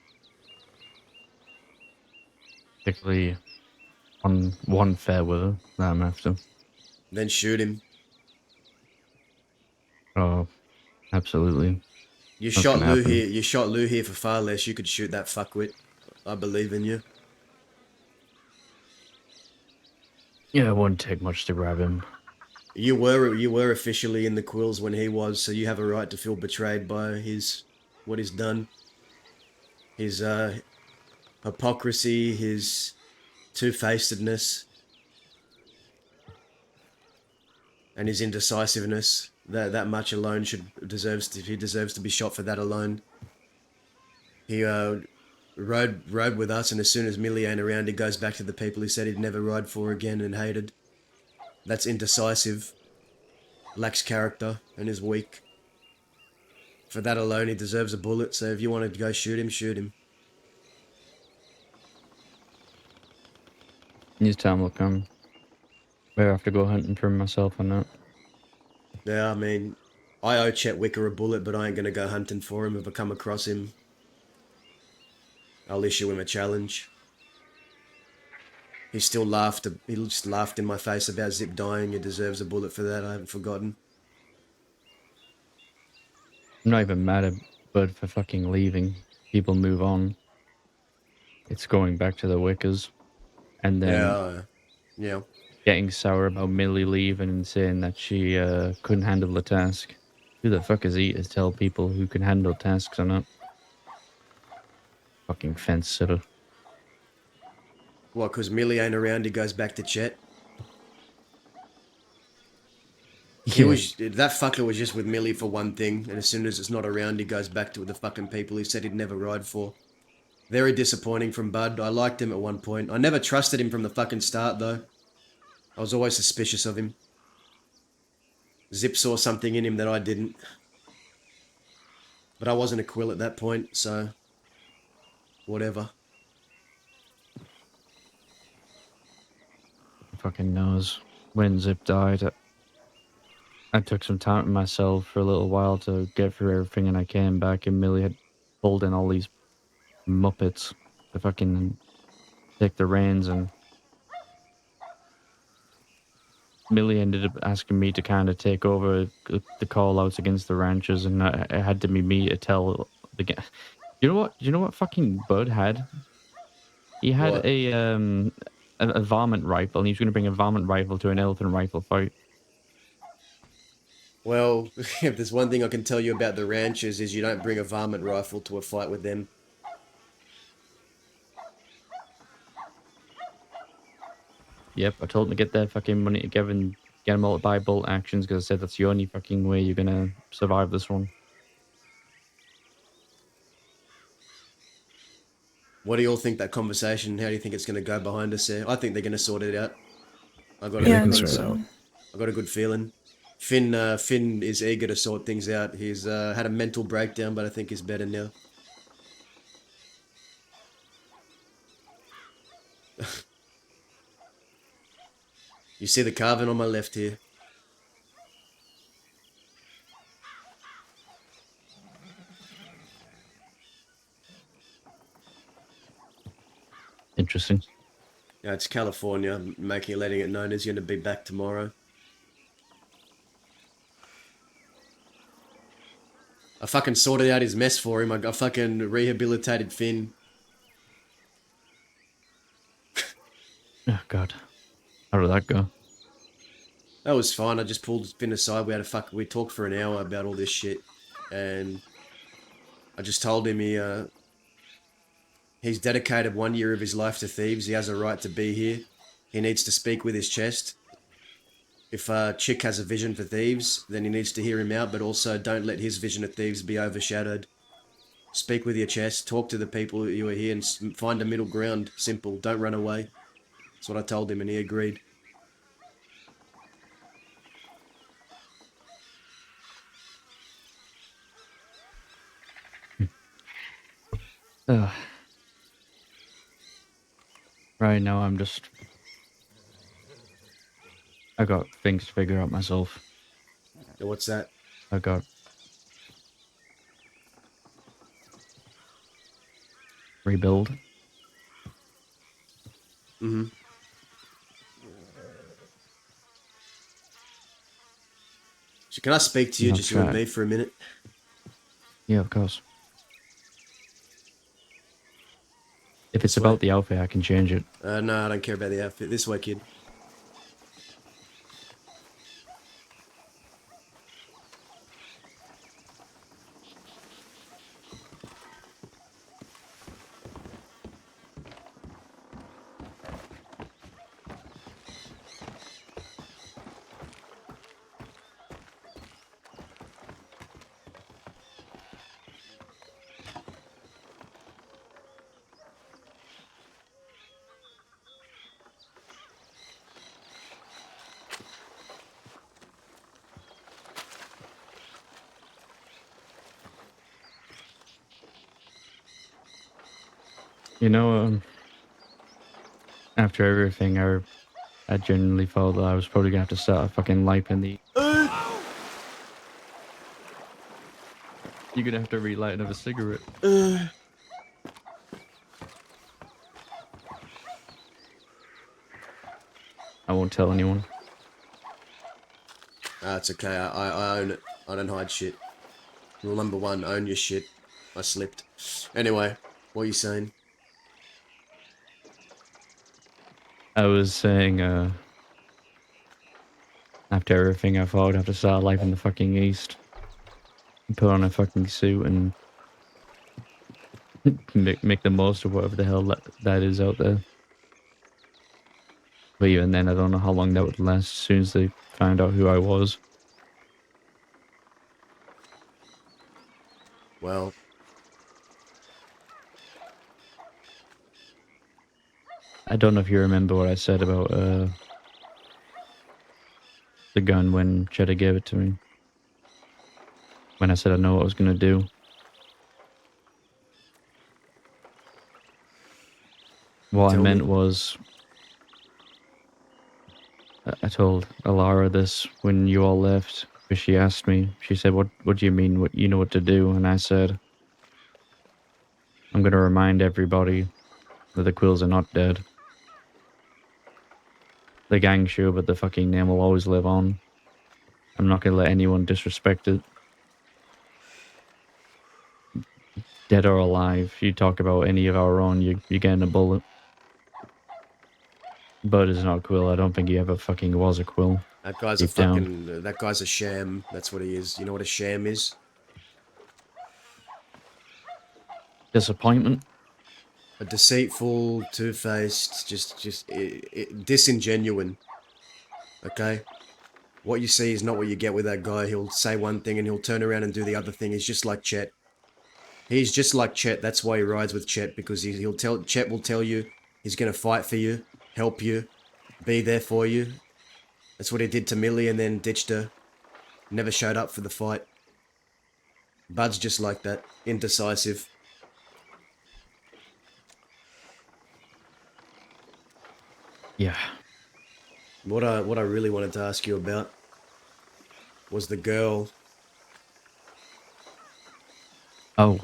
Particularly on one fair weather that I'm after. Then shoot him. Oh, absolutely. You That's shot gonna Lou happen. here. You shot Lou here for far less. You could shoot that fuckwit. I believe in you. Yeah, it wouldn't take much to grab him. You were officially in the quills when he was, so you have a right to feel betrayed by what he's done. His hypocrisy, his two-facedness, and his indecisiveness. That much alone he deserves to be shot for that alone. He rode with us, and as soon as Millie ain't around, he goes back to the people he said he'd never ride for again and hated. That's indecisive, lacks character, and is weak. For that alone, he deserves a bullet, so if you want to go shoot him, shoot him. His time will come. Maybe I have to go hunting for him myself on that. Yeah, I mean, I owe Chet Wicker a bullet, but I ain't gonna go hunting for him. If I come across him, I'll issue him a challenge. He just laughed in my face about Zip dying. He deserves a bullet for that, I haven't forgotten. I'm not even mad at Bud for fucking leaving. People move on. It's going back to the Wickers. And then yeah. Getting sour about Millie leaving and saying that she couldn't handle the task. Who the fuck is he to tell people who can handle tasks or not? Fucking fence sitter. What, because Millie ain't around, he goes back to Chet? Yeah. That fucker was just with Millie for one thing, and as soon as it's not around, he goes back to the fucking people he said he'd never ride for. Very disappointing from Bud. I liked him at one point. I never trusted him from the fucking start, though. I was always suspicious of him. Zip saw something in him that I didn't. But I wasn't a quill at that point, so... whatever. Fucking knows. When Zip died, I took some time to myself for a little while to get through everything, and I came back and Millie had pulled in all these Muppets to fucking take the reins, and Millie ended up asking me to kind of take over the call-outs against the ranchers, and it had to be me to tell the guy. You know what fucking Bud had? He had What? a varmint rifle, and he was going to bring a varmint rifle to an elephant rifle fight. Well, if there's one thing I can tell you about the ranchers is you don't bring a varmint rifle to a fight with them. Yep, I told him to get their fucking money together and get them all to buy bolt actions because I said that's the only fucking way you're gonna survive this one. What do you all think that conversation? How do you think it's going to go behind us there? I think they're going to sort it out. I got Yeah, I think so. I got a good feeling. Finn is eager to sort things out. He's had a mental breakdown, but I think he's better now. You see the carving on my left here? Interesting. Yeah, it's California, letting it known he's going to be back tomorrow. I fucking sorted out his mess for him. I fucking rehabilitated Finn. Oh god, how did that go? That was fine. I just pulled Finn aside. We talked for an hour about all this shit, and I just told him he's dedicated 1 year of his life to thieves. He has a right to be here. He needs to speak with his chest. If Chick has a vision for thieves, then he needs to hear him out, but also don't let his vision of thieves be overshadowed. Speak with your chest, talk to the people you are here, and find a middle ground. Simple. Don't run away. That's what I told him, and he agreed. Right now I got things to figure out myself. Yeah, what's that? I got rebuild. Mm-hmm. So can I speak to you, just you and me, for a minute? Yeah, of course. If it's about the outfit, I can change it. No, I don't care about the outfit. This way, kid. You know, after everything, I genuinely felt that I was probably gonna have to start a fucking life in the. You're gonna have to relight another cigarette. I won't tell anyone. It's okay. I own it. I don't hide shit. Rule number 1, own your shit. I slipped. Anyway, what are you saying? I was saying, after everything, I thought I'd have to start life in the fucking East. Put on a fucking suit and make the most of whatever the hell that is out there. But even then, I don't know how long that would last as soon as they find out who I was. Well, I don't know if you remember what I said about the gun when Cheddar gave it to me. When I said I know what I was gonna do. What I meant was, I told Alara this when you all left, because she asked me. She said, "What do you mean? What you know what to do?" And I said, "I'm gonna remind everybody that the Quills are not dead. The gang sure, but the fucking name will always live on. I'm not gonna let anyone disrespect it. Dead or alive, you talk about any of our own, you're getting a bullet. Bud is not a Quill. I don't think he ever fucking was a Quill. That guy's Deep down. that guy's a sham. That's what he is. You know what a sham is? Disappointment. A deceitful, two-faced, disingenuine. Okay? What you see is not what you get with that guy. He'll say one thing and he'll turn around and do the other thing. He's just like Chet. He's just like Chet. That's why he rides with Chet, because Chet will tell you he's going to fight for you, help you, be there for you. That's what he did to Millie and then ditched her. Never showed up for the fight. Bud's just like that. Indecisive. Yeah. What I really wanted to ask you about was the girl. Oh.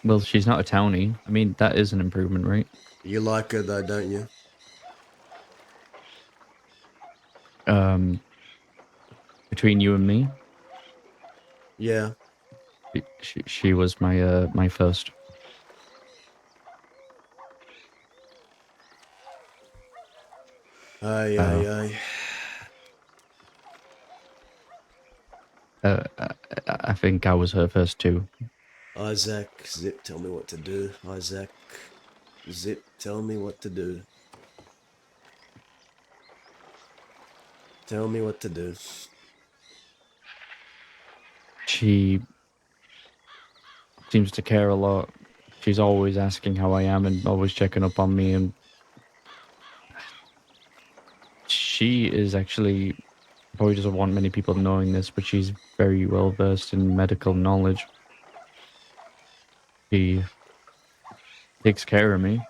Well, she's not a townie. I mean, that is an improvement, right? You like her though, don't you? Between you and me, Yeah. she was my first. Aye. I think I was her first too. Isaac, Zip, tell me what to do. Isaac, Zip, tell me what to do. Tell me what to do. She seems to care a lot. She's always asking how I am and always checking up on me, and she is actually, probably doesn't want many people knowing this, but she's very well versed in medical knowledge. She takes care of me,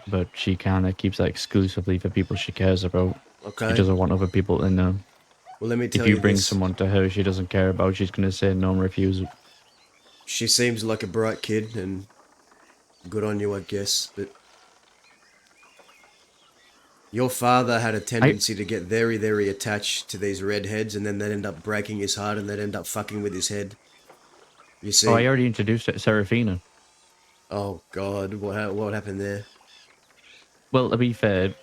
but she kind of keeps that exclusively for people she cares about. Okay. She doesn't want other people to know. Well, let me tell if you bring this. someone to her she doesn't care about, she's going to say no and refuse it. She seems like a bright kid, and good on you, I guess, but your father had a tendency to get very, very attached to these redheads, and then they'd end up breaking his heart, and they'd end up fucking with his head. You see? Oh, I already introduced it to Serafina. Oh, God, what happened there? Well, to be fair,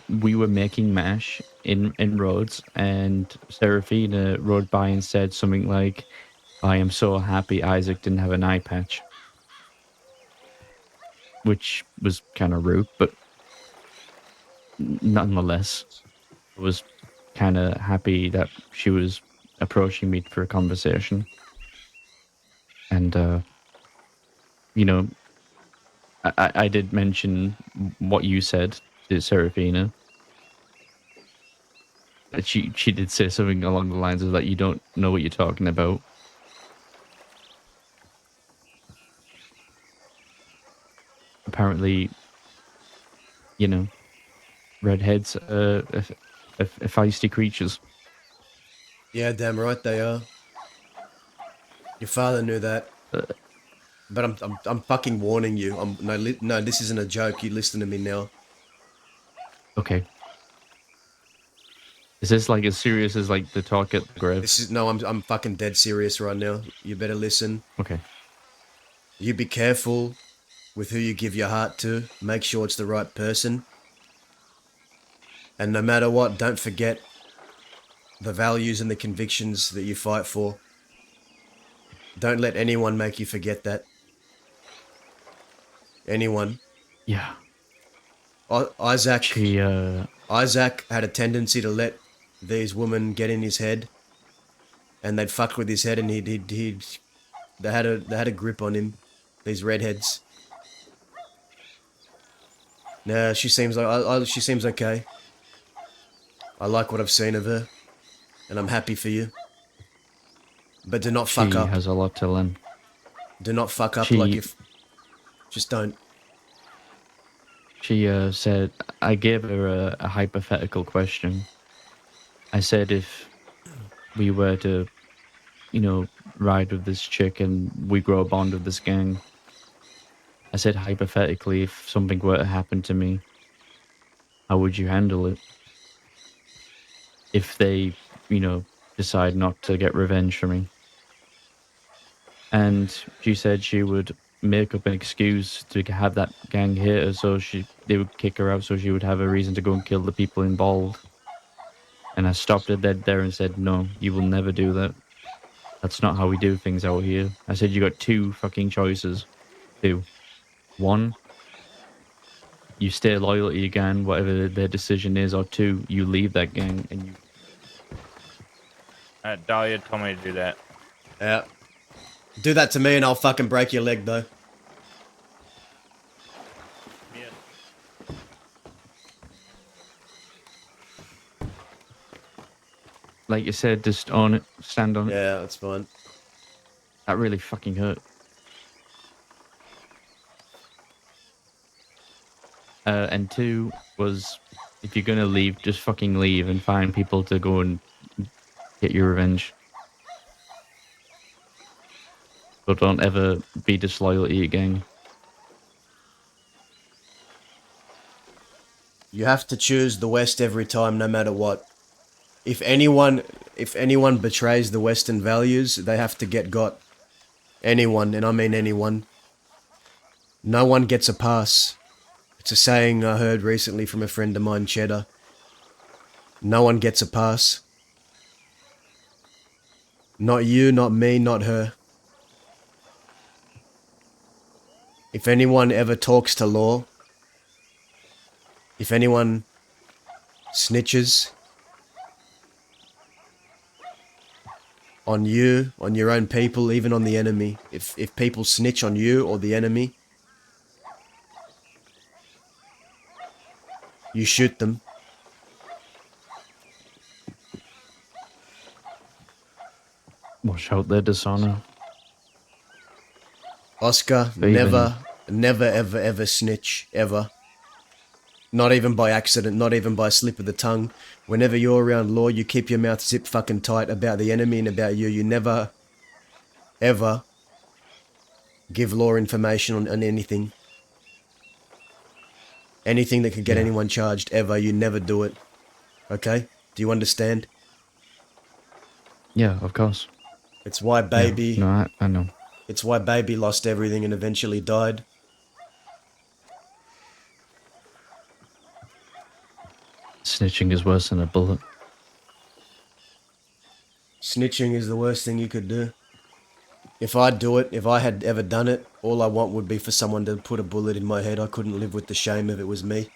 we were making MASH in Rhodes, and Serafina rode by and said something like, I am so happy Isaac didn't have an eye patch. Which was kind of rude, but nonetheless, I was kind of happy that she was approaching me for a conversation. And, you know, I did mention what you said to Serafina. She did say something along the lines of that you don't know what you're talking about. Apparently, you know, redheads are feisty creatures. Yeah, damn right they are. Your father knew that. But I'm fucking warning you. No, this isn't a joke. You listen to me now. Okay. Is this like as serious as like the talk at the grave? I'm fucking dead serious right now. You better listen. Okay. You be careful with who you give your heart to. Make sure it's the right person. And no matter what, don't forget the values and the convictions that you fight for. Don't let anyone make you forget that. Anyone. Yeah. Isaac had a tendency to let these women get in his head, and they'd fuck with his head, and they had a grip on him. These redheads. Nah, she seems okay. I like what I've seen of her, and I'm happy for you. But do not fuck up. She has a lot to learn. Do not fuck up just don't. She said, I gave her a hypothetical question. I said if we were to, ride with this chick and we grow a bond with this gang, I said hypothetically, if something were to happen to me, how would you handle it? If they, decide not to get revenge for me. And she said she would make up an excuse to have that gang hit her, so they would kick her out so she would have a reason to go and kill the people involved. And I stopped her dead there and said, no, you will never do that. That's not how we do things out here. I said, you got two fucking choices. Two. One, you stay loyal to your gang, whatever their decision is, or two, you leave that gang and you... Dahlia told me to do that. Yeah. Do that to me and I'll fucking break your leg, though. Like you said, just own it, stand on it. Yeah, that's fine. That really fucking hurt. And two was, if you're gonna leave, just fucking leave and find people to go and get your revenge. But don't ever be disloyal to your gang. You have to choose the West every time, no matter what. If anyone betrays the Western values, they have to get got. Anyone, and I mean anyone. No one gets a pass. It's a saying I heard recently from a friend of mine, Cheddar. No one gets a pass. Not you, not me, not her. If anyone ever talks to law, if anyone snitches on you, on your own people, even on the enemy, if people snitch on you or the enemy, you shoot them. Watch out their dishonor. Oscar, never, ever snitch, ever. Not even by accident, not even by slip of the tongue. Whenever you're around law, you keep your mouth zip fucking tight about the enemy and about you. You never, ever give law information on anything. Anything that could get anyone charged, ever. You never do it. Okay? Do you understand? Yeah, of course. It's why Baby... Yeah, no, I know. It's why Baby lost everything and eventually died. Snitching is worse than a bullet. Snitching is the worst thing you could do. If I do it, if I had ever done it, all I want would be for someone to put a bullet in my head. I couldn't live with the shame if it was me.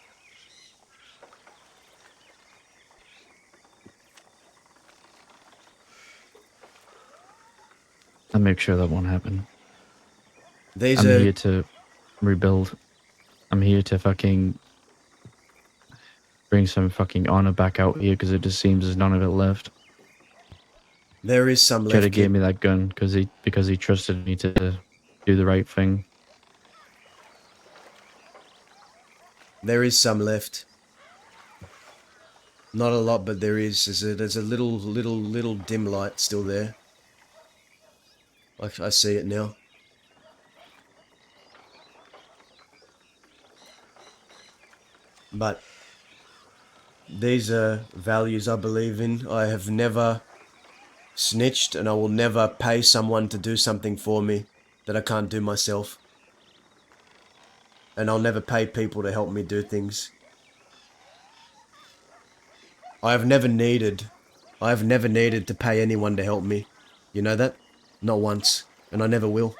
I'll make sure that won't happen. I'm These here to rebuild. I'm here to fucking bring some fucking honor back out here because it just seems there's none of it left. There is some left. Cheddar gave me that gun because he trusted me to do the right thing. There is some left. Not a lot, but there is. There's a little dim light still there. I see it now. But these are values I believe in. I have never snitched and I will never pay someone to do something for me that I can't do myself. And I'll never pay people to help me do things. I have never needed to pay anyone to help me. You know that? Not once. And I never will.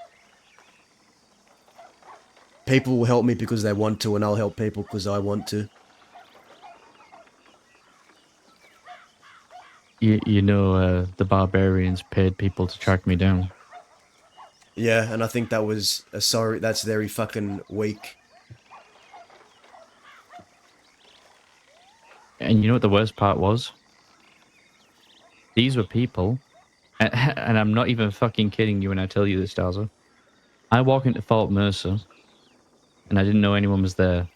People will help me because they want to, and I'll help people because I want to. You know, the barbarians paid people to track me down. Yeah, and I think that was that's very fucking weak. And you know what the worst part was? These were people, and I'm not even fucking kidding you when I tell you this, Daza. I walk into Fort Mercer, and I didn't know anyone was there.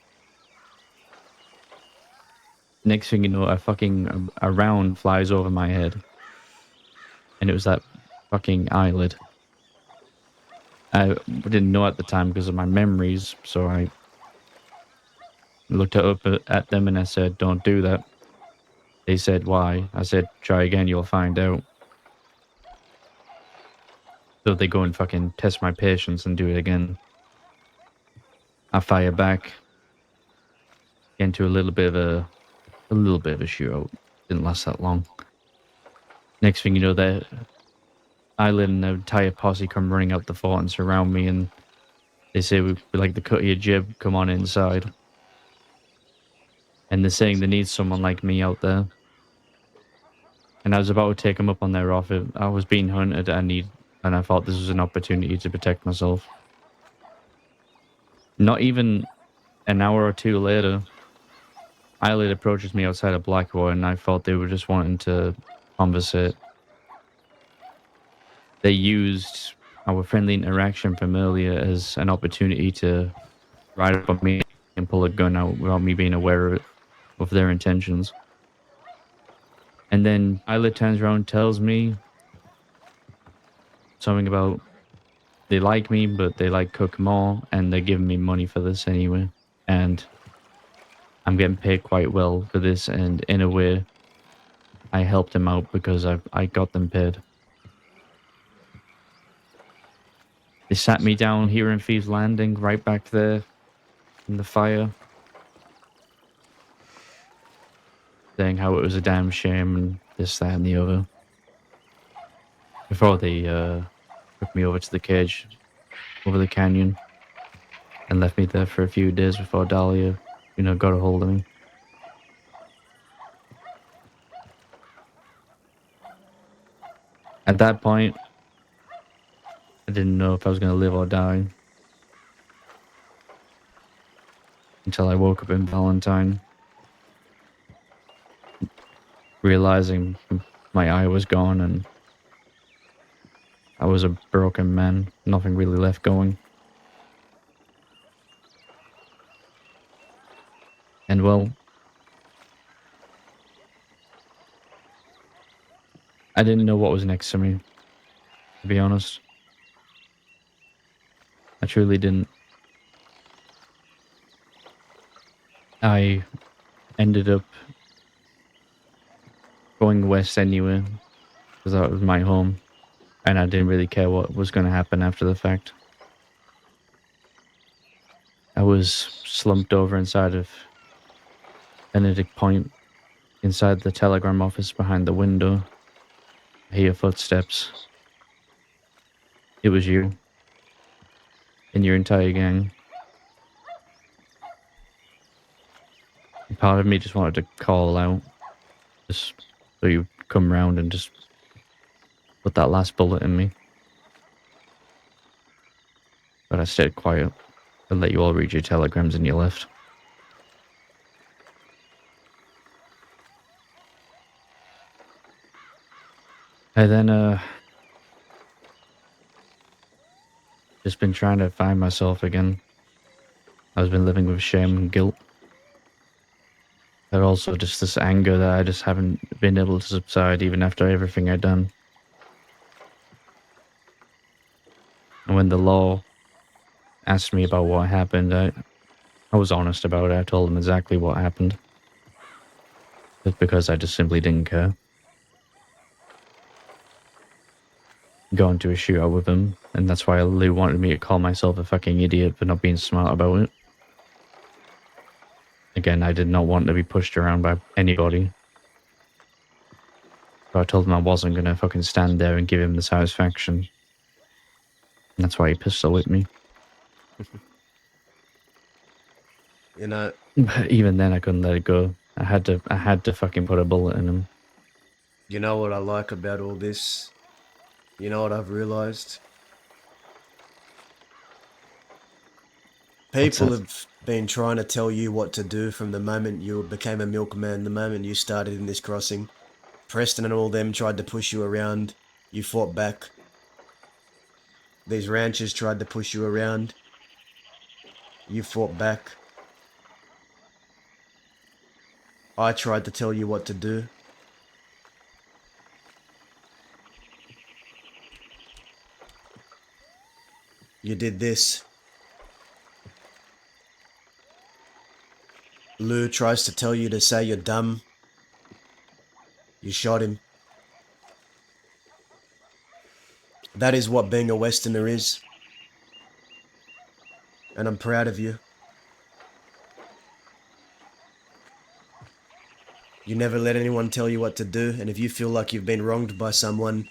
Next thing you know, a round flies over my head. And it was that fucking eyelid. I didn't know at the time because of my memories, so I looked up at them and I said, don't do that. They said, why? I said, try again, you'll find out. So they go and fucking test my patience and do it again. I fire back. get into a little bit of a shootout. Didn't last that long. Next thing you know, the island and the entire posse come running out the fort and surround me, and they say we like the cut of your jib. Come on inside. And they're saying they need someone like me out there. And I was about to take them up on their offer. I was being hunted. And I thought this was an opportunity to protect myself. Not even an hour or two later, Eyelid approaches me outside of Blackwater, and I thought they were just wanting to conversate. They used our friendly interaction from earlier as an opportunity to ride up on me and pull a gun out without me being aware of their intentions. And then Eyelid turns around and tells me something about they like me, but they like Cook more, and they're giving me money for this anyway. And I'm getting paid quite well for this, and in a way, I helped them out because I got them paid. They sat me down here in Thieves Landing, right back there in the fire, saying how it was a damn shame and this, that, and the other. Before they took me over to the cage over the canyon and left me there for a few days before Dahlia, got a hold of me. At that point, I didn't know if I was going to live or die until I woke up in Valentine, realizing my eye was gone and I was a broken man, nothing really left going. And well, I didn't know what was next to me, to be honest. I truly didn't. I ended up going west anyway, because that was my home, and I didn't really care what was going to happen after the fact. I was slumped over inside of Benedict Point, inside the telegram office behind the window. I hear footsteps. It was you. And your entire gang. And part of me just wanted to call out, just so you come round and just put that last bullet in me. But I stayed quiet and let you all read your telegrams and you left. I then, just been trying to find myself again. I've been living with shame and guilt. And also just this anger that I just haven't been able to subside even after everything I've done. And when the law asked me about what happened, I was honest about it. I told them exactly what happened. Just because I just simply didn't care. Got into a shootout with them, and that's why Lou wanted me to call myself a fucking idiot for not being smart about it. Again, I did not want to be pushed around by anybody. So I told him I wasn't gonna fucking stand there and give him the satisfaction. And that's why he pistol whipped me. But even then I couldn't let it go. I had to fucking put a bullet in him. You know what I like about all this? You know what I've realized? People have been trying to tell you what to do from the moment you became a milkman, the moment you started in this crossing. Preston and all them tried to push you around. You fought back. These ranchers tried to push you around. You fought back. I tried to tell you what to do. You did this. Lou tries to tell you to say you're dumb. You shot him. That is what being a Westerner is. And I'm proud of you. You never let anyone tell you what to do, and if you feel like you've been wronged by someone,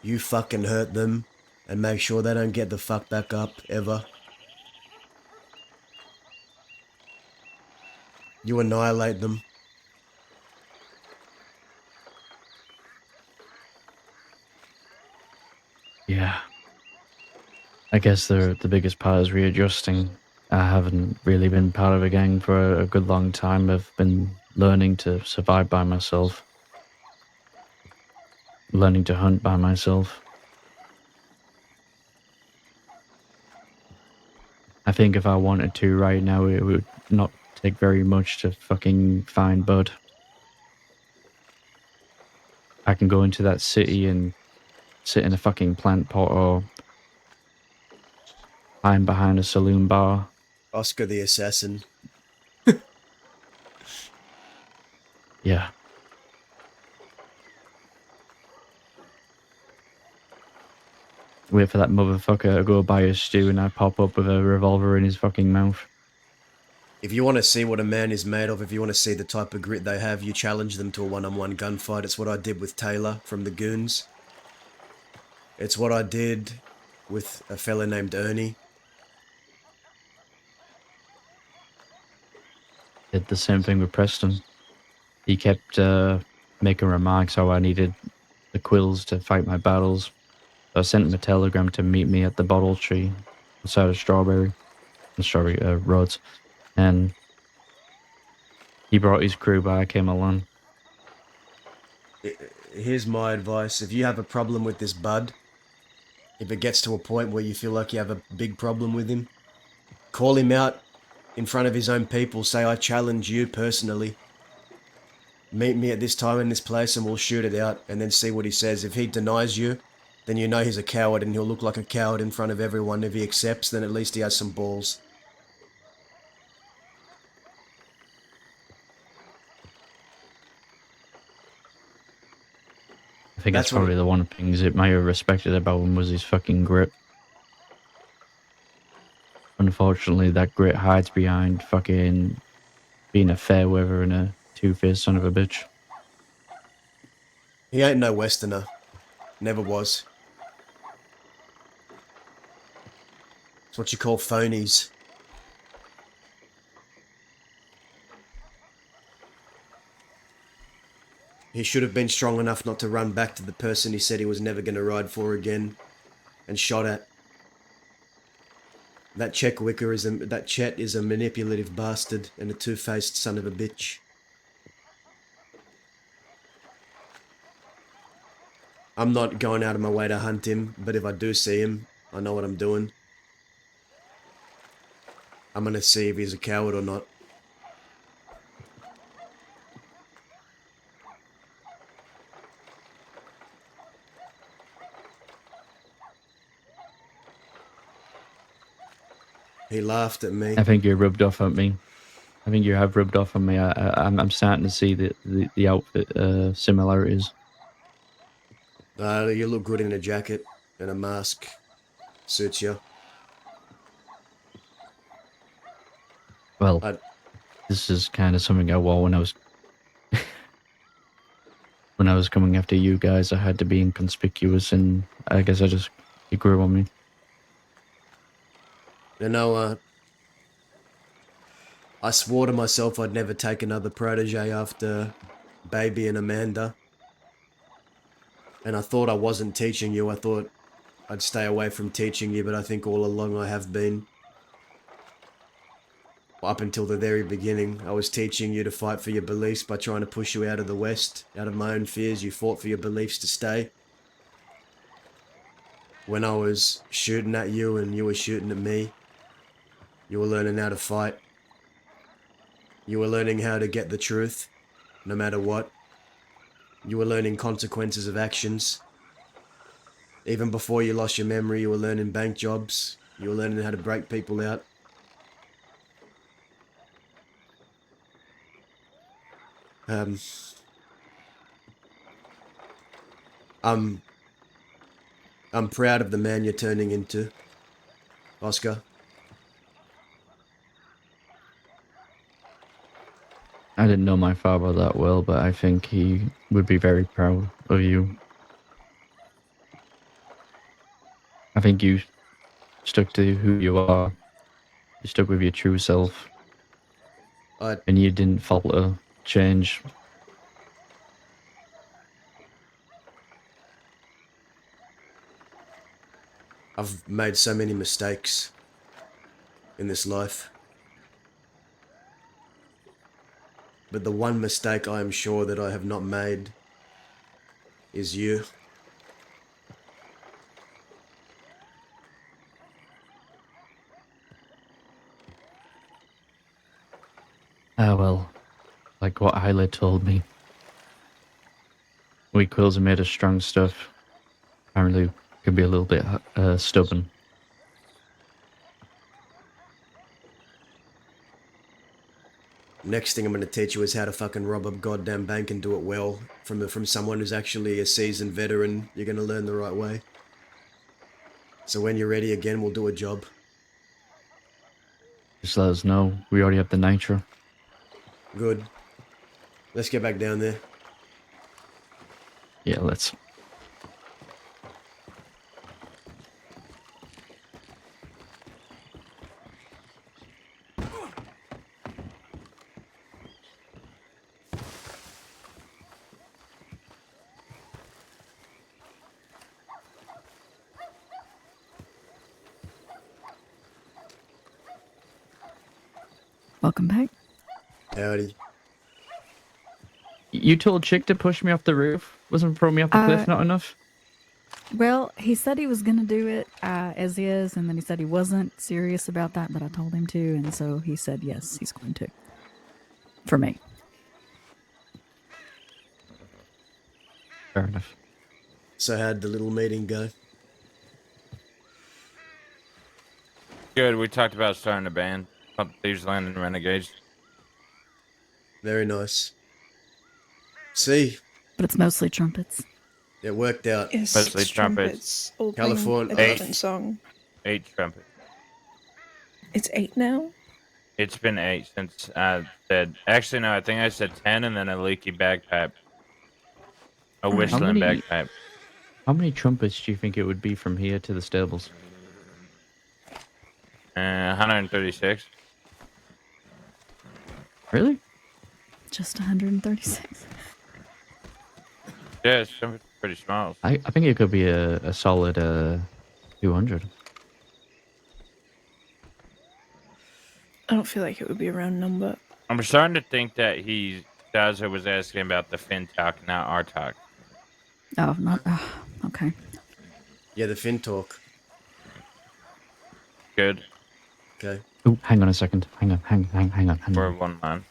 you fucking hurt them and make sure they don't get the fuck back up, ever. You annihilate them. Yeah. I guess the biggest part is readjusting. I haven't really been part of a gang for a good long time. I've been learning to survive by myself. Learning to hunt by myself. I think if I wanted to right now, it would not take very much to fucking find Bud. I can go into that city and sit in a fucking plant pot or hide behind a saloon bar. Oscar the Assassin. Yeah. Wait for that motherfucker to go buy a stew and I pop up with a revolver in his fucking mouth. If you want to see what a man is made of, if you want to see the type of grit they have, you challenge them to a one-on-one gunfight. It's what I did with Taylor from the Goons. It's what I did with a fella named Ernie. Did the same thing with Preston. He kept making remarks how I needed the quills to fight my battles. I sent him a telegram to meet me at the bottle tree outside of Strawberry Roads, and he brought his crew by. I came along. Here's my advice. If you have a problem with this Bud, if it gets to a point where you feel like you have a big problem with him, call him out in front of his own people. Say, I challenge you personally. Meet me at this time in this place and we'll shoot it out, and then see what he says. If he denies you, then you know he's a coward and he'll look like a coward in front of everyone. If he accepts, then at least he has some balls. I think that's probably the one of the things that might have respected about him was his fucking grit. Unfortunately, that grit hides behind fucking being a fair weather and a two-faced son of a bitch. He ain't no Westerner. Never was. It's what you call phonies. He should have been strong enough not to run back to the person he said he was never going to ride for again and shot at. That Chet is a manipulative bastard and a two-faced son of a bitch. I'm not going out of my way to hunt him, but if I do see him, I know what I'm doing. I'm gonna see if he's a coward or not. He laughed at me. I think you rubbed off on me. I think you have rubbed off on me. I'm starting to see the outfit similarities. You look good in a jacket and a mask. Suits you. Well, this is kind of something I wore when I was when I was coming after you guys. I had to be inconspicuous, and I guess it grew on me. You know, I swore to myself I'd never take another protege after Baby and Amanda. And I thought I wasn't teaching you. I thought I'd stay away from teaching you, but I think all along I have been. Up until the very beginning, I was teaching you to fight for your beliefs by trying to push you out of the West. Out of my own fears, you fought for your beliefs to stay. When I was shooting at you and you were shooting at me, you were learning how to fight. You were learning how to get the truth, no matter what. You were learning consequences of actions. Even before you lost your memory, you were learning bank jobs. You were learning how to break people out. I'm proud of the man you're turning into, Oscar. I didn't know my father that well, but I think he would be very proud of you. I think you stuck to who you are. You stuck with your true self. And you didn't falter, change. I've made so many mistakes in this life. But the one mistake I am sure that I have not made is you. Ah, well, like what Hyla told me. We quills are made of strong stuff. Apparently, can be a little bit stubborn. Next thing I'm going to teach you is how to fucking rob a goddamn bank and do it well from someone who's actually a seasoned veteran. You're going to learn the right way. So when you're ready again, we'll do a job. Just let us know. We already have the nitro. Good. Let's get back down there. Yeah, let's. Welcome back. Howdy. You told Chick to push me off the roof? Wasn't throw me off the cliff not enough? Well, he said he was going to do it as is, and then he said he wasn't serious about that, but I told him to, and so he said yes, he's going to. For me. Fair enough. So how'd the little meeting go? Good. We talked about starting a band. Thieves Land and Renegades. Very nice. See? But it's mostly trumpets. It worked out. Yes, Mostly it's trumpets. all playing California. a different song. 8 trumpets. It's 8 now? It's been 8 since I said. Actually, no, I think I said 10 and then a leaky bagpipe. A whistling bagpipe. How many trumpets do you think it would be from here to the stables? 136. Really? Just 136. Yeah, it's pretty small. I think it could be a solid 200. I don't feel like it would be a round number. I'm starting to think that Daza was asking about the Finn talk, not our talk. Oh, not. Okay. Yeah, the Finn talk. Good. Okay. Oh, hang on a second. Hang on. We're one man.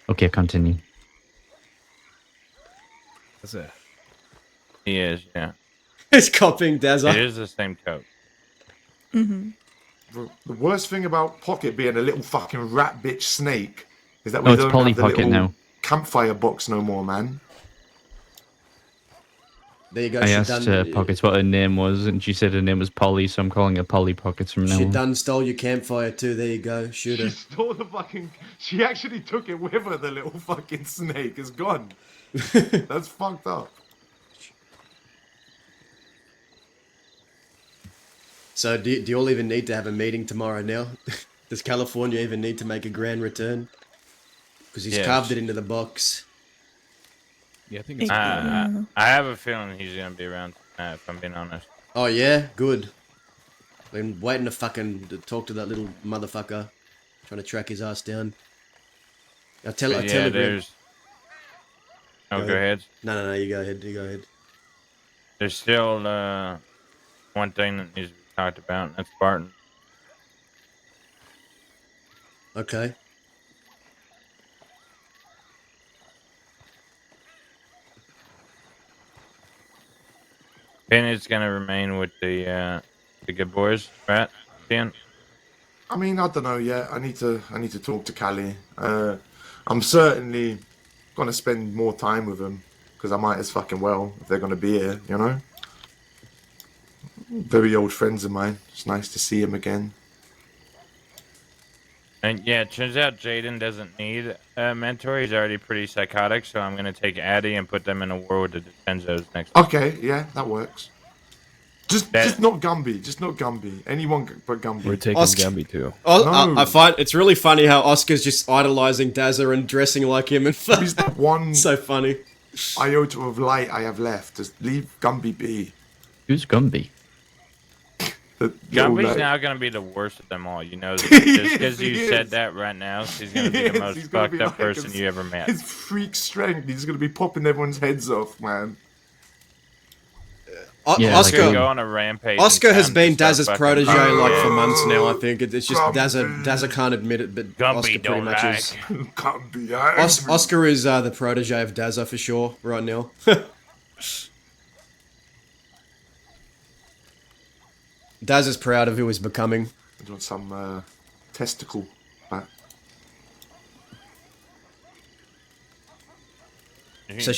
Okay, continue. That's it. He is, yeah. He's copying Dazza. It is the same coat. Mm-hmm. The worst thing about Pocket being a little fucking rat bitch snake is that No, we it's don't Polly have the Pocket little now. campfire box no more, man. There you go. I She asked done, Pockets what her name was, and she said her name was Polly, so I'm calling her Polly Pockets from now She on. done stole your campfire too. There you go. Shoot her. She stole the fucking. She actually took it with her. The little fucking snake is gone. That's fucked up. So do you all even need to have a meeting tomorrow now? Does California even need to make a grand return? Because he's Yes. carved it into the box. Yeah, I think it's. I have a feeling he's gonna be around tonight, if I'm being honest. Oh yeah, good. Been waiting to fucking talk to that little motherfucker, trying to track his ass down. I tell But I yeah, tell there's. Oh, go ahead. No, you go ahead. You go ahead. There's still one thing that needs to be talked about, and that's Barton. Okay. Penny's gonna remain with the good boys, right? Dan? I mean, I don't know yet. I need to talk to Callie. I'm certainly gonna spend more time with them because I might as fucking well if they're gonna be here. You know, very old friends of mine. It's nice to see them again. And yeah, it turns out Jaden doesn't need a mentor. He's already pretty psychotic, so I'm gonna take Addy and put them in a war with the Defenzos next. Okay, yeah, that works. Just not Gumby. Just not Gumby. Anyone but Gumby. We're taking Gumby too. I find it's really funny how Oscar's just idolizing Dazza and dressing like him, and He's the one so funny. iota of light I have left. Just leave Gumby be. Who's Gumby? Gumby's now gonna be the worst of them all. You know, just because you said that right now, he's gonna be the most fucked up person you ever met. His freak strength. He's gonna be popping everyone's heads off, man. Oscar go on a rampage. Oscar has been Daz's Daz's protege like for months now. I think it's just Dazza can't admit it, but Gumby Oscar pretty much is. Gumby, Oscar is the protege of Dazza for sure right now. Daz is proud of who he's becoming. I want some testicle back. So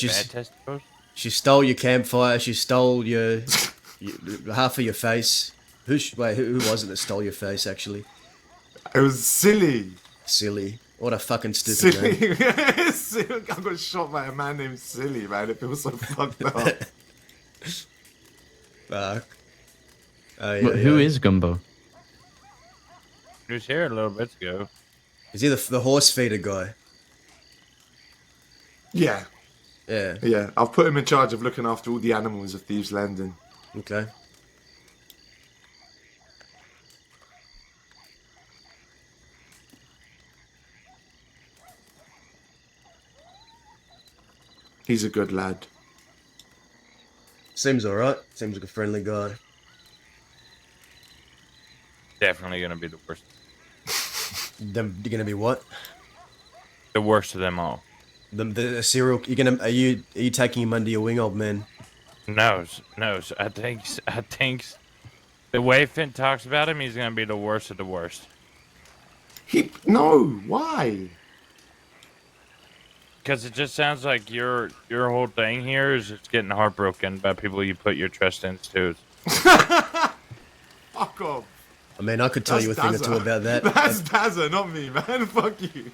she stole your campfire. She stole your half of your face. Who was it that stole your face? Actually, it was Silly. Silly. What a fucking stupid name. Silly. I got shot by a man named Silly, man. It feels so fucked up. Fuck. Who is Gumbo? He was here a little bit ago. Is he the horse feeder guy? Yeah. Yeah. Yeah. I've put him in charge of looking after all the animals of Thieves Landing. Okay. He's a good lad. Seems alright. Seems like a friendly guy. Definitely gonna be the worst. You're gonna be what? The worst of them all. The serial. Are you taking him under your wing, old man? No. I think the way Finn talks about him, he's gonna be the worst of the worst. No. Why? Because it just sounds like your whole thing here is just getting heartbroken by people you put your trust into. Fuck off. I mean, I could tell you a thing or two about that. That's Dazza, not me, man. Fuck you.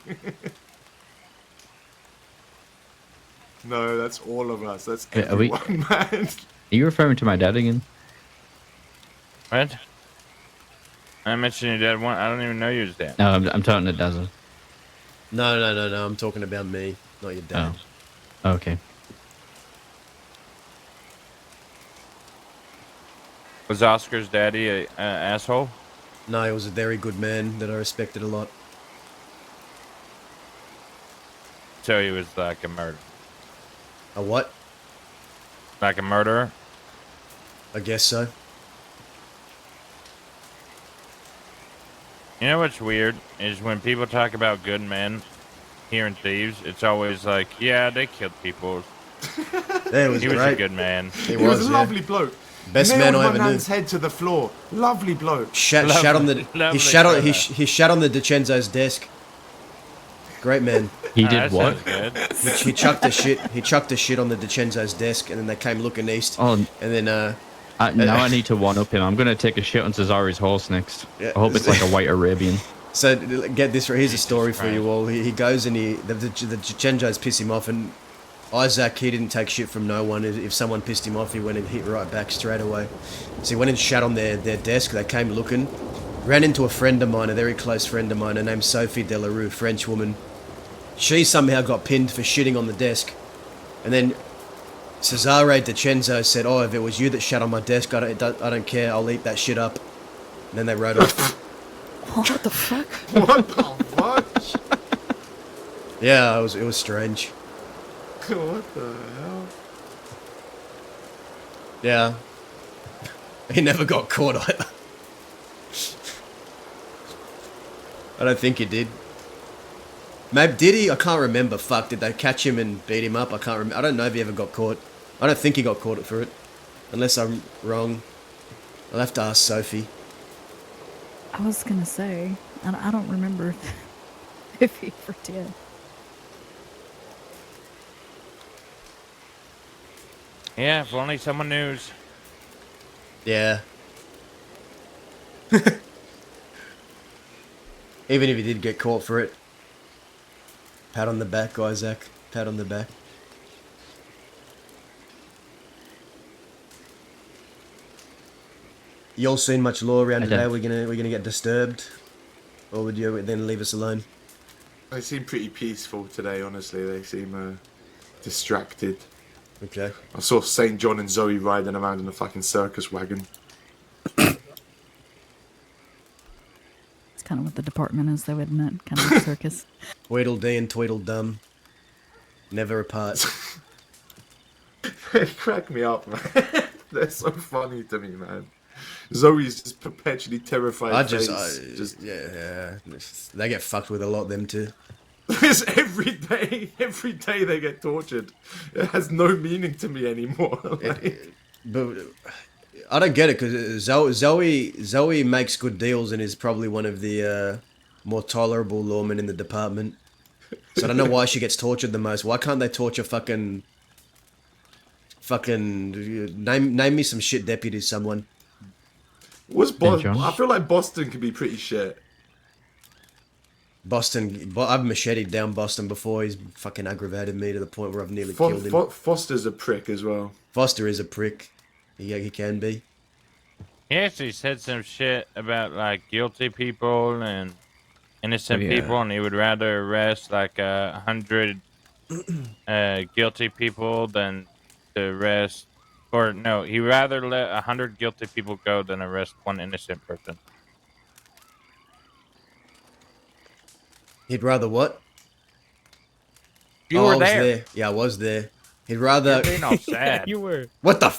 No, that's all of us. That's everyone, man. Are you referring to my dad again? What? I mentioned your dad once. I don't even know your dad. No, I'm talking to Dazza. No. I'm talking about me, not your dad. Oh. Okay. Was Oscar's daddy a asshole? No, he was a very good man that I respected a lot. So he was like a murderer. A what? Like a murderer? I guess so. You know what's weird is when people talk about good men here in Thieves, it's always like, yeah, they killed people. He was a good man. He was a lovely bloke. Best Nailed man I ever my knew. nan's head to the floor. Lovely bloke. He shat on the DiCenzo's desk. Great man. He did what? He chucked the shit. He chucked the shit on the DiCenzo's desk, and then they came looking east. Oh, and then now I need to one up him. I'm gonna take a shit on Cesari's horse next. Yeah. I hope it's like a white Arabian. So get this. Here's a story for you all. He goes and the DiCenzo's piss him off, and Isaac, he didn't take shit from no one. If someone pissed him off, he went and hit right back straight away. So he went and shat on their desk. They came looking. Ran into a friend of mine, a very close friend of mine. Her name's Sophie Delarue, French woman. She somehow got pinned for shitting on the desk. And then Cesare DiCenzo said, oh, if it was you that shat on my desk, I don't care. I'll eat that shit up. And then they wrote off. What the fuck? What the fuck? Yeah, it was strange. What the hell? Yeah. He never got caught either. I don't think he did. Maybe did he? I can't remember. Fuck, did they catch him and beat him up? I can't remember. I don't know if he ever got caught. I don't think he got caught for it. Unless I'm wrong. I'll have to ask Sophie. I was gonna say, I don't remember if he ever did. Yeah, if only someone knew. Yeah. Even if you did get caught for it. Pat on the back, Isaac. Pat on the back. You all seen much law around I today? don't. We're gonna get disturbed, or would you then leave us alone? They seem pretty peaceful today, honestly. They seem distracted. Okay. I saw St. John and Zoe riding around in a fucking circus wagon. It's kind of what the department is, though, isn't it? Kind of a circus. Tweedledee and Tweedledum. Never apart. They crack me up, man. They're so funny to me, man. Zoe's just perpetually terrified. Yeah. They get fucked with a lot, them too. It's every day they get tortured. It has no meaning to me anymore. But I don't get it, because Zoe makes good deals and is probably one of the more tolerable lawmen in the department. So I don't know why she gets tortured the most. Why can't they torture fucking name me some shit deputies, someone. I feel like Boston could be pretty shit. Boston, I've macheted down Boston before. He's fucking aggravated me to the point where I've nearly killed him. Foster's a prick as well. Foster is a prick. Yeah, he can be. He actually said some shit about like guilty people and innocent people, and he would rather arrest like 100 guilty people than to arrest, or no, he'd rather let 100 guilty people go than arrest one innocent person. He'd rather what? You I were was there. Yeah, I was there. He'd rather. You're being all sad. You were. What the?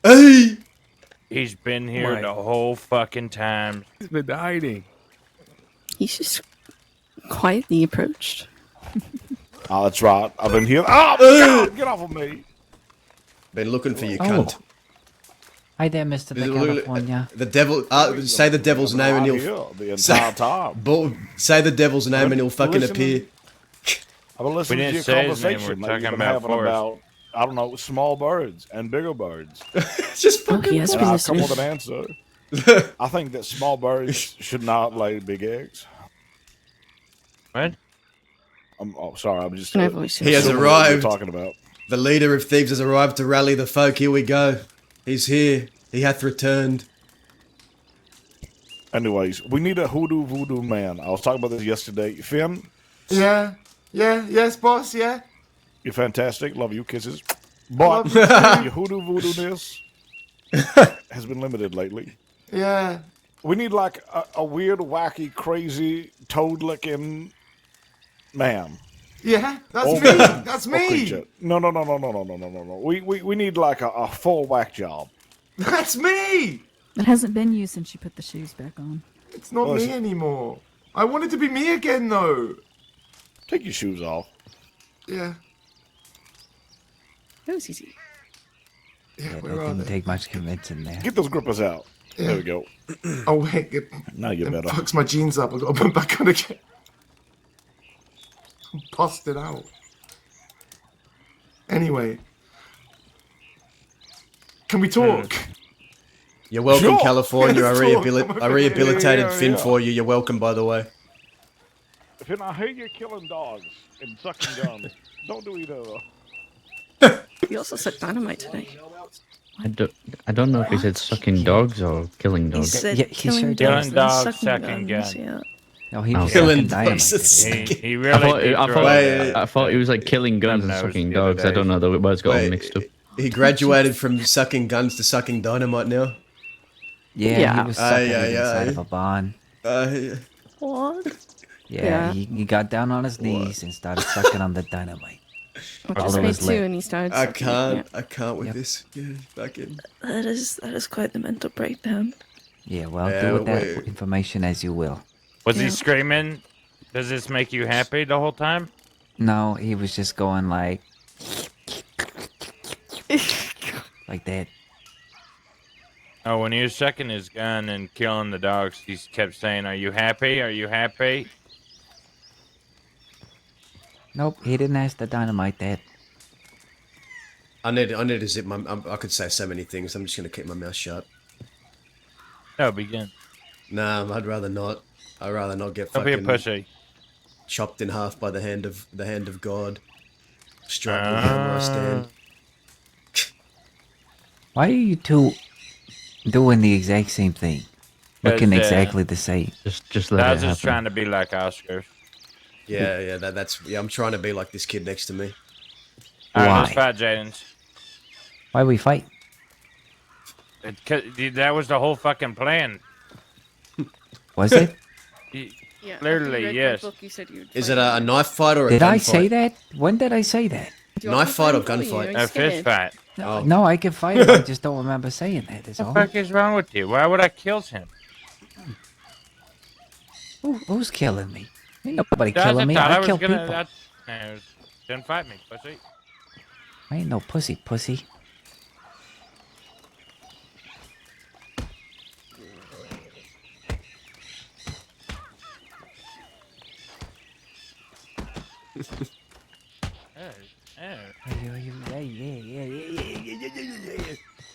Hey! He's been here the whole fucking time. He's been hiding. He's just quietly approached. Oh, that's right. I've been here. Oh, God, get off of me. Been looking for you, Oh. cunt. Hi there, Mr. California. The devil. Say the devil's name and he'll. The entire time. Say the devil's name and he'll fucking Listen- appear. I've been listening to your conversation that you've been having about, I don't know, small birds and bigger birds. Just fucking. Oh, yes, and I'll listening. come with an answer. I think that small birds should not lay big eggs. What? I'm sorry. I'm just. Can I voice He has assuming what arrived. you're talking about. The leader of thieves has arrived to rally the folk. Here we go. He's here. He hath returned. Anyways, we need a hoodoo voodoo man. I was talking about this yesterday. Finn, Yes, boss, yeah. you're fantastic. Love you. Kisses. But Love you too. your hoodoo voodoo-ness has been limited lately. Yeah. We need like a weird, wacky, crazy, toad-licking man. Yeah, that's Or me. man. That's Or me. creature. No. We need like a full whack job. That's me. It hasn't been you since you put the shoes back on. It's not Well, me it's- anymore. I wanted to be me again, though. Take your shoes off. Yeah. That was easy. Yeah, That where are didn't they? take much convincing there. Get those grippers out. Yeah. There we go. Oh wait, Now you're it better. fucks my jeans up. I got to put them back on again. I'm busted out. Anyway, can we talk? You're welcome, Sure. California. I Let's talk. rehabilitated Yeah. Finn for you. You're welcome, by the way. Finn, I hear you're killing dogs and sucking guns. Don't do either. He also said dynamite today. I don't know if he said sucking dogs or killing He dogs. said Yeah, he killing sure dogs, did. then Killing sucking dogs, sucking guns. guns. Yeah. No, he Oh. was Killing sucking dogs dynamite and today. He I really thought, did throw that. I thought he was like killing guns and Nose sucking the other dogs. I day. don't know. The words got all Wait, mixed up. He graduated from sucking guns to sucking dynamite now. Yeah, Yeah. he was sucking yeah, it inside yeah. of a barn. What? Yeah, Yeah. He got down on his knees and started sucking on the dynamite. I All just of made his two, lip. and he started. I sucking it, can't with Yep. this. Yeah, fucking. yeah. That is quite the mental breakdown. Yeah, well, Yeah, do with that wait. information as you will. Was he Yeah. screaming? Does this make you happy the whole time? No, he was just going like that. Oh, when he was sucking his gun and killing the dogs, he kept saying, "Are you happy? Are you happy?" Nope, he didn't ask the dynamite that. I need to zip my. I could say so many things. I'm just gonna keep my mouth shut. No, begin. Nah, I'd rather not. I'd rather not get Don't be a fucking pussy. chopped in half by the hand of God. Strike me down where I stand. Why are you two doing the exact same thing? Looking exactly the same. Just I let was it just happen. trying to be like Oscar. Yeah, that's I'm trying to be like this kid next to me. Alright, let's fight, Jadens. Why we fight? That was the whole fucking plan. Was it? Yeah, Clearly, yes. Is it a knife fight or a Did gunfight? I say that? When did I say that? Knife fight or gunfight? A fist fight. No, no, I can fight him. I just don't remember saying that. Is What all. the fuck is wrong with you? Why would I kill him? Who's killing me? Ain't nobody I killing me. I was kill gonna. people. Didn't fight me, pussy. I ain't no pussy.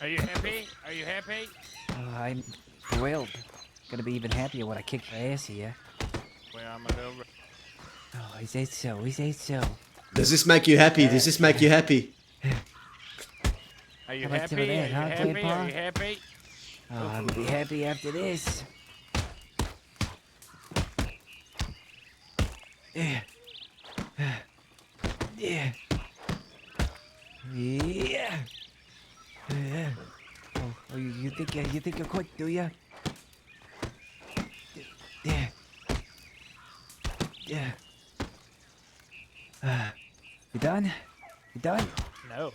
Are you happy? Are you happy? I'm thrilled. Gonna be even happier when I kick your ass here. Well, I'm a little. Oh, is that so? Is that so? Does this make you happy? Does this make you happy? Are you How about some happy? of that, huh, Are you happy? Grandpa? Are you happy? Oh, I'm gonna be happy after this. Yeah. Yeah. Yeah. Yeah. Oh, you think you're quick, do ya? Yeah. Yeah. You done? You done? No.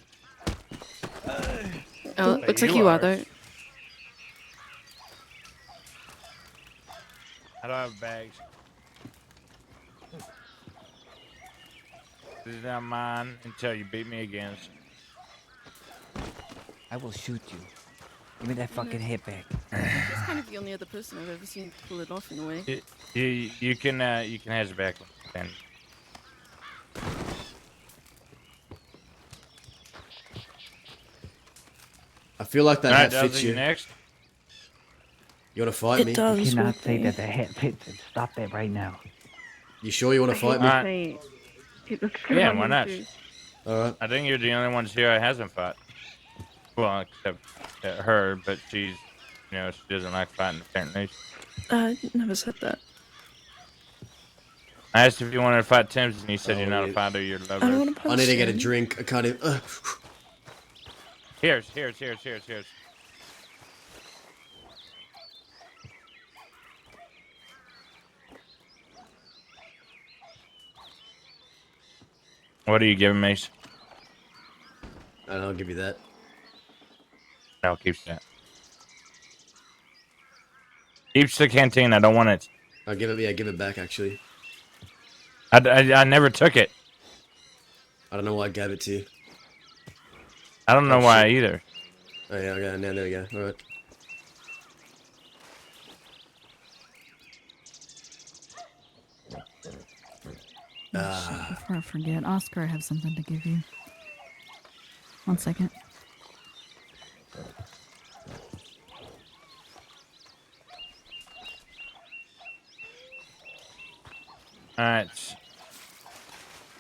Oh, looks like you are though. I don't have bags. This is not mine until you beat me again. I will shoot you. Give me that fucking hit back. That's kind of the only other person I've ever seen pull it off in a way. You can have it back then. I feel like that Alright, hat fits Dudley, you. next. You want to fight me? You cannot say that the hat fits it. Stop that right now. You sure you want to fight me? It looks good Yeah, on why you not? too. Alright. I think you're the only ones here I hasn't fought. Well, except her, but she's, she doesn't like fighting apparently. I never said that. I asked if you wanted to fight Tim's, and you said you're not a fighter, you're a lover. I don't want to punch I need to get a him. drink. I can't even. Here's. What are you giving me? I'll give you that. I'll keep that. Keeps the canteen. I don't want it. I'll give it. Yeah, give it back. Actually, I never took it. I don't know why I gave it to you. I don't know why either. Oh yeah, okay. Now there we go. All right. Before I forget, Oscar, I have something to give you. 1 second. Alright.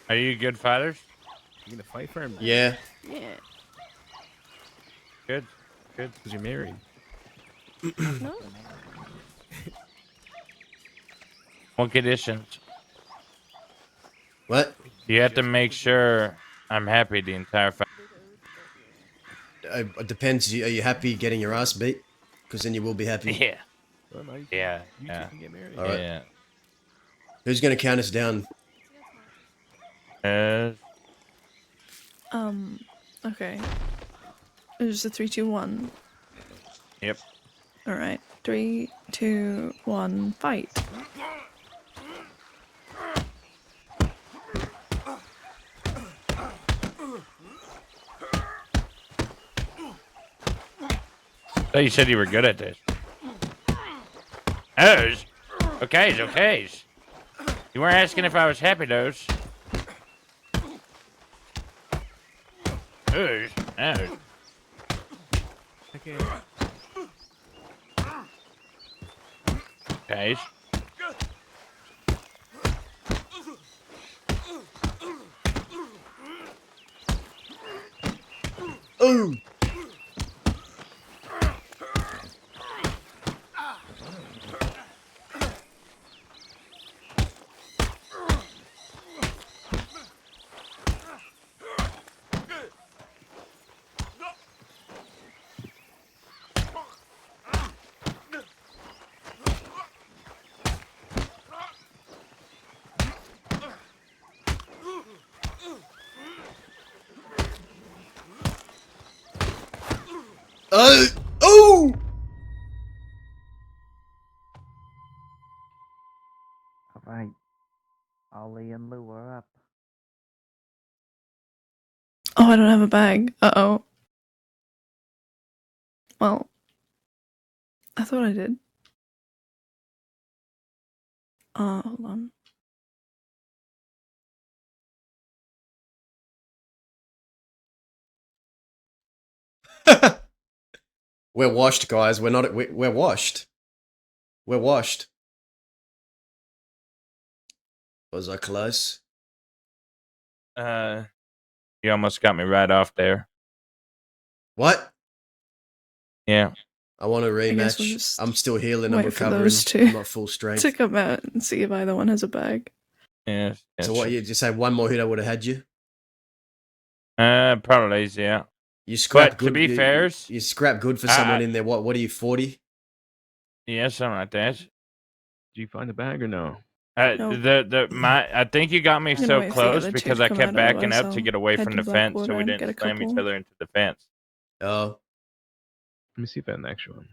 Are you good fighters? You gonna fight for him? Yeah. Yeah. Good. Because you're married. No. What conditions? What? You have to make sure I'm happy the entire fight. It depends. Are you happy getting your ass beat? Because then you will be happy. Yeah. Well, no, you Yeah. two Yeah. can get married. All right. Yeah. Who's gonna count us down? Okay. It's a 3, 2, 1. Yep. All right. 3, 2, 1, fight. So you said you were good at this. Those? Okay. You weren't asking if I was happy, those. Those. Okay. Okay. Ooh. Oh! Alright. Ollie and Lou are up. Oh, I don't have a bag. Uh-oh. Well, I thought I did. Hold on. We're washed, guys. We're not. We're washed. We're washed. Was I close? You almost got me right off there. What? Yeah. I want a I guess we'll rematch. just I'm still healing. I'm wait for recovering. those two I'm not full strength. to come out and see if either one has a bag. Yeah. So what? You just say one more hit, I would have had you. Probably, yeah. You scrap good. To be fair, you scrap good for someone in there. What are you, 40? Yeah, something like that. Did you find the bag or no? No. I think you got me I'm gonna so wait for the close other two because to I come kept out, backing otherwise up to I'll get away head from to the fence, so Blackwater we and didn't get a slam each couple. other into the fence. Oh. Let me see if I have an extra one.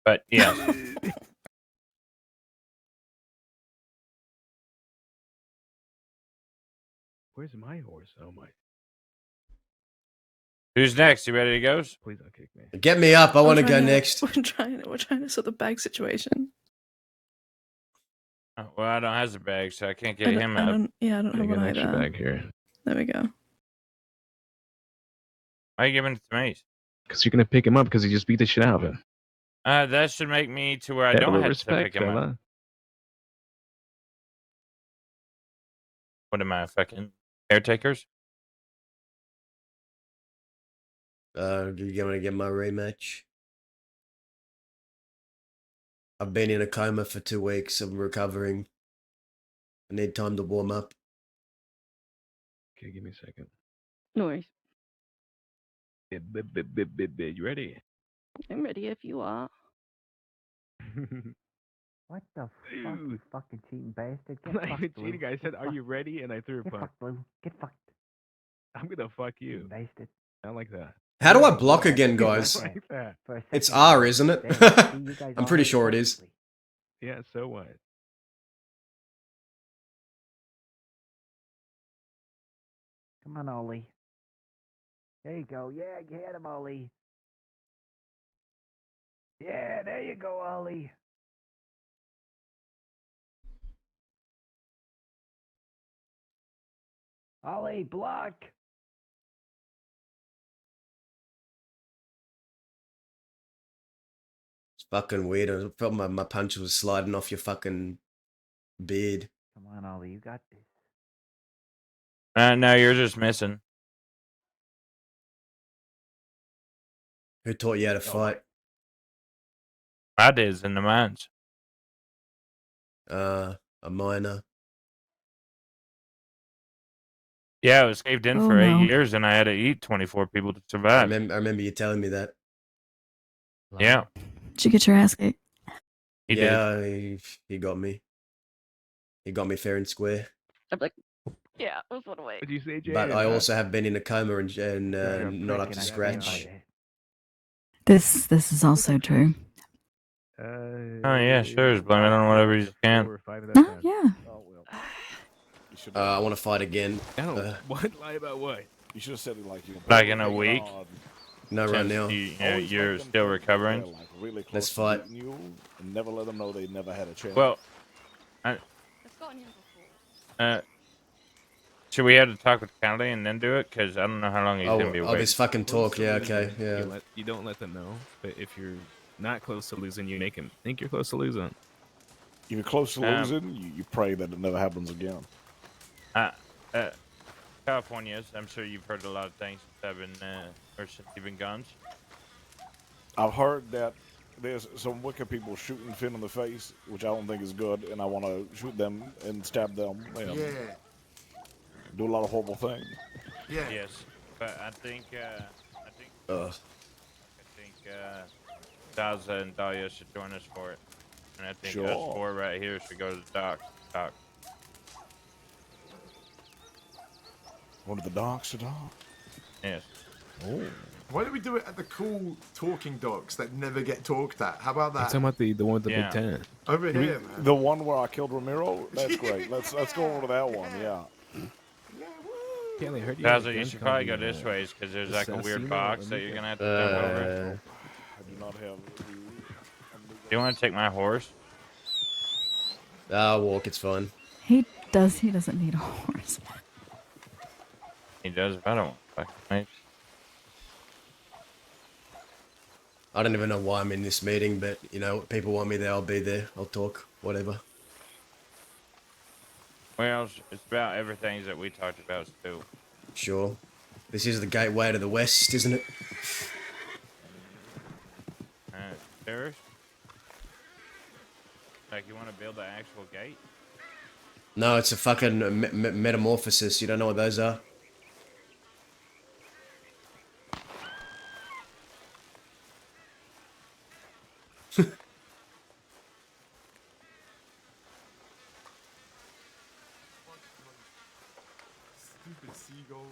But yeah. Where's my horse? Oh my. Who's next? You ready to go? Please don't kick me. Get me up. I want to We're go trying next. We're trying to sort the bag situation. Well, I don't have the bag, so I can't get I don't, him I up. don't, yeah, I don't have got one an extra either. bag here. There we go. Why are you giving it to me? Because you're gonna pick him up because he just beat the shit out of him. That should make me to where I Have don't a have respect, to pick him up. fella. What am I, fucking caretakers? Do you want to get my rematch? I've been in a coma for 2 weeks. I'm recovering. I need time to warm up. Okay, give me a second. No worries. You ready? I'm ready if you are. What the fuck, you fucking cheating bastard? Get I'm not fucked, even Lou. cheating. I Get said, "Are you fucked. ready?" And I threw a Get punch. fucked, Lou. Get fucked. I'm gonna fuck you. Cheating bastard. I like that. How do I block again, Get guys? like that. For a It's second, R, isn't it? Damn, see, you guys I'm all pretty hate sure it is. perfectly. Yeah, so what? Come on, Ollie. There you go. Yeah, you had him, Ollie. Yeah, there you go, Ollie. Ollie, block. It's fucking weird. I felt my punch was sliding off your fucking beard. Come on, Ollie, you got this. No, you're just missing. Who taught you how to fight? I did in the mines. A miner. Yeah, I was caved in Oh, for 8 no. years, and I had to eat 24 people to I survive. remember you telling me that. Yeah, Did you get your ass kicked? he did. Yeah, he got me. He got me fair and square. I'm like, yeah, I was one away. What did you say, Jay? But I also have been in a coma and You're a not up prick to and I stand by scratch. that. This is also true. Oh yeah, sure. Just blame it on whatever you can. No, yeah. Oh well. You should. I want to fight again. What? Lie about what? You should have said it like you. Like in a week. No, right Since now. you're still recovering. Like really close Let's to fight. beating you, and never let them know they never had a chance. Well, should we have to talk with Kennedy and then do it? Because I don't know how long he's gonna be away. this fucking talk. Yeah, okay, yeah. You don't let them know, but if you're not close to losing, you make him think you're close to losing. If you're close to losing, you pray that it never happens again. California's. I'm sure you've heard a lot of things that have been, or since even guns. I've heard that there's some wicked people shooting Finn in the face, which I don't think is good, and I want to shoot them and stab them and do a lot of horrible things. Yeah. Yes, but I think Daza and Dahlia should join us for it, and I think us Sure. four right here should go to the dock. One of the docks to dock. Yes. Oh. Why don't we do it at the cool talking docks that never get talked at? How about I'm that? talking about the one with the big tent. Over You mean here, man. the one where I killed Ramiro? That's great. Let's go over to that one. Yeah. Kelly, I heard you. Daza, you should probably go this way because there's like a weird box that you're gonna have to jump over. I do not have. Do you want to take my horse? I'll walk. It's fine. He doesn't need a horse. He does. If I don't want. I don't even know why I'm in this meeting, but you know, people want me there. I'll be there. I'll talk. Whatever. Well, it's about everything that we talked about too. Sure. This is the gateway to the west, isn't it? Serious? Like you want to build an actual gate? No, it's a fucking metamorphosis. You don't know what those are? Stupid seagull.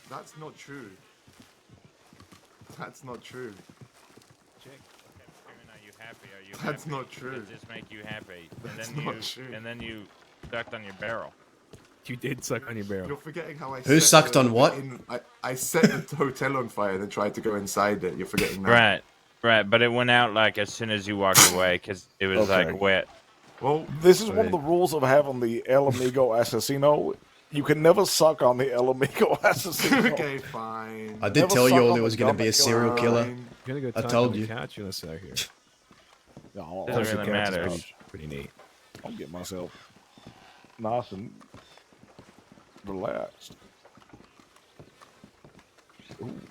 That's not true. That's not true. Chick, are you happy? Are you That's happy? not true. Does this make you happy? That's and then not you, true. And then you sucked on your barrel. You did suck on your barrel. You're forgetting how I. Who sucked on what? I set the hotel on fire and then tried to go inside it. You're forgetting that. Right. But it went out like as soon as you walked away because it was Okay. like wet. Well, this is one of the rules of having the El Amigo Asesino. You can never suck on the El Amigo Asesino. Okay, fine. I did tell you all there was going to be a serial killer. You're gonna go I talk told on you. the couch in a sec here. No, Doesn't really matter. Pretty neat. I'll get myself nice and relaxed. Ooh.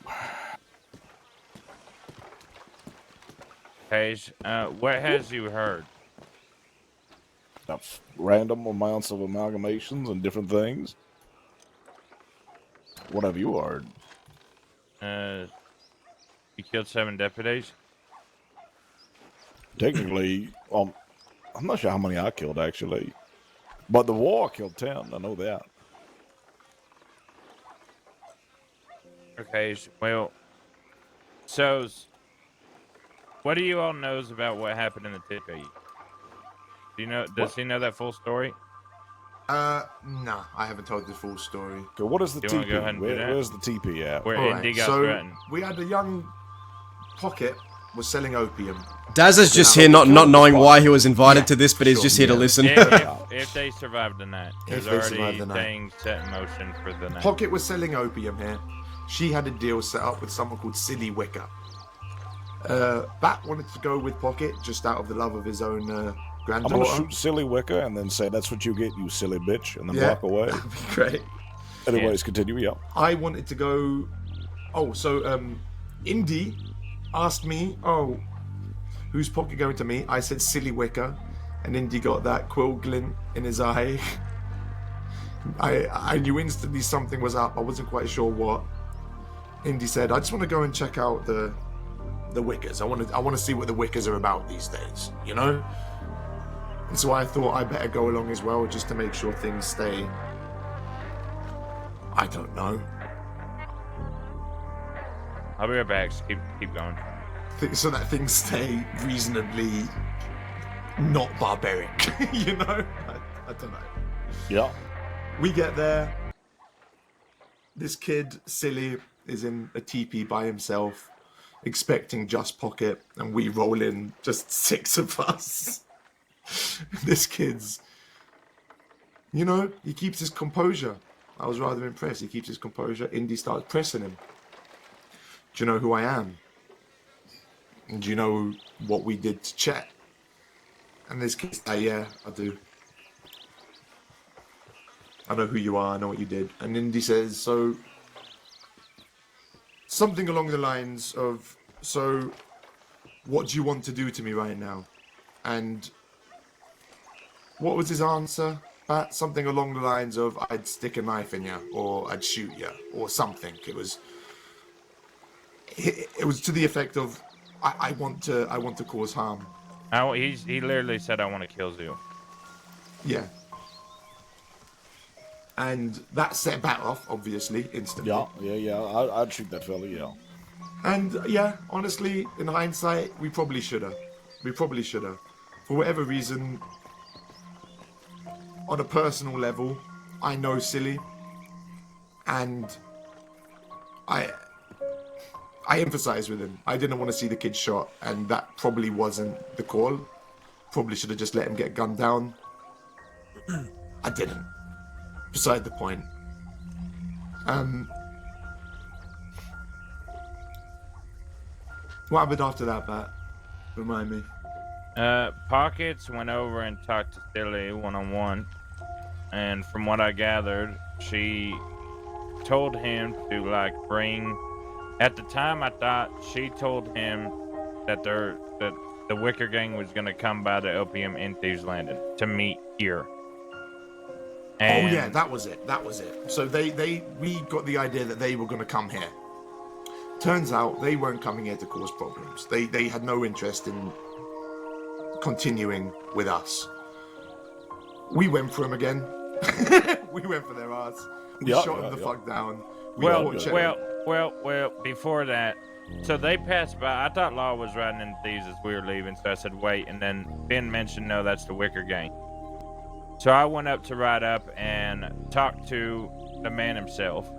Paige, what has you heard? Random amounts of amalgamations and different things. What have you heard? You killed 7 deputies? Technically, I'm not sure how many I killed actually, but the war killed 10. I know that. Okay, well, so what do you all knows about what happened in the tipi? Do you know? Does he know that full story? No, I haven't told the full story. Okay, what is the Do you wanna go ahead TP? and do that? Where's the TP at? Where Alright, Indy got so threatened. we had a young Pocket was selling opium. Daz just here not knowing why he was invited to this, but he's just here to listen. If they survive the night, If there's they survive already the night. things set in motion for the night. Pocket was selling opium here. She had a deal set up with someone called Silly Wicker. Bat wanted to go with Pocket just out of the love of his own I'm granddaughter. gonna shoot Silly Wicker and then say that's what you get, you silly bitch, and then Yeah. walk away. That'd be great. Anyways, continue. Yeah. I wanted to go. Oh, so Indy asked me, "Oh, who's Pocket going to meet?" I said Silly Wicker, and Indy got that quill glint in his eye. I knew instantly something was up. I wasn't quite sure what. Indy said, "I just want to go and check out the Wickers. I want to see what the Wickers are about these days, you know." And so I thought I better go along as well, just to make sure things stay. I don't know. I'll be right back. So keep going. So that things stay reasonably not barbaric, you know? I don't know. Yeah. We get there. This kid, Silly, is in a teepee by himself, expecting just Pocket, and we roll in, just 6 of us. This kid's, you know, he keeps his composure. I was rather impressed. He keeps his composure. Indy starts pressing him. Do you know who I am? And do you know what we did to Chet? And this kid's like, yeah, I do. I know who you are. I know what you did. And Indy says, so something along the lines of, so what do you want to do to me right now? And what was his answer? Something along the lines of, I'd stick a knife in you, or I'd shoot you, or something. It was to the effect of, I want to cause harm. He literally said, I want to kill you. Yeah. And that set Bat off, obviously, instantly. Yeah. I'd shoot that fella, yeah. And yeah, honestly, in hindsight, we probably should have. For whatever reason, on a personal level, I know Silly, and I empathise with him. I didn't want to see the kid shot, and that probably wasn't the call. Probably should have just let him get gunned down. I didn't. Beside the point. What happened after that, Bat? Remind me. Pockets went over and talked to Silly one-on-one, and from what I gathered, she told him to like bring. At the time, I thought she told him that the Wicker Gang was gonna come by the opium in Thieves Landing to meet here. And oh yeah, that was it. So we got the idea that they were going to come here. Turns out they weren't coming here to cause problems. They had no interest in continuing with us. We went for them again. We went for their ass. We shot them the fuck down. Well, before that, so they passed by. I thought Law was riding in Thieves as we were leaving, so I said wait, and then Ben mentioned no, that's the Wicker Gang. So I went up to ride up and talk to the man himself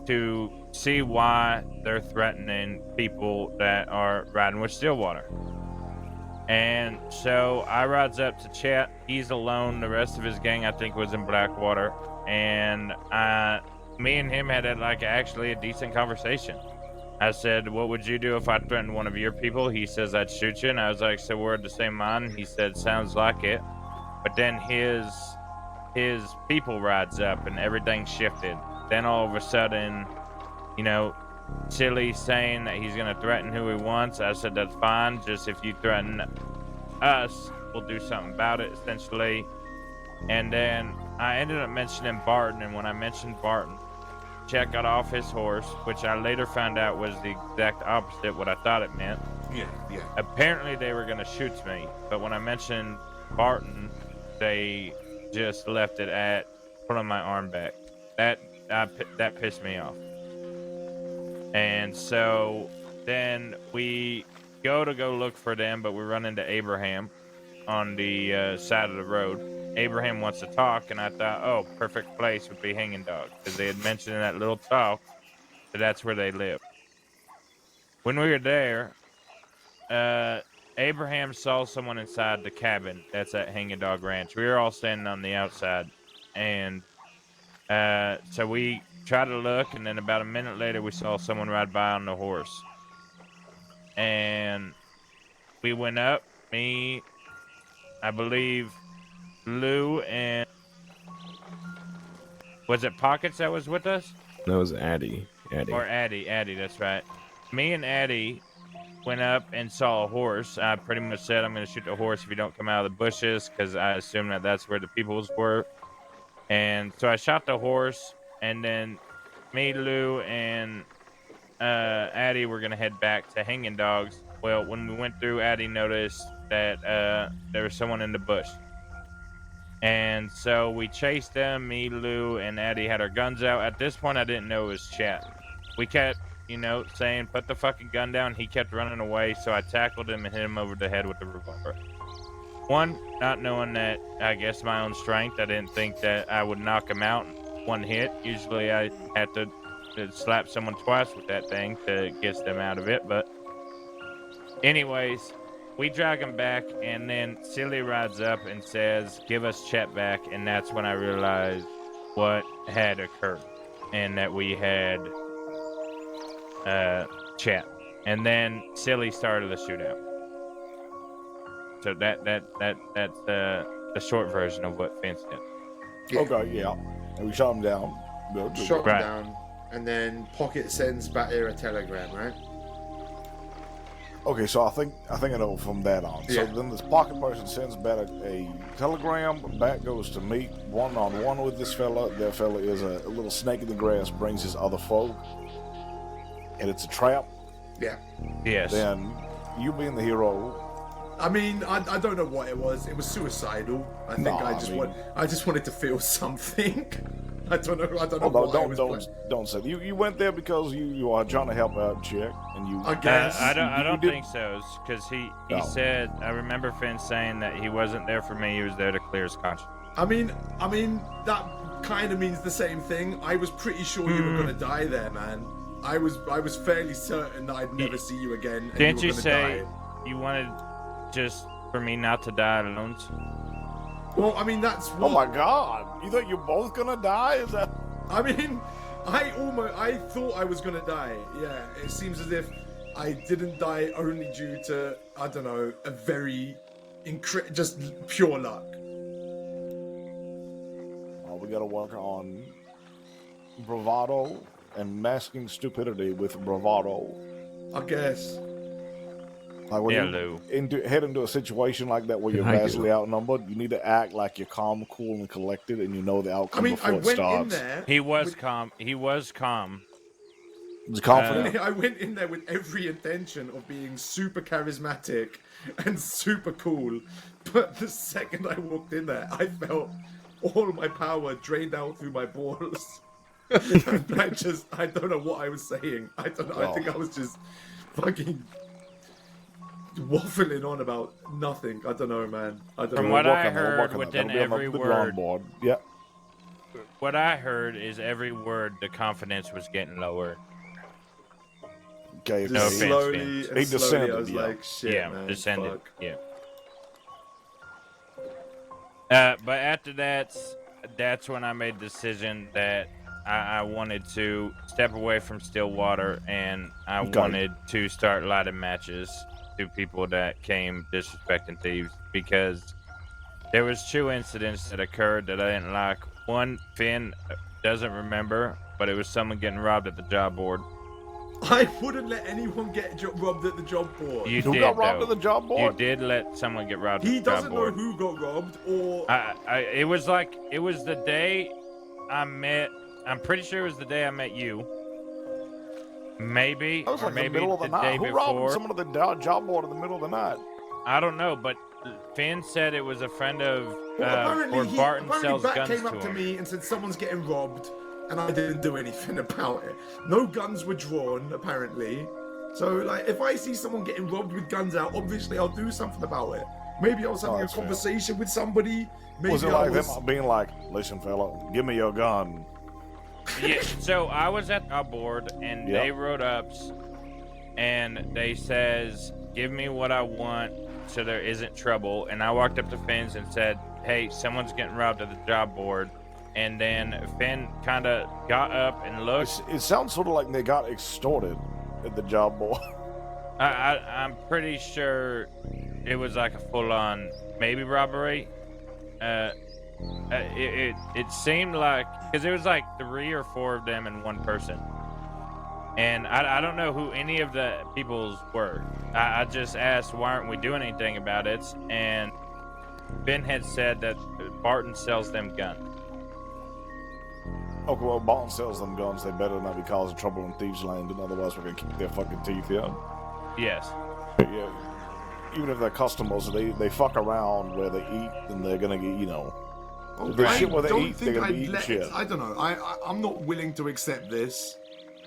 to see why they're threatening people that are riding with Stillwater. And so I rides up to chat. He's alone. The rest of his gang, I think, was in Blackwater. And me and him had actually a decent conversation. I said, what would you do if I threatened one of your people? He says, I'd shoot you. And I was like, so we're of the same mind? He said, sounds like it. But then his people rides up and everything shifted. Then all of a sudden, Silly saying that he's going to threaten who he wants. I said, that's fine. Just if you threaten us, we'll do something about it, essentially. And then I ended up mentioning Barton. And when I mentioned Barton, Chet got off his horse, which I later found out was the exact opposite what I thought it meant. Yeah. Apparently they were going to shoot me. But when I mentioned Barton, they just left it at pulling my arm back. That pissed me off. And so then we go look for them, but we run into Abraham on the side of the road. Abraham wants to talk, and I thought, oh, perfect place would be Hanging Dog, because they had mentioned in that little talk that that's where they live. When we were there, Abraham saw someone inside the cabin that's at Hanging Dog Ranch. We were all standing on the outside, and so we tried to look, and then about a minute later, we saw someone ride by on the horse. And we went up, me, I believe, Lou, and was it Pockets that was with us? No, it was Addie. Or Addie, that's right. Me and Addie went up and saw a horse. I pretty much said, I'm going to shoot the horse if you don't come out of the bushes, because I assumed that that's where the peoples were. And so I shot the horse, and then me, Lou, and Addie were going to head back to Hanging Dogs. Well, when we went through, Addie noticed that there was someone in the bush. And so we chased them. Me, Lou, and Addie had our guns out. At this point, I didn't know it was Chat. We kept, saying, put the fucking gun down. He kept running away, so I tackled him and hit him over the head with the revolver. One, not knowing that, I guess, my own strength, I didn't think that I would knock him out in one hit. Usually I have to slap someone twice with that thing to get them out of it. But anyways, we drag him back, and then Silly rides up and says, give us Chet back. And that's when I realized what had occurred and that we had Chet. And then Silly started the shootout. So that's the short version of what Vince did. Okay, yeah. And we shot him down. Good. Shot him down, and then Pocket sends Batir a telegram, right? Okay, so I think I know from that on. Yeah. So then this pocket person sends back a telegram. Back goes to meet one-on-one with this fella. That fella is a little snake in the grass, brings his other folk, and it's a trap. Yeah. Yes. Then you being the hero. I mean, I don't know what it was. It was suicidal. I think I just wanted to feel something. I don't know. Don't say that. You went there because you are trying to help out Chick, and you. I guess. I don't think so, because he said, I remember Finn saying that he wasn't there for me. He was there to clear his conscience. I mean that kind of means the same thing. I was pretty sure you were gonna die there, man. I was fairly certain that I'd never see you again. And Didn't you you were say gonna die. you wanted just for me not to die alone? Well, I mean, that's what... Oh my God! You think you're both gonna die? Is that? I mean, I thought I was gonna die. Yeah, it seems as if I didn't die only due to, I don't know, a very just pure luck. Well, we gotta work on bravado and masking stupidity with bravado. I guess. Like when you head into a situation like that where you're vastly outnumbered, you need to act like you're calm, cool, and collected, and you know the outcome before it starts. He was calm. He was calm. Was confident. I went in there with every intention of being super charismatic and super cool, but the second I walked in there, I felt all my power drained out through my balls. And I don't know what I was saying. I don't know. I think I was just fucking waffling on about nothing. I don't know, man. I don't know. From what I heard within every word, yeah. What I heard is every word, the confidence was getting lower. Okay, no slowly, offense, and Vince. slowly, descended, I was like, shit, yeah, man. descended. Fuck. Yeah. But after that's when I made the decision that I wanted to step away from Stillwater, and I wanted to start lighting matches to people that came disrespecting thieves, because there was 2 incidents that occurred that I didn't like. One, Finn doesn't remember, but it was someone getting robbed at the job board. I wouldn't let anyone get robbed at the job board. You Who did, got robbed though. at the job board? You did let someone get robbed He at the job doesn't know board. who got robbed, or... It was the day I met... I'm pretty sure it was the day I met you. Maybe, That was or like maybe the middle of the day night. Who before. robbed someone at the job board in the middle of the night? I don't know, but Finn said it was a friend of... Well, or Barton sells Bat guns came up to him. me and said someone's getting robbed, and I didn't do anything about it. No guns were drawn, apparently. So, like, if I see someone getting robbed with guns out, obviously I'll do something about it. Maybe I was having a conversation with somebody. Maybe Was it like them being like, "Listen, fella, give me your gun"? Yeah, so I was at our board, and they wrote up, and they says, "Give me what I want, so there isn't trouble." And I walked up to Finn's and said, "Hey, someone's getting robbed at the job board." And then Finn kind of got up and looked. It sounds sort of like they got extorted at the job board. I'm pretty sure it was like a full-on maybe robbery. It seemed like, because it was like 3 or 4 of them and 1 person, and I don't know who any of the peoples were. I just asked, why aren't we doing anything about it? And Ben had said that Barton sells them guns. Okay, well, Barton sells them guns. They better not be causing trouble in Thieves' Landing, otherwise we're gonna keep their fucking teeth in. Yes. Yeah. Even if they're customers, they fuck around where they eat, and they're gonna get, if they shit where they eat, they're gonna be eating shit. I don't know. I'm not willing to accept this.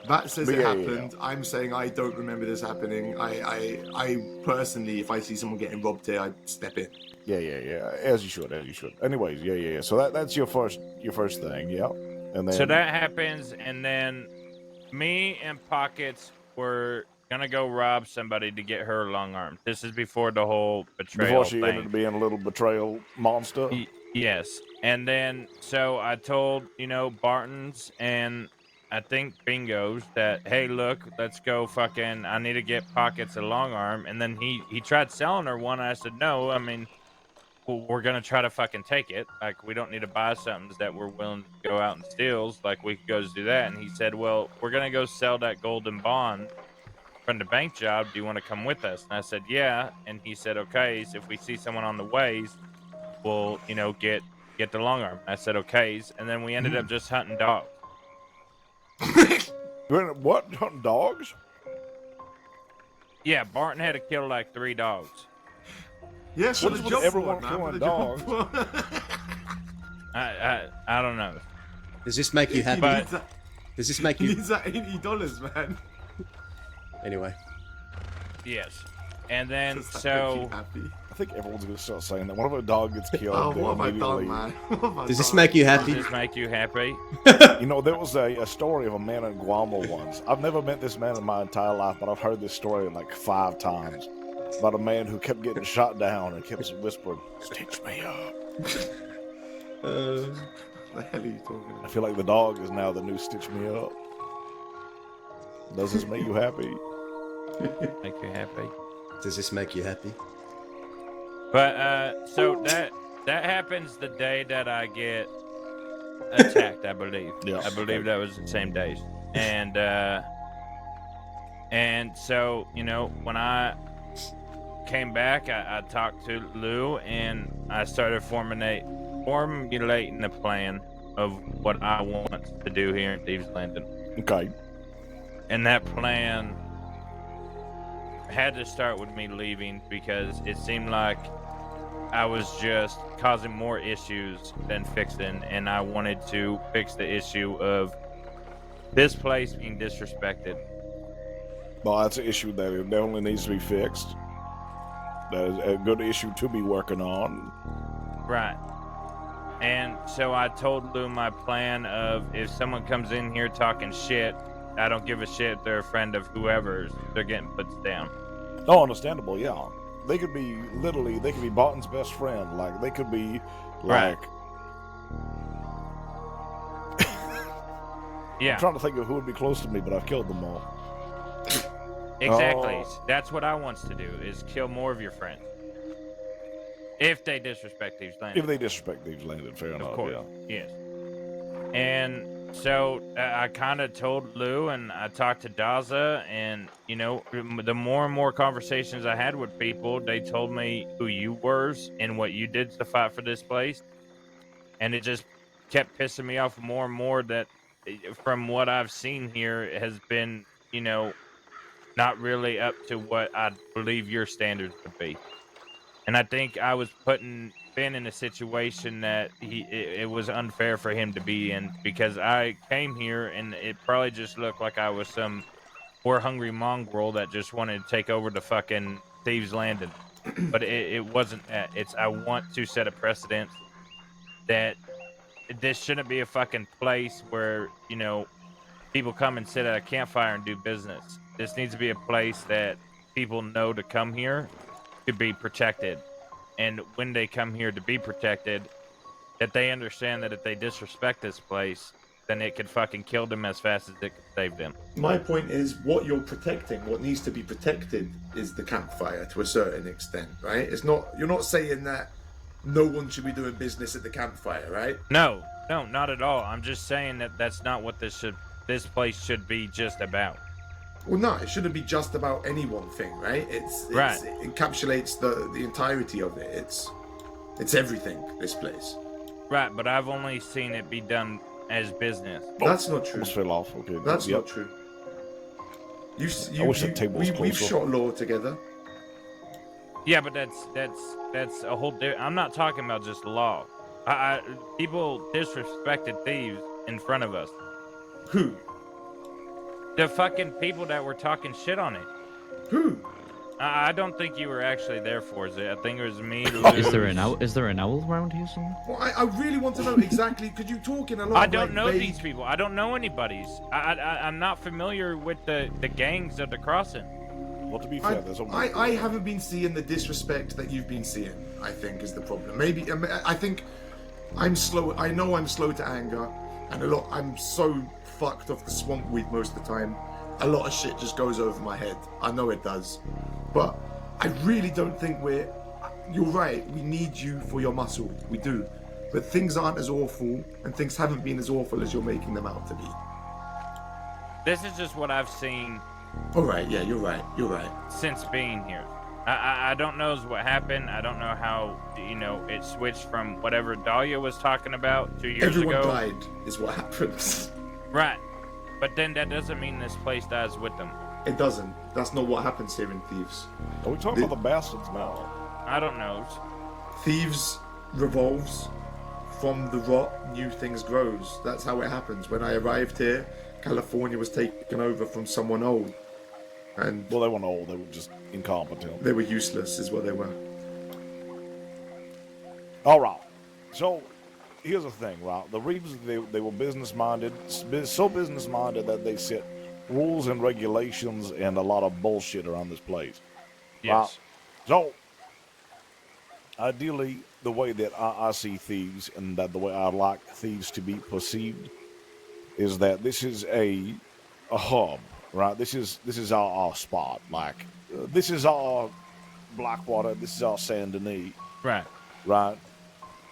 That says it happened. I'm saying I don't remember this happening. I personally, if I see someone getting robbed here, I'd step in. Yeah. As you should. Anyways, yeah. So that's your first thing, yeah. And then So that happens, and then me and Pockets were gonna go rob somebody to get her long arm. This is before the whole betrayal before she thing. ended up being a little betrayal monster. Yes, and then so I told Barton's and I think Bingo's that, hey, look, let's go fucking. I need to get Pockets a long arm, and then he tried selling her one. I said no. I mean, well, we're gonna try to fucking take it. Like, we don't need to buy something that we're willing to go out and steal. Like, we could go do that. And he said, well, we're gonna go sell that golden bond from the bank job. Do you want to come with us? And I said, yeah. And he said, okay, so if we see someone on the ways, we'll, get the long arm. And I said, okay. And then we ended up just hunting dogs. What? Hunting dogs? Yeah, Barton had to kill like 3 dogs. Yes, what is with everyone killing dogs? I don't know. Does this make you happy? Does this make He you? needs that $80, man. Anyway. Yes. And then Does that make so you happy? I think everyone's gonna start saying that. What if a dog gets killed? Oh, what have I immediately- done, man? What have I Does this done? make you happy? Does this make you happy? You know, there was a story of a man in Guam once. I've never met this man in my entire life, but I've heard this story like 5 times. About a man who kept getting shot down and kept whispering, "Stitch me up." The hell are you talking about? I feel like the dog is now the new Stitch Me Up. Does this make you happy? Make you happy? Does this make you happy? But so that happens the day that I get attacked, I believe. Yeah. I believe that was the same day. And so, when I came back, I talked to Lou and I started formulating a plan of what I want to do here in Thieves Landing. Okay. And that plan had to start with me leaving because it seemed like I was just causing more issues than fixing, and I wanted to fix the issue of this place being disrespected. Well, that's an issue that definitely needs to be fixed. That is a good issue to be working on. Right. And so I told Lou my plan of if someone comes in here talking shit, I don't give a shit if they're a friend of whoever's, they're getting put down. Oh, understandable, yeah. They could be Barton's best friend. Like, they could be, Right. like... Yeah. I'm trying to think of who would be close to me, but I've killed them all. Exactly. Oh. That's what I wants to do, is kill more of your friends. If they disrespect Thieves Landing. If they disrespect Thieves Landing, fair enough, Of course, yeah. yes. And so I kind of told Lou, and I talked to Daza, and, the more and more conversations I had with people, they told me who you were and what you did to fight for this place. And it just kept pissing me off more and more that from what I've seen here, it has been, not really up to what I believe your standards would be. And I think I was putting Finn in a situation that it was unfair for him to be in, because I came here and it probably just looked like I was some poor hungry mongrel that just wanted to take over the fucking Thieves Landing. But it wasn't that. It's I want to set a precedent that this shouldn't be a fucking place where, people come and sit at a campfire and do business. This needs to be a place that people know to come here to be protected. And when they come here to be protected, that they understand that if they disrespect this place, then it could fucking kill them as fast as it could save them. My point is, what you're protecting, what needs to be protected, is the campfire to a certain extent, right? You're not saying that no one should be doing business at the campfire, right? No, not at all. I'm just saying that that's not what this place should be just about. Well, no, it shouldn't be just about any one thing, right? It encapsulates the entirety of it. It's everything, this place. Right, but I've only seen it be done as business. That's not true. Almost fell off. Okay. That's Yep. not true. I wish the table was we've closer. shot law together. Yeah, but that's a whole. I'm not talking about just law. People disrespected thieves in front of us. Who? The fucking people that were talking shit on it. Who? I don't think you were actually there for it. I think it was me. Is there an owl? Is there an owl around here somewhere? Well, I really want to know exactly, because you're talking a lot. I of, don't like, know vague... these people. I don't know anybody's. I'm not familiar with the gangs of the crossing. Well, to be fair, there's I haven't been seeing the disrespect that you've been seeing, I think, is the problem. Maybe, I think I'm slow. I know I'm slow to anger, and I'm so fucked off the swamp weed most of the time. A lot of shit just goes over my head. I know it does. But I really don't think you're right. We need you for your muscle. We do. But things aren't as awful, and things haven't been as awful as you're making them out to be. This is just what I've seen. All right, yeah, you're right. You're right. Since being here. I don't know what happened. I don't know how, it switched from whatever Dahlia was talking about 2 years Everyone ago. died, is what happens. Right. But then that doesn't mean this place dies with them. It doesn't. That's not what happens here in Thieves. Are we talking about the bastards now? I don't know. Thieves revolves from the rot, new things grows. That's how it happens. When I arrived here, California was taken over from someone old. And well, they weren't old, they were just incompetent. They were useless, is what they were. All right. So, here's the thing, right? The reason they were business-minded, so business-minded that they set rules and regulations and a lot of bullshit around this place. Yes. Right? So, ideally, the way that I see thieves and that the way I like thieves to be perceived is that this is a hub, right? This is our spot. Like, this is our Blackwater. This is our Saint Denis. Right. Right.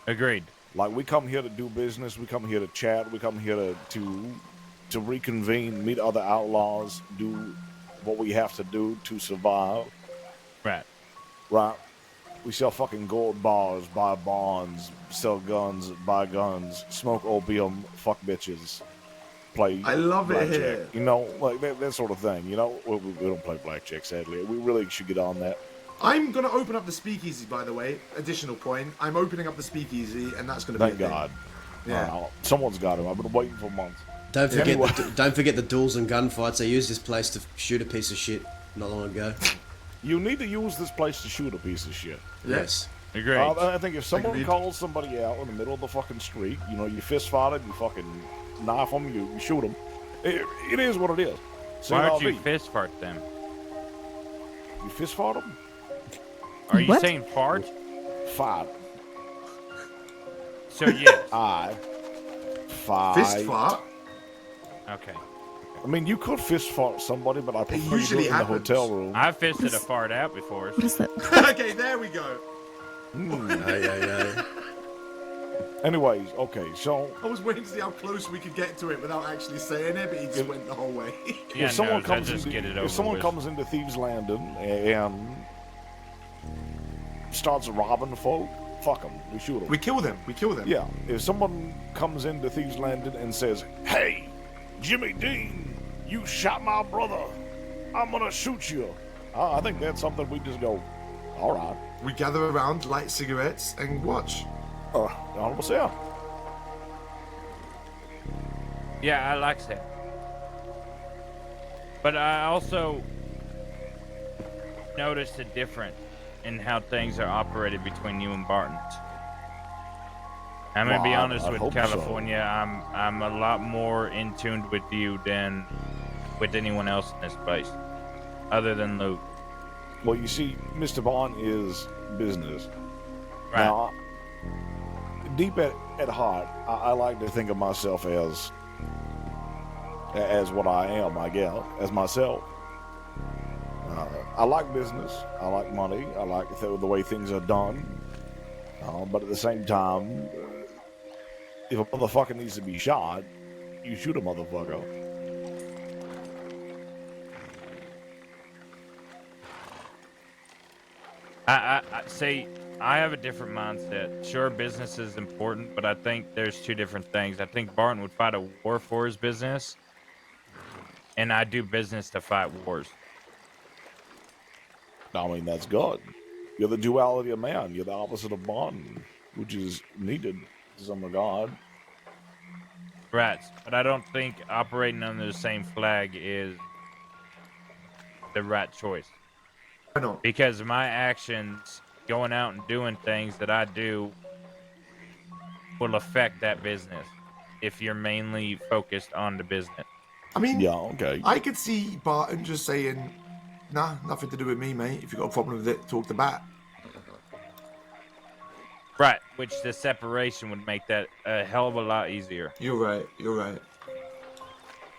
Agreed. Like, we come here to do business. We come here to chat. We come here to reconvene, meet other outlaws, do what we have to do to survive. Right. Right. We sell fucking gold bars, buy bonds, sell guns, buy guns, smoke opium, fuck bitches, play. I love it blackjack. here. You know, like that sort of thing. You know, we don't play blackjack, sadly. We really should get on that. I'm going to open up the speakeasy, by the way. Additional point. I'm opening up the speakeasy, and that's going to be Thank God. Yeah. Someone's got him. I've been waiting for months. Don't forget, Anyway. don't forget the duels and gunfights. They used this place to shoot a piece of shit not long ago. You need to use this place to shoot a piece of shit. Yes. Agreed. I think if someone Agreed. calls somebody out in the middle of the fucking street, you know, you fist fight him, you fucking knife them, you shoot them. It is what it is. So Why don't you fist fart them? You fist fart them? Are you What? saying fart? Fight. So yes. I fight. Fist fart? Okay. I mean, you could fist fart somebody, but I prefer you usually do it in the happens. hotel room. I fisted a fart out before. What is that? Okay, there we go. Anyways, okay, so I was waiting to see how close we could get to it without actually saying it, but he just went the whole way. Yeah, if someone no, comes just into, get it over if someone with. comes into Thieves Landing and starts robbing folk, fuck them. We shoot them. We kill them. We kill them. Yeah, if someone comes into Thieves Landing and says, "Hey, Jimmy Dean, you shot my brother. I'm gonna shoot you," I think that's something we just go, all right. We gather around, light cigarettes, and watch. 100%. Yeah, I like that. But I also noticed a difference in how things are operated between you and Barton's. I'm gonna be Well, honest I with hope so. California. I'm a lot more in tune with you than with anyone else in this place, other than Luke. Well, you see, Mr. Bond is business. Right. Now, deep at heart, I like to think of myself as what I am, I guess, as myself. I like business. I like money. I like the way things are done. But at the same time, if a motherfucker needs to be shot, you shoot a motherfucker. I say I have a different mindset. Sure, business is important, but I think there's two different things. I think Barton would fight a war for his business, and I do business to fight wars. I mean, that's good. You're the duality of man. You're the opposite of Bond, which is needed to some regard. Right, but I don't think operating under the same flag is the right choice. Why not? Because my actions, going out and doing things that I do, will affect that business if you're mainly focused on the business. I mean, Yeah, okay. I could see Barton just saying, "Nah, nothing to do with me, mate. If you've got a problem with it, talk to Bat." Right, which the separation would make that a hell of a lot easier. You're right. You're right.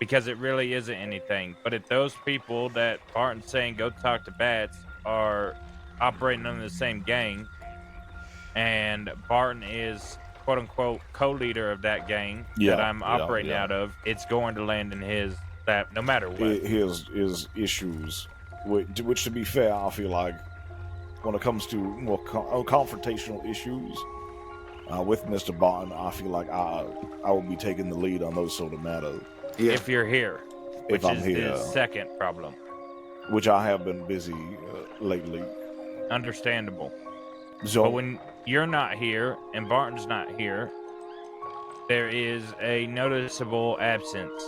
Because it really isn't anything. But if those people that Barton's saying go talk to Bats are operating under the same gang, and Barton is quote unquote co-leader of that gang that I'm operating out of, it's going to land in his lap no matter what. His issues, which to be fair, I feel like when it comes to more confrontational issues with Mr. Barton, I feel like I will be taking the lead on those sort of matters. If you're here, which If I'm is here. the second problem. Which I have been busy lately. Understandable. So, but when you're not here and Barton's not here, there is a noticeable absence.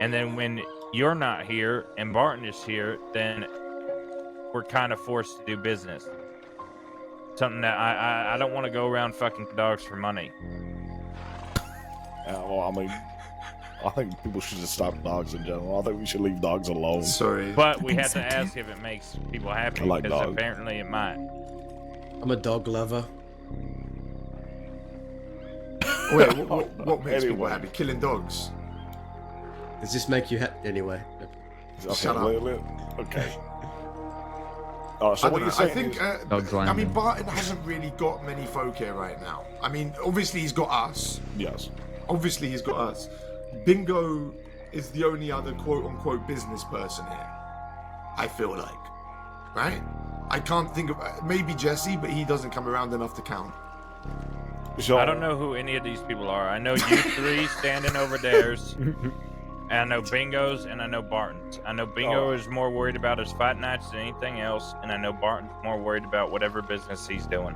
And then when you're not here and Barton is here, then we're kind of forced to do business. Something that I don't want to go around fucking dogs for money. well, I mean, I think people should just stop dogs in general. I think we should leave dogs alone. Sorry. But we have to ask if it makes people happy, I like because dogs. apparently it might. I'm a dog lover. Wait, what makes people happy? Killing dogs? Does this make you happy? Anyway. Okay, Shut up. Okay. So I what don't you're know. I saying think, is... Dogs I mean, landing. Barton hasn't really got many folk here right now. I mean, obviously he's got us. Yes. Obviously he's got us. Bingo is the only other quote-unquote business person here, I feel like. Right? I can't think of... Maybe Jesse, but he doesn't come around enough to count. I don't know who any of these people are. I know you three standing over theirs. And I know Bingo's and I know Barton's. I know Bingo is more worried about his fight nights than anything else, and I know Barton's more worried about whatever business he's doing.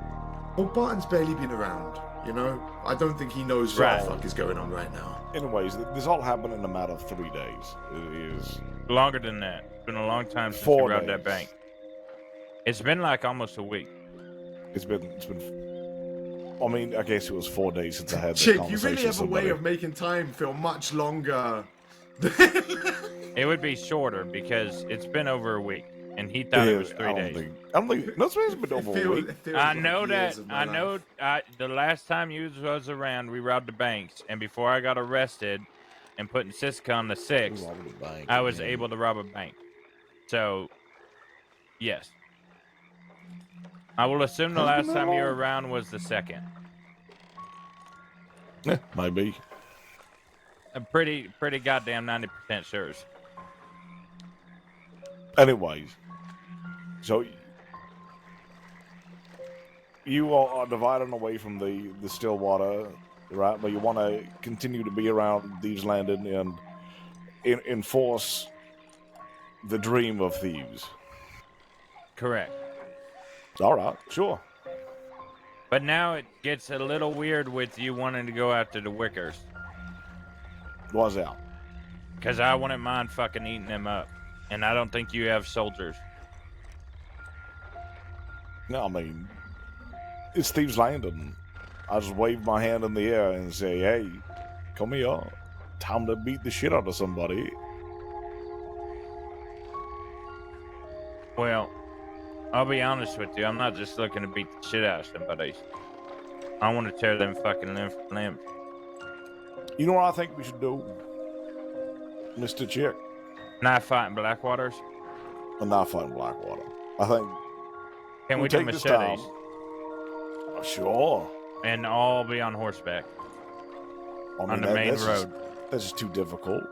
Well, Barton's barely been around, you know? I don't think he knows what the fuck is going on right now. Anyways, this all happened in a matter of 3 days. It is... Longer than that. It's been a long time since 4 we robbed that days. bank. It's been like almost a week. It's been... I mean, I guess it was 4 days since I had that Chick, you conversation really have a with somebody. way of making time feel much longer. It would be shorter because it's been over a week, and he thought it was 3 days. I don't think... No, it's been over a week. I know that. I know. The last time you was around, we robbed the banks, and before I got arrested and put in Siska on the 6th, I was able to rob a bank. So, yes, I will assume the last time you were around was the 2nd. Yeah, maybe. I'm pretty goddamn 90% sure. Anyways, so you are dividing away from the Stillwater, right? But you want to continue to be around Thieves Landing and enforce the dream of thieves. Correct. All right, sure. But now it gets a little weird with you wanting to go after the Wickers. Why's that? Because I wouldn't mind fucking eating them up. And I don't think you have soldiers. No, I mean, it's Thieves Landing. I just wave my hand in the air and say, hey, come here. Time to beat the shit out of somebody. Well, I'll be honest with you. I'm not just looking to beat the shit out of somebody. I want to tear them fucking limb from limb. You know what I think we should do, Mr. Chick? Knife fighting Blackwaters? A knife fighting Blackwater. I think... Can we do take this machetes? down. Sure. And all be on horseback? I mean, On the main that's road? That's just too difficult.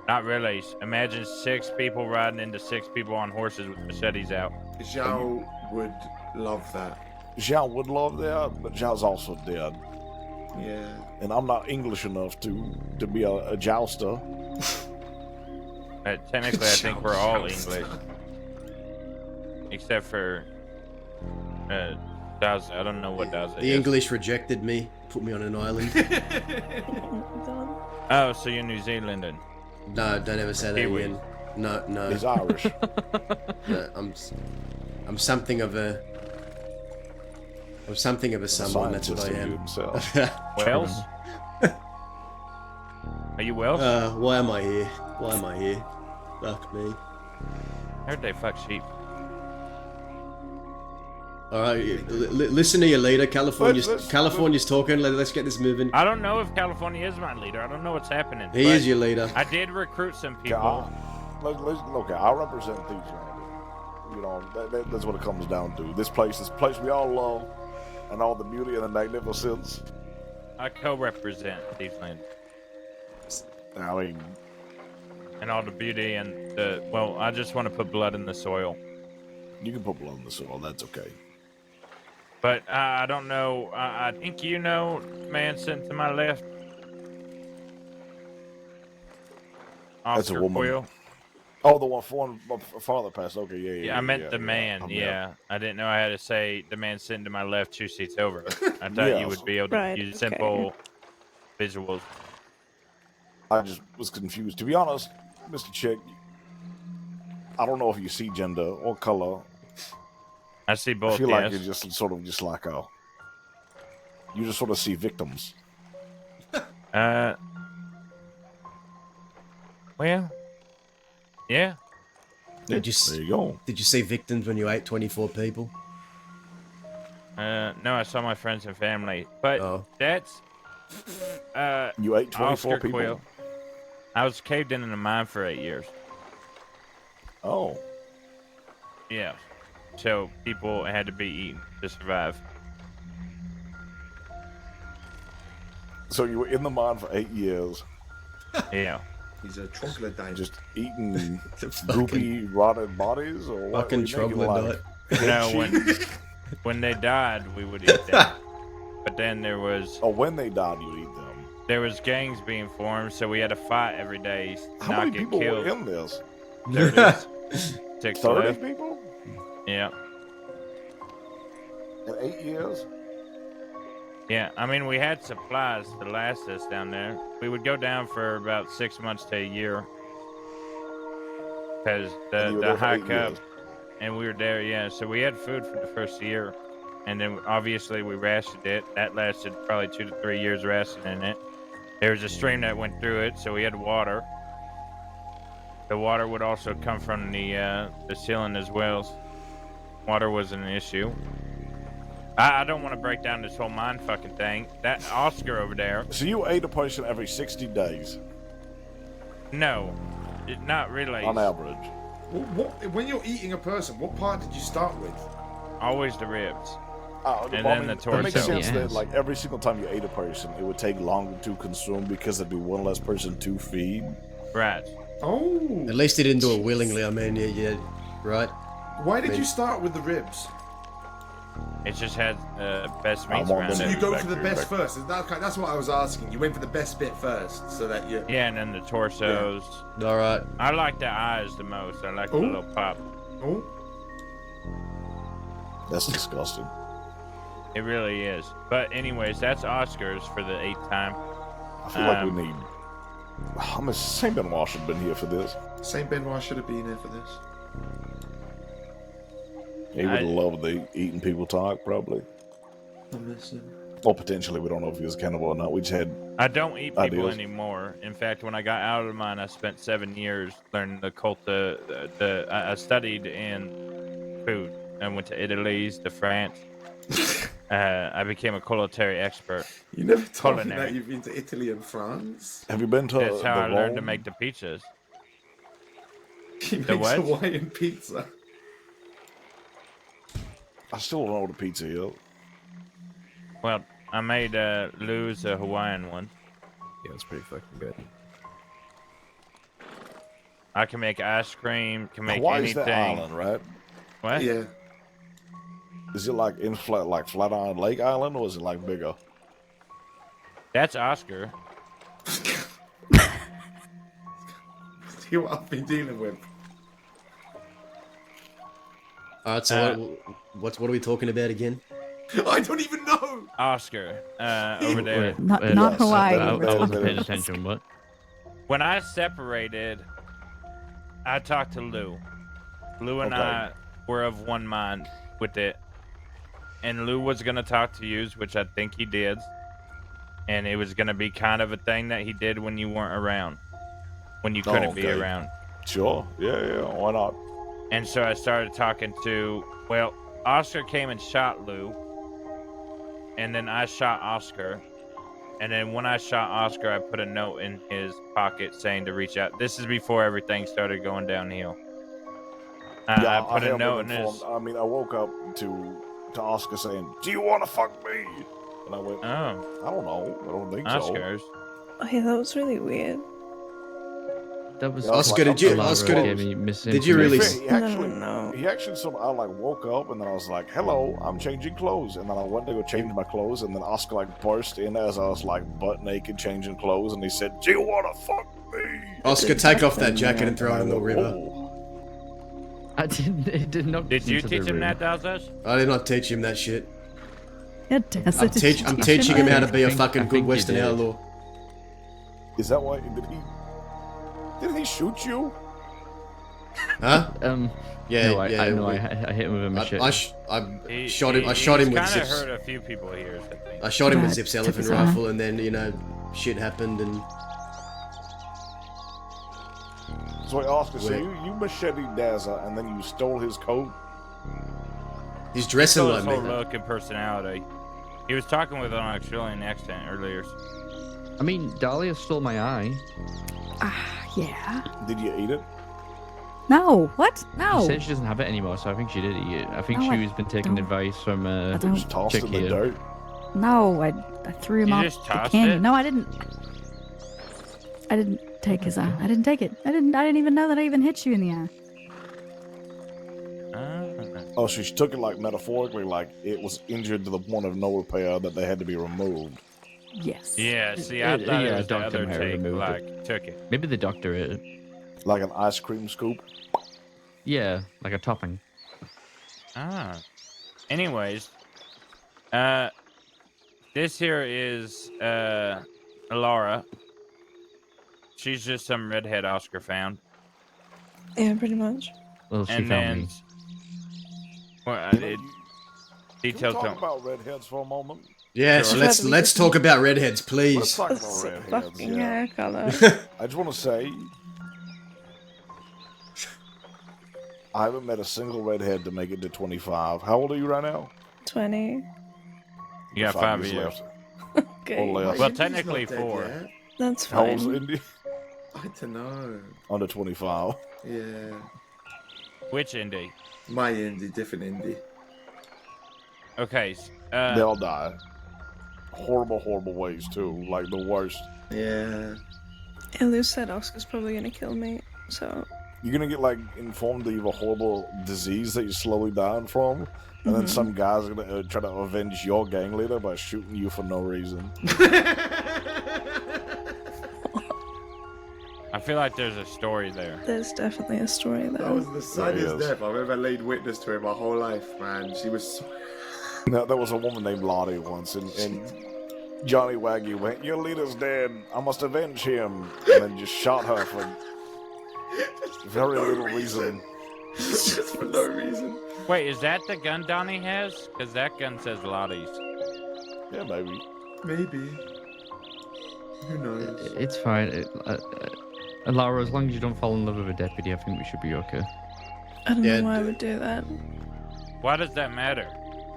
Not really. Imagine 6 people riding into 6 people on horses with machetes out. Zhao would love that. Zhao would love that, but Zhao's also dead. Yeah. And I'm not English enough to be a jouster. Technically, I think we're all English. Except for... Daz, I don't know what Daz is. The English rejected me, put me on an island. Oh, so you're New Zealandan? No, don't ever say that Kiwi. again. No, no. He's Irish. No, I'm something of a... I'm something of a someone, that's what I am. Welsh? Are you Welsh? Why am I here? Why am I here? Fuck me. Heard they fuck sheep. Alright, listen to your leader. California's talking. Let's get this moving. I don't know if California is my leader. I don't know what's happening. He but is your leader. I did recruit some people. Look, I represent Thieves Landing. You know, that's what it comes down to. This place we all love. and all the beauty and the magnificence. I co-represent these lands. I mean, and all the beauty and the I just want to put blood in the soil. You can put blood in the soil. That's okay. But I don't know. I think you know, man sitting to my left. That's a Oscar woman. Quill. Oh, the one father passed. Okay, yeah. I meant the man. Yeah. I didn't know I had to say the man sitting to my left 2 seats over. I thought you would be able to use simple visuals. I just was confused. To be honest, Mr. Chick, I don't know if you see gender or color. I see both. I feel like yes. you're just sort of just like you just sort of see victims. Well, yeah. There you go. Did you see victims when you ate 24 people? No, I saw my friends and family, but that's you ate 24 Oscar people. Quill. I was caved in a mine for 8 years. Oh. Yeah. So people had to be eaten to survive. So you were in the mine for 8 years. Yeah. He's a troglodyte. Just eating goopy, rotted bodies, or what? Fucking troglodyte. No, when they died, we would eat them. But then there was. Oh, when they died, you eat them. There was gangs being formed, so we had to fight every day to How not many get people killed. were in this? 6 30 left. people? Yeah. In 8 years? Yeah, I mean, we had supplies to last us down there. We would go down for about 6 months to a year. Because the hike up, and we were there, yeah. So we had food for the first year. And then obviously we rationed it. That lasted probably 2 to 3 years rationing it. There was a stream that went through it, so we had water. The water would also come from the ceiling as well. Water wasn't an issue. I don't want to break down this whole mine fucking thing. That Oscar over there. So you ate a person every 60 days? No, not really. On average. When you're eating a person, what part did you start with? Always the ribs. And Well, then the It torso. makes sense that like every single time you ate a person, it would take longer to consume because there'd be one less person to feed. Right. Oh. At least he didn't do it willingly. I mean, yeah, right? Why did you start with the ribs? It just had best meats around So it. you go for the best first. That's what I was asking. You went for the best bit first, so that you. Yeah, and then the torsos. Yeah. All right. I like the eyes the most. I like the little pop. Oh. That's disgusting. It really is. But anyways, that's Oscars for the 8th time. I feel like we need. I mean, St. Benoit should have been here for this. St. Benoit should have been here for this. He would have loved the eating people talk, probably. I miss him. Or potentially, we don't know if he was cannibal or not. We just had. I don't eat people ideas. anymore. In fact, when I got out of mine, I spent 7 years learning the cult. I studied in food. I went to Italy, to France. I became a culinary expert. You never told me that you've been to Italy and France. Have you been to? That's how I learned to make the pizzas. He The makes what? Hawaiian pizza. I still don't know what a pizza is. Well, I made Lou's a Hawaiian one. Yeah, it's pretty fucking good. I can make ice cream. Can make Hawaii's anything. the island, right? What? Yeah. Is it like in Flatiron Lake Island, or is it like bigger? That's Oscar. See what I've been dealing with. All right. So what are we talking about again? I don't even know. Oscar over there. Not Hawaii. I wasn't paying attention. What? When I separated, I talked to Lou. Lou and I were of one mind with it. And Lou was going to talk to you, which I think he did. And it was going to be kind of a thing that he did when you weren't around. When you couldn't be around. Sure. Yeah. Why not? And so I started talking to, well, Oscar came and shot Lou. And then I shot Oscar. And then when I shot Oscar, I put a note in his pocket saying to reach out. This is before everything started going downhill. I put a note in his... I mean, I woke up to to Oscar saying, "Do you want to fuck me?" And I went, Oh, "I don't know. I don't think Oscars. Oh yeah, that was really weird. That was Oscar, did you? Alara Oscar, gave me did you really? He actually sort of, I like woke up and then I was like, "Hello, I'm changing clothes," and then I went to go change my clothes, and then Oscar like burst in as I was like butt naked changing clothes, and he said, "Do you want to fuck me?" Oscar, take off that jacket and throw it in the river. I didn't. It did not. Did you teach him that, Dazas? I did not teach him that shit. It does. I'm teaching him how to be a fucking good Western outlaw. Is that why? Did he shoot you? Huh? Yeah, No, yeah. I know. I hit him with a machete. I shot him. I shot him with He's Zips. kind of hurt a few people here. I think. I shot him with Right, Zip's took elephant his eye. rifle, and then shit happened, and So wait, Oscar, so Wait. you macheted Daza and then you stole his coat? he's dressing Stole like his me. whole look and personality. He was talking with an Australian accent earlier. I mean, Dahlia stole my eye. Yeah. Did you eat it? No. What? No. She said she doesn't have it anymore, so I think she did eat it. I think No, I she's been taking don't. advice from don't. Just tossed chick it in the here. dirt. No, I threw him You off just the tossed canyon. it? No, I didn't. I didn't take his eye. I didn't take it. I didn't even know that I even hit you in the eye. Oh, so she took it like metaphorically, like it was injured to the point of no repair that they had to be removed. Yes. Yeah, see, I thought it was the doctor other may have take, removed like, it. took it. Maybe the doctor ate it. Like an ice cream scoop? Yeah, like a topping. Ah. Anyways, this here is, Laura. She's just some redhead Oscar found. Yeah, pretty much. Well, she And found then, me. well, Can we details talk don't. about redheads for a moment? Yeah, so let's talk about redheads, Let's please. talk about redheads. Fucking hair color. I just want to say, I haven't met a single redhead to make it to 25. How old are you right now? 20. You got 5 years. left. Okay. Or less. Well, Indy's technically not dead 4. yet. That's How old's fine. Indy? I don't know. Under 25. Yeah. Which Indy? My Indy, different Indy. Okay. They all die. Horrible, horrible ways, too. Like the worst. Yeah. Yeah, Lou said Oscar's probably gonna kill me, so. You're gonna get like informed that you have a horrible disease that you're slowly dying from, and then Mhm. some guy's gonna try to avenge your gang leader by shooting you for no reason. I feel like there's a story there. There's definitely a story there. That was the saddest Yes. death I've ever laid witness to in my whole life, man. She was so... Now, there was a woman named Lottie once, and Johnny Wagyu went, "Your leader's dead. I must avenge him," and then just shot her for very little reason. Just for no reason. Wait, is that the gun Donnie has? Because that gun says Lottie's. Yeah, maybe. Maybe. Who knows? It's fine. Laura, as long as you don't fall in love with a deputy, I think we should be okay. I don't know why I would do that. Why does that matter?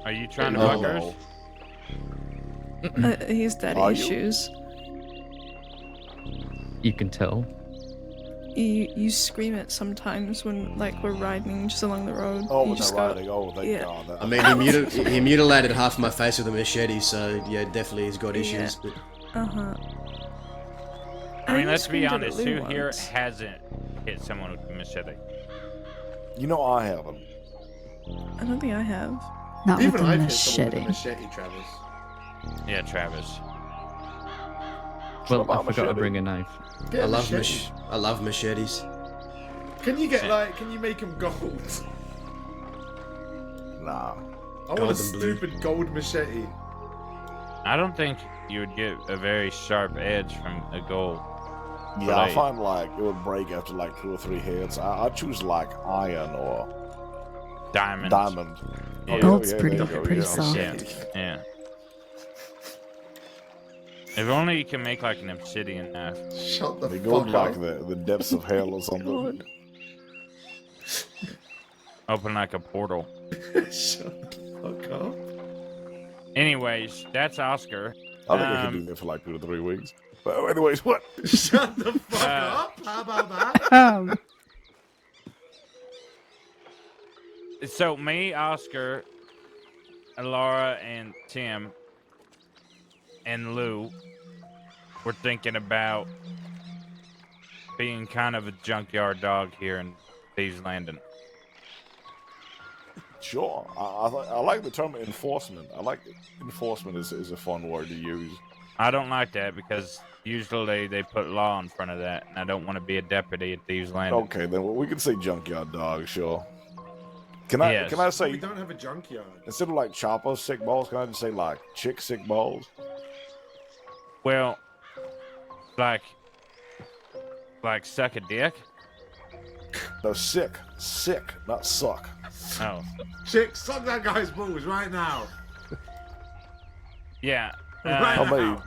Are you trying to No. fuck hers? He's daddy Are you? issues. You can tell. You scream it sometimes when like we're riding just along the road. Oh, you when just they're go, riding. Oh, thank yeah. God. That- I mean, he mutilated half my face with a machete, so yeah, definitely he's got issues. But Uh-huh. I mean, let's be screamed at honest. Lou Who here once. hasn't hit someone with a machete? You know I haven't. I don't think I have. Not Even with a I've hit someone with a machete. machete, Travis. Yeah, Travis. Well, about I forgot to machete? bring a knife. Get a I love machete. I love machetes. Can you get like? Can you make them gold? Nah. I want Gold a and blue. stupid gold machete. I don't think you would get a very sharp edge from a gold. Yeah, I blade. find like it would break after like 2 or 3 hits. I choose like iron or Diamond. diamond. Yeah. Gold's there pretty- you go, pretty yeah. soft. Yeah. Yeah. If only you can make like an obsidian knife. Shut the They go fuck like up. the depths of hell or something. Open like a portal. Shut the fuck up. Anyways, that's Oscar. I think I could do that for like 2 to 3 weeks. But anyways, what? Shut the fuck Uh, up. How about that? So me, Oscar, Laura and Tim and Lou were thinking about being kind of a junkyard dog here in Thieves Landing. Sure. I like the term enforcement. I like it. Enforcement is a fun word to use. I don't like that because usually they put law in front of that, and I don't want to be a deputy at Thieves Landing. Okay, then we can say junkyard dog, sure. Can Yes. I say We don't have a junkyard. instead of like Chopper sick balls, can I just say like chick sick balls? Well, like suck a dick? No, sick, not suck. Oh. Chick, suck that guy's balls right now. Yeah. Right I now. mean,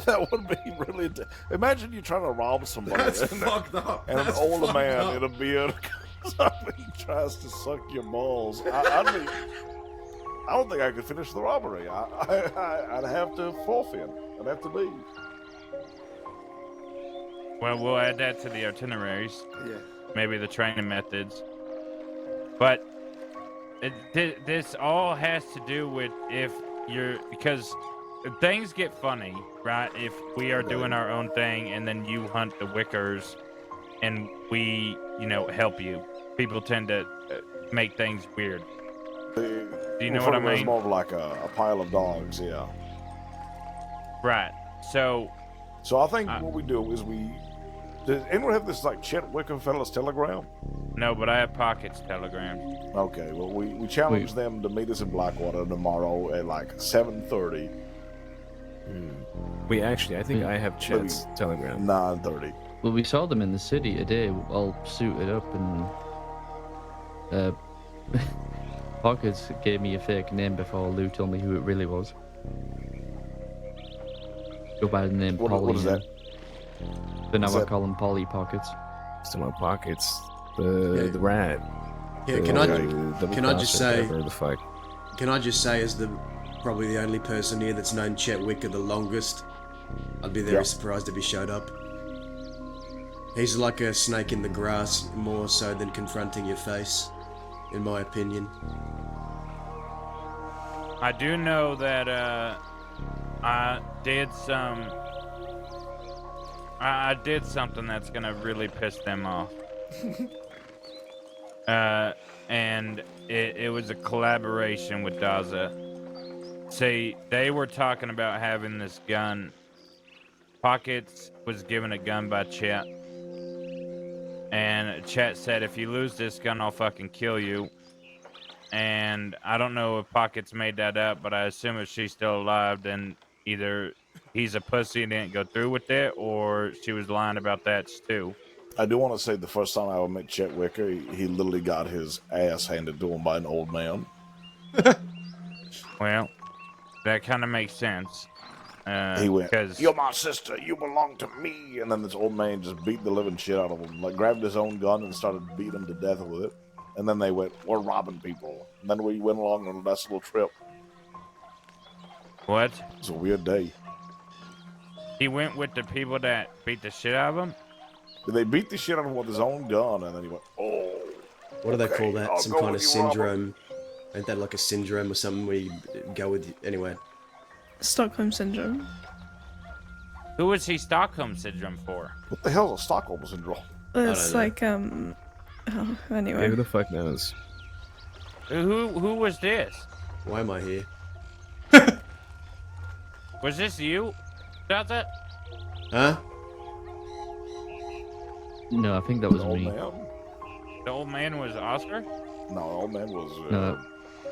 that would be really. Imagine you trying to rob somebody. That's and, fucked up. And That's an older fucked man up. in a beard comes up and he tries to suck your balls. I don't think I could finish the robbery. I'd have to forfeit. I'd have to leave. Well, we'll add that to the itineraries. Yeah. Maybe the training methods. But this all has to do with because things get funny, right? If we are doing our own thing and then you hunt the Wickers and we, help you. People tend to make things weird. Do you know what I mean? It's more of like a pile of dogs, yeah. Right. So I think what we do is does anyone have this like Chet Wickham fella's telegram? No, but I have Pocket's telegram. Okay, well we challenge them to meet us in Blackwater tomorrow at like 7:30. I think I have Chet's telegram. 9:30. Well, we saw them in the city today, all suited up, and Pockets gave me a fake name before Lou told me who it really was. Go by the name Polly. What is that? But now I call him Polly Pockets. Still my Pockets. The rat. Yeah, can I just say, the fuck. Can I just say, as probably the only person here that's known Chet Wicker the longest, I'd be very surprised if he showed up. He's like a snake in the grass, more so than confronting your face, in my opinion. I do know that I did something that's gonna really piss them off. And it was a collaboration with Daza. See, they were talking about having this gun. Pockets was given a gun by Chet. And Chet said, if you lose this gun, I'll fucking kill you. And I don't know if Pockets made that up, but I assume if she's still alive, then either he's a pussy and didn't go through with it, or she was lying about that too. I do want to say the first time I ever met Chet Wicker, he literally got his ass handed to him by an old man. Well, that kind of makes sense. He went, "You're my sister, you belong to me," and then this old man just beat the living shit out of him, like grabbed his own gun and started beating him to death with it. And then they went, "We're robbing people." And then we went along on a nice little trip. What? It's a weird day. He went with the people that beat the shit out of him? They beat the shit out of him with his own gun, and then he went, "Oh." What do they call that? I'll Some go kind of with you, Robert. syndrome. Ain't that like a syndrome or something where you go with... Anyway. Stockholm Syndrome. Who is he Stockholm Syndrome for? What the hell is Stockholm Syndrome? It's like, oh, anyway. Who the fuck knows? Who was this? Why am I here? Was this you? Does it? Huh? No, I think that was The old me. man? The old man was Oscar? No, the old man was No.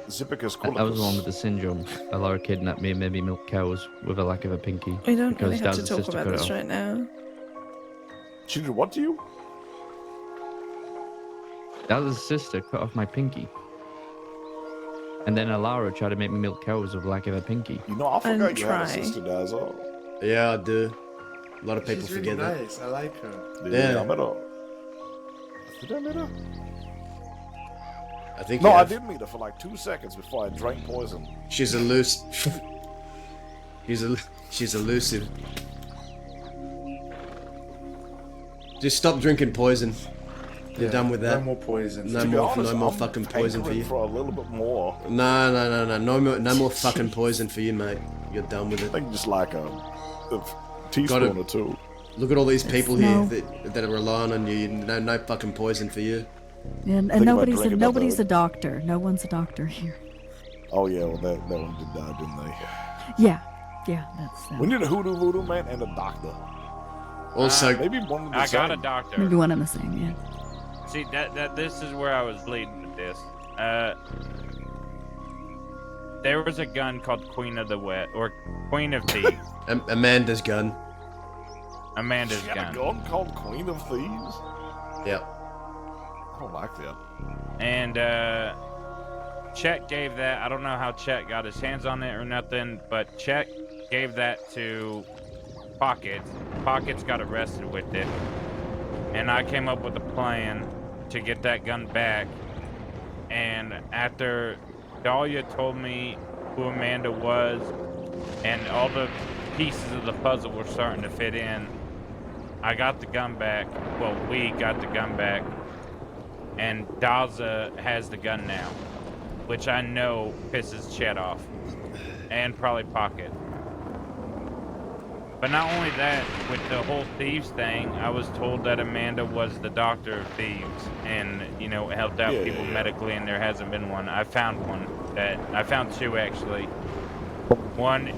Zippicus I was Quillicus. the one with the syndrome. A Laura kidnapped me and made me milk cows with a lack of a pinky. We don't really because have to Daz's talk sister about cut it this off. right now. She did what to you? Daz's sister cut off my pinky. And then Alara tried to make me milk cows with lack of a pinky. You know, I forgot And you had a try. sister, Dazzle. Yeah, I do. A lot of people She's forget really that. nice. I like her. Yeah. I met her. Did I meet her? I think No, you I have. did meet her for like 2 seconds before I drank poison. She's She's elusive. Just stop drinking poison. You're done with that. No more poison. No To be more, honest, no more I'm fucking poison for hankering you. for a little bit more. No more fucking poison for you, mate. You're done with it. I think just like a teaspoon or two. Look at all these people No. here that are relying on you. No fucking poison for you. And Think about nobody's drinking nobody's that, a doctor. No one's a doctor here. Oh yeah, well that one did die, didn't they? Yeah, that's that. We need a hoodoo voodoo man and a doctor. Also, maybe one of the I got a same. doctor. Maybe one and the same. Yeah. See that this is where I was leading with this. There was a gun called Queen of the Wet or Queen of Thieves. Amanda's gun. Amanda's She got gun. a gun called Queen of Thieves. Yep. I don't like that. And Chet gave that. I don't know how Chet got his hands on it or nothing, but Chet gave that to Pockets. Pockets got arrested with it. And I came up with a plan to get that gun back. And after Dahlia told me who Amanda was and all the pieces of the puzzle were starting to fit in, I got the gun back. Well, we got the gun back. And Daza has the gun now, which I know pisses Chet off. And probably Pocket. But not only that, with the whole thieves thing, I was told that Amanda was the doctor of thieves and, you know, helped out people medically, and there hasn't been one. I found one. I found two, actually. One...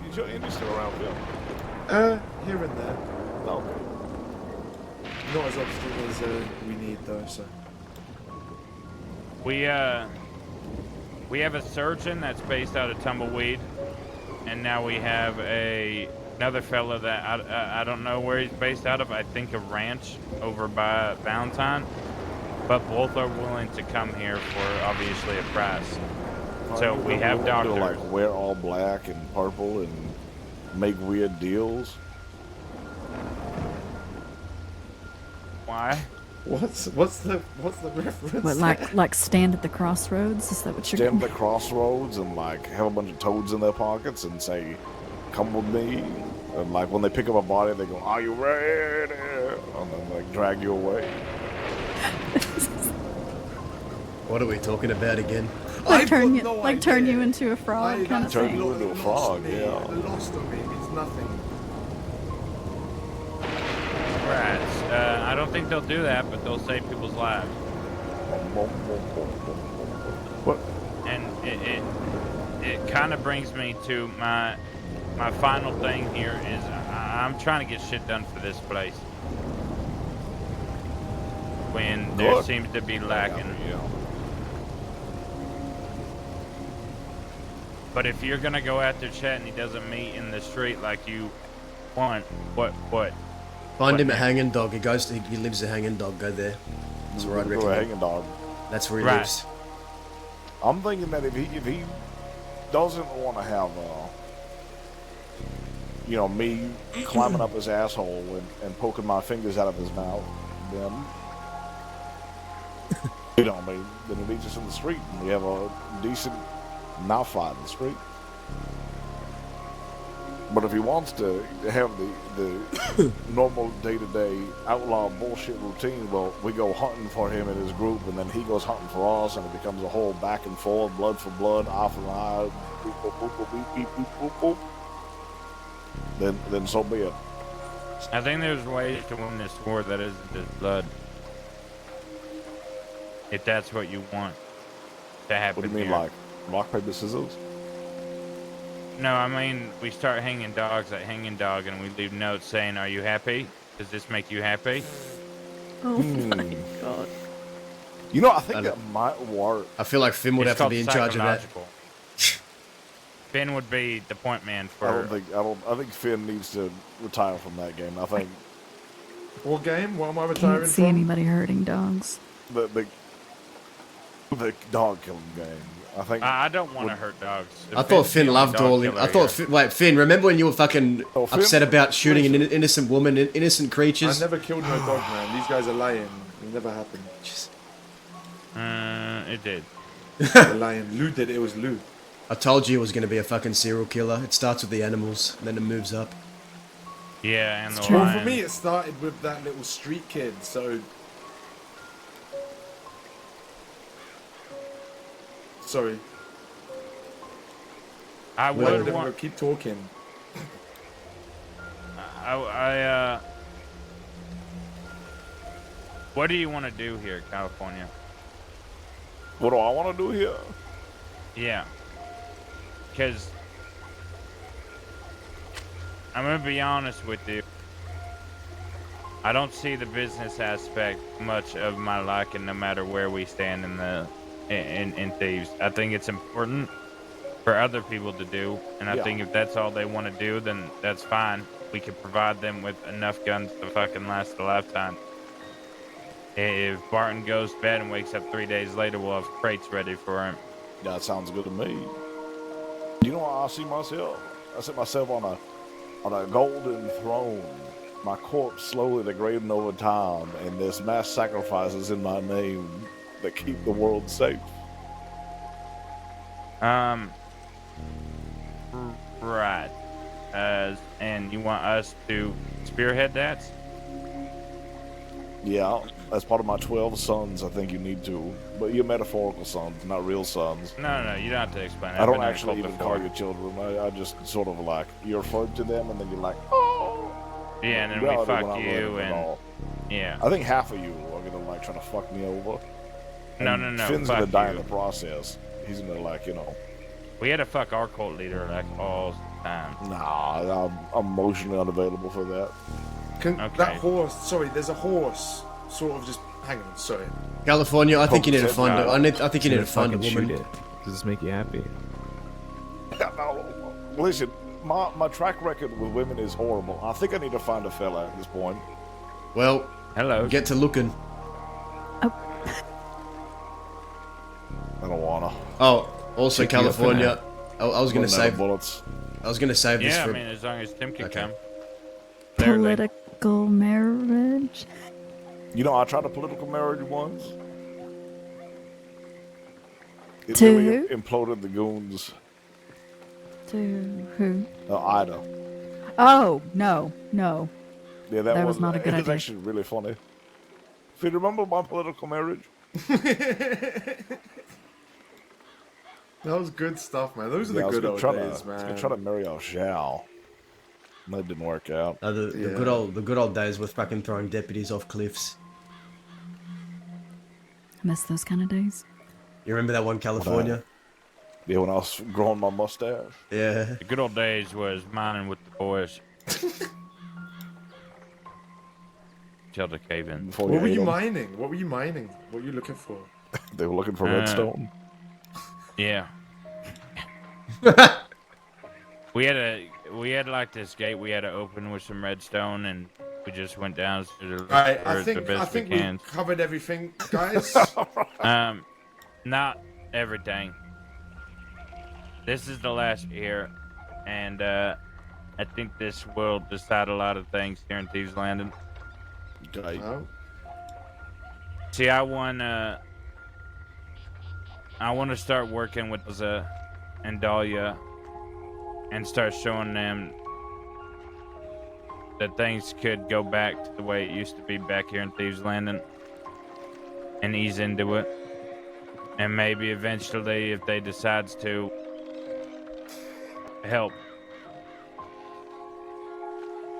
Is your Andy still around, Phil? Here and there. Okay. Not as often as we need, though, so... We have a surgeon that's based out of Tumbleweed. And now we have another fella that I don't know where he's based out of. I think a ranch over by Valentine. But both are willing to come here for obviously a price. So we have doctors. Like wear all black and purple and make weird deals. Why? What's the reference? What, like stand at the crossroads? Is that what you're Stand doing? at the crossroads and like have a bunch of toads in their pockets and say, "Come with me." And like when they pick up a body, they go, "Are you ready?" And then like drag you away. What are we talking about again? Like turn you into a frog kind of Turn thing. you into a frog, yeah. Lost on me means nothing. Rats. I don't think they'll do that, but they'll save people's lives. What? And it kind of brings me to my final thing here is I'm trying to get shit done for this place. When there Good. seems to be lacking. But if you're gonna go after Chet and he doesn't meet in the street like you want, what? Find him at Hanging Dog. He lives at Hanging Dog. Go there. That's where I'd Go to recommend. Hanging Dog. That's where he Right. lives. I'm thinking that if he doesn't want to have me climbing up his asshole and poking my fingers out of his mouth, then then he meets us in the street and we have a decent mouth fight in the street. But if he wants to have the normal day-to-day outlaw bullshit routine, well, we go hunting for him and his group, and then he goes hunting for us, and it becomes a whole back and forth, blood for blood, eye for eye, boop, boop, boop, boop, beep, beep, beep, boop, boop. Then so be it. I think there's ways to win this war that isn't just blood. If that's what you want to happen. What do you mean, here. like rock, paper, scissors? No, I mean, we start hanging dogs at Hanging Dog and we leave notes saying, "Are you happy? Does this make you happy?" Oh my god. You know, I think that might work. I feel like Finn would It's have to be in called charge of that. psychological. Finn would be the point man for. I think Finn needs to retire from that game. I think What game? What am I Can't retiring see from? anybody hurting dogs. the dog killing game. I think I don't want to hurt dogs. I thought Finn loved all. I thought. Wait, Finn. Remember when you were fucking Finn- upset about shooting an innocent woman, innocent I creatures? never killed no dog, man. These guys are lying. It never happened. It did. They're lying. Lou did it. It was Lou. I told you it was going to be a fucking serial killer. It starts with the animals, then it moves up. Yeah, and the Well, lion. for me, it started with that little street kid. So, sorry. I Well, would want. keep talking. What do you want to do here, California? What do I want to do here? Yeah. Because I'm going to be honest with you. I don't see the business aspect much of my liking no matter where we stand in Thieves. I think it's important for other people to do, and I think if that's all they want to do, then that's fine. We can provide them with enough guns to fucking last a lifetime. If Barton goes to bed and wakes up 3 days later, we'll have crates ready for him. That sounds good to me. You know how I see myself? I see myself on a golden throne, my corpse slowly degrading over time, and there's mass sacrifices in my name that keep the world safe. Right. And you want us to spearhead that? Yeah, as part of my 12 sons, I think you need to. But you're metaphorical sons, not real sons. No, you don't have to explain it. I don't actually even call you children. I just sort of like, you're referred to them, and then you're like, oh! Yeah, and then we fuck you, and... Yeah. I think half of you are gonna like try to fuck me over. No. Finn's fuck gonna die you. in the process. He's gonna like, We had to fuck our cult leader like all the time. Nah, I'm emotionally unavailable for that. That horse? Sorry, there's a horse. Sort of just. Hang on, sorry. California, I think you need to find it. I think you need to find a Fucking woman. shoot it. Does this make you happy? Listen, my track record with women is horrible. I think I need to find a fella at this point. Well, hello. Get to looking. I don't wanna. Oh, also Pick you up in California. I was gonna Running out of save. bullets. I was gonna save this Yeah, for. I mean, as long as Tim can come. Political marriage. You know, I tried a political marriage once. It To really who? imploded the goons. To who? Ida. Oh, no. Yeah, That was not a good It was idea. actually really funny. If you remember my political marriage, That was good stuff, man. Those are the I was good gonna old try days, to, I was man. gonna try to marry Al Shao. That didn't work out. The good old days with fucking throwing deputies off cliffs. I miss those kind of days. You remember that one, California? Yeah, when I was growing my mustache. Yeah. The good old days was mining with the boys. Shelter cave in. What were you mining? What were you mining? What were you looking for? They were looking for redstone. Yeah. we had like this gate we had to open with some redstone, and we just went down to the Alright, I the think best we we can. covered everything, guys. Not everything. This is the last year, and I think this will decide a lot of things here in Thieves Landing. Okay. See, I want to start working with Elza and Dahlia and start showing them that things could go back to the way it used to be back here in Thieves Landing and ease into it. And maybe eventually, if they decides to, help.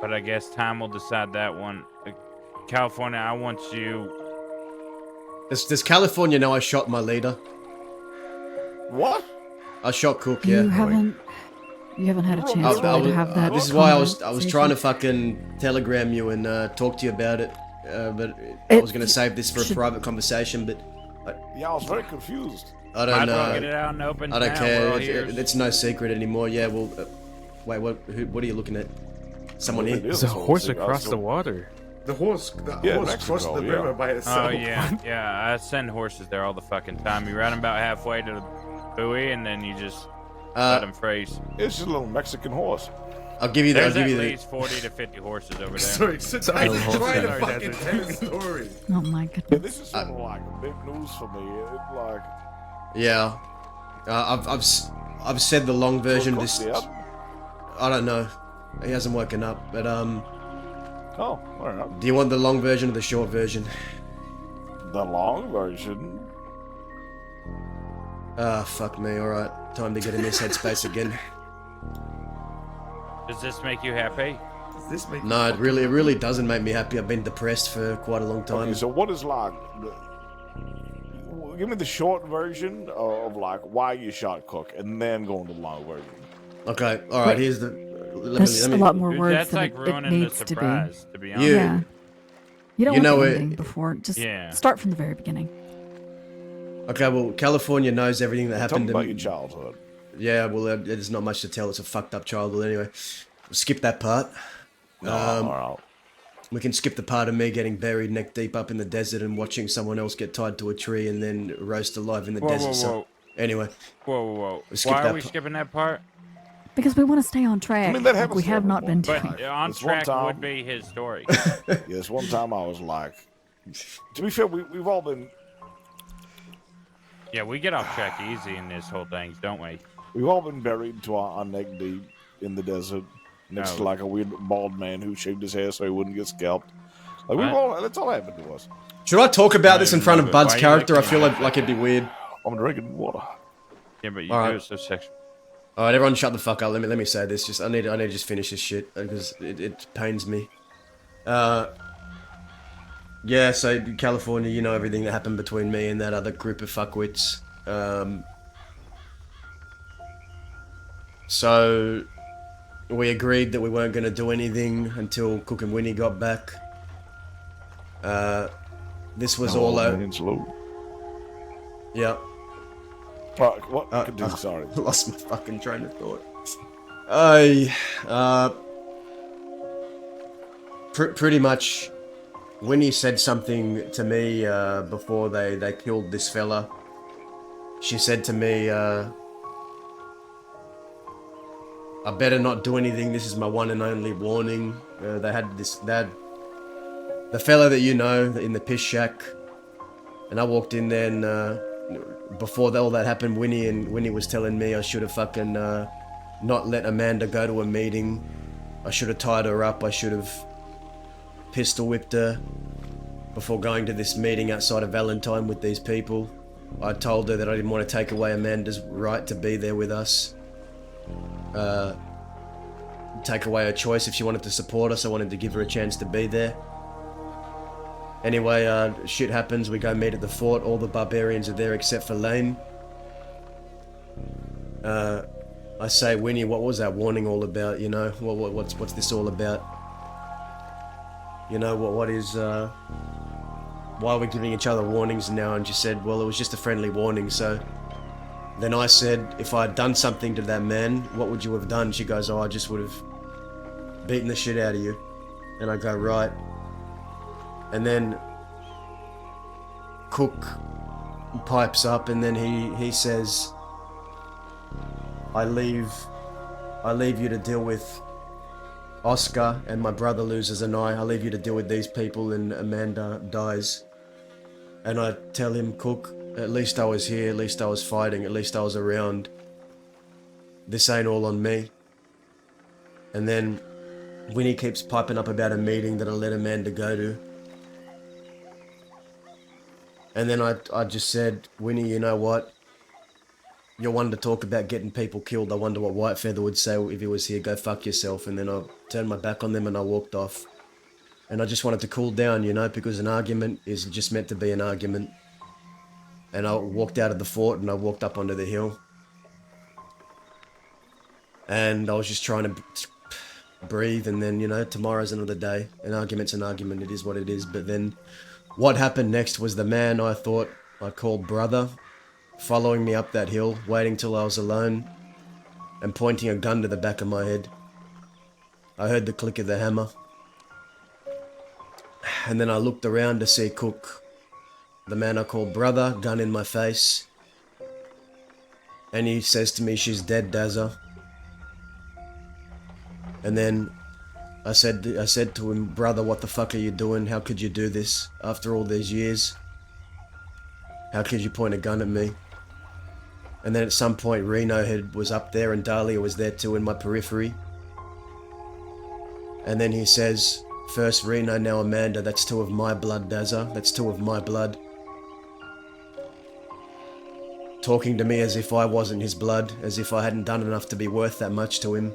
But I guess time will decide that one. California, I want you... Does California know I shot my leader? What? I shot Cook, yeah. You haven't had a chance really to have that. This is why I was conversation. trying to fucking telegram you and talk to you about it, but I was gonna save this for a private conversation. But Yeah, I was very confused. I don't Might know. as well get it out in the open I don't now, we're all care. ears. It's no secret anymore. Yeah. Well, wait. What are you looking at? Someone here. There's a horse across the water. The horse crossed the river by itself. Oh yeah. I send horses there all the fucking time. You ride them about halfway to the buoy, and then you just let them freeze. It's just a little Mexican horse. I'll give you that. There's I'll give at you least 40 to 50 horses over there. Sorry, sit down. I'm trying to fucking tell a story. Oh my goodness. Yeah, this is sort of like big news for me. Like, Yeah. I've said the long version. Just yeah. I don't know. He hasn't woken up, but Oh, alright. do you want the long version or the short version? The long version. Ah, fuck me. All right, time to get in this headspace again. Does this make you happy? Does this make No, it really doesn't make me happy. I've been depressed for quite a long time. Okay, so what is like? Give me the short version of like why you shot Cook, and then go into the long version. Okay, all right. Here's the. That's a lot more Dude, words that's than like it ruining needs the to be. surprise, to be honest. Yeah. You don't You want know the it- ending before. Just Yeah. start from the very beginning. Okay, well, California knows everything that Tell me happened. about to your childhood. Yeah, well, there's not much to tell. It's a fucked up childhood anyway. Skip that part. Alright. We can skip the part of me getting buried neck deep up in the desert and watching someone else get tied to a tree and then roast alive in the Whoa, desert. whoa, So, whoa. anyway. Whoa. Skip Why are that we part. skipping that part? Because we want to stay on track. I mean, that like happens we to have not been everyone. doing. But on This one track time- would be his story. Yes, one time I was like, to be fair, we've all been Yeah, we get off track easy in this whole thing, don't we? we've all been buried to our neck deep in the desert next to No. like a weird bald man who shaved his hair so he wouldn't get scalped. Like we've What? all that's all happened to us. Should I talk about this in front of Why Bud's are you character? I looking feel at like it'd be weird. I'm drinking water. Yeah, but you All do right. it so sexual. All right, everyone, shut the fuck up. Let me say this. Just I need to just finish this shit because it pains me. Yeah. So California, you know everything that happened between me and that other group of fuckwits. So we agreed that we weren't going to do anything until Cook and Winnie got back. This was all man, slow. Yeah. What? Continue, sorry. Lost my fucking train of thought. Pretty much, Winnie said something to me before they killed this fella. She said to me, I better not do anything. This is my one and only warning. They had the fella that you know in the piss shack, and I walked in there and before all that happened, Winnie was telling me I should have fucking not let Amanda go to a meeting. I should have tied her up. I should have pistol whipped her before going to this meeting outside of Valentine with these people. I told her that I didn't want to take away Amanda's right to be there with us. Take away her choice if she wanted to support us. I wanted to give her a chance to be there. Anyway, shit happens. We go meet at the fort. All the barbarians are there except for Lane. I say, Winnie, what was that warning all about? You know, what's this all about? You know, what is, why are we giving each other warnings now? And she said, well, it was just a friendly warning. So then I said, if I had done something to that man, what would you have done? She goes, oh, I just would have beaten the shit out of you. And I go, right. And then Cook pipes up, and then he says, I leave you to deal with Oscar, and my brother loses an eye. I leave you to deal with these people, and Amanda dies. And I tell him, Cook, at least I was here, at least I was fighting, at least I was around. This ain't all on me. And then Winnie keeps piping up about a meeting that I let Amanda go to. And then I just said, Winnie, you know what? You're one to talk about getting people killed. I wonder what Whitefeather would say if he was here. Go fuck yourself. And then I turned my back on them and I walked off. And I just wanted to cool down, you know, because an argument is just meant to be an argument. And I walked out of the fort and I walked up onto the hill. And I was just trying to breathe, and then, you know, tomorrow's another day. An argument's an argument, it is what it is. But then what happened next was the man I thought I called brother following me up that hill, waiting till I was alone, and pointing a gun to the back of my head. I heard the click of the hammer. And then I looked around to see Cook, the man I called brother, gun in my face. And he says to me, she's dead, Dazza. And then I said to him, brother, what the fuck are you doing? How could you do this after all these years? How could you point a gun at me? And then at some point Reno was up there and Dahlia was there too in my periphery. And then he says, first Reno, now Amanda, that's 2 of my blood, Dazza. That's 2 of my blood. Talking to me as if I wasn't his blood, as if I hadn't done enough to be worth that much to him.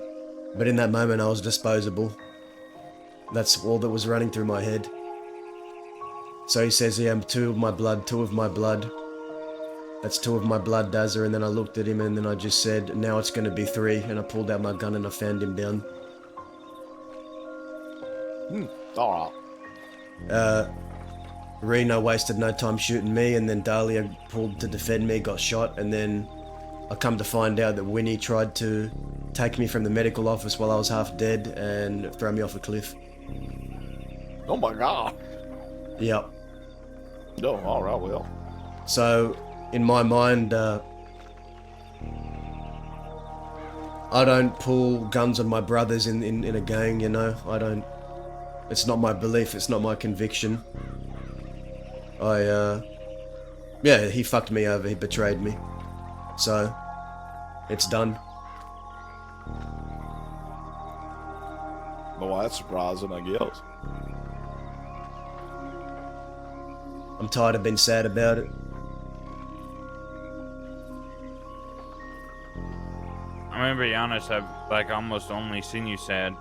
But in that moment I was disposable. That's all that was running through my head. So he says, yeah, 2 of my blood, 2 of my blood. That's 2 of my blood, Dazza. And then I looked at him and then I just said, now it's going to be 3. And I pulled out my gun and I found him down. Alright. Reno wasted no time shooting me, and then Dahlia pulled to defend me, got shot, and then I come to find out that Winnie tried to take me from the medical office while I was half dead and throw me off a cliff. Oh my god. Yep. No, alright, well. So, in my mind, I don't pull guns on my brothers in a gang, you know? I don't... It's not my belief, it's not my conviction. Yeah, he fucked me over, he betrayed me. So, it's done. Well, that's surprising, I guess. I'm tired of being sad about it. I'm gonna be honest, I've like almost only seen you sad.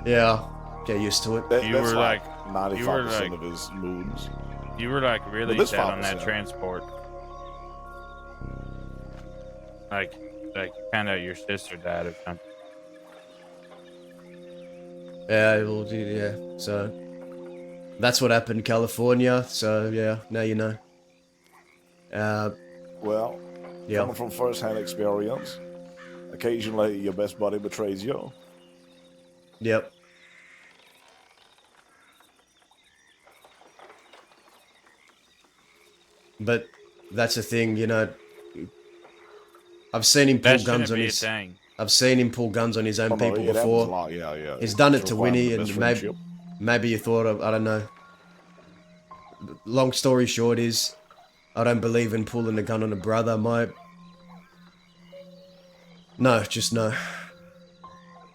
Yeah, get used to it. That's like 95% of his moods. You were like really sad on that transport. Like you found out your sister died or something. Yeah, well, yeah, so... That's what happened in California, so yeah, now you know. Well, yeah. Coming from first-hand experience, occasionally your best buddy betrays you. Yep. But that's the thing, you know. I've seen him pull guns on his. I've seen him pull guns on his own people before. Yeah. He's done it to Winnie, and maybe you thought of, I don't know. Long story short is, I don't believe in pulling a gun on a brother. No, just no.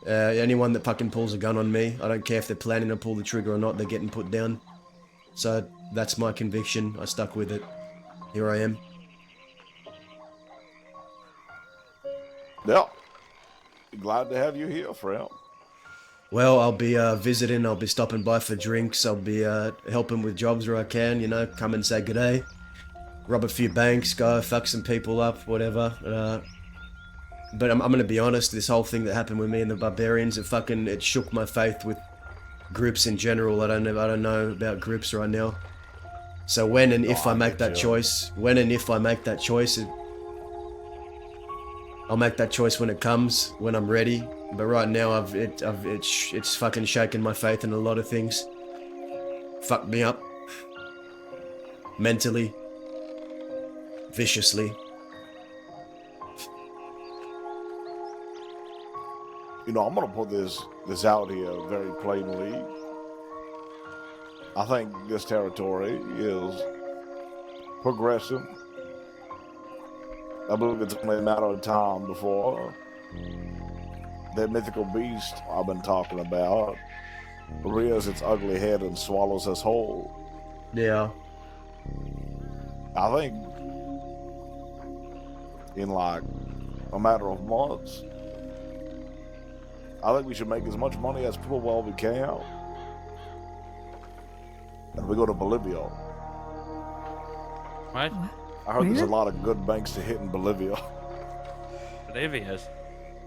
Anyone that fucking pulls a gun on me, I don't care if they're planning to pull the trigger or not, they're getting put down. So that's my conviction. I stuck with it. Here I am. Yeah. Glad to have you here, friend. Well, I'll be visiting, I'll be stopping by for drinks, I'll be helping with jobs where I can, you know, come and say good day. Rob a few banks, go fuck some people up, whatever. But I'm gonna be honest, this whole thing that happened with me and the Barbarians, it shook my faith with groups in general. I don't know about groups right now. So when and if I make that choice, I'll make that choice when it comes, when I'm ready. But right now, it's fucking shaken my faith in a lot of things. Fucked me up. Mentally. Viciously. You know, I'm gonna put this out here very plainly. I think this territory is progressive. I believe it's only a matter of time before that mythical beast I've been talking about rears its ugly head and swallows us whole. Yeah. I think in like a matter of months, I think we should make as much money as people while we can. And we go to Bolivia. What? I heard there's a lot of good banks to hit in Bolivia. Bolivia's.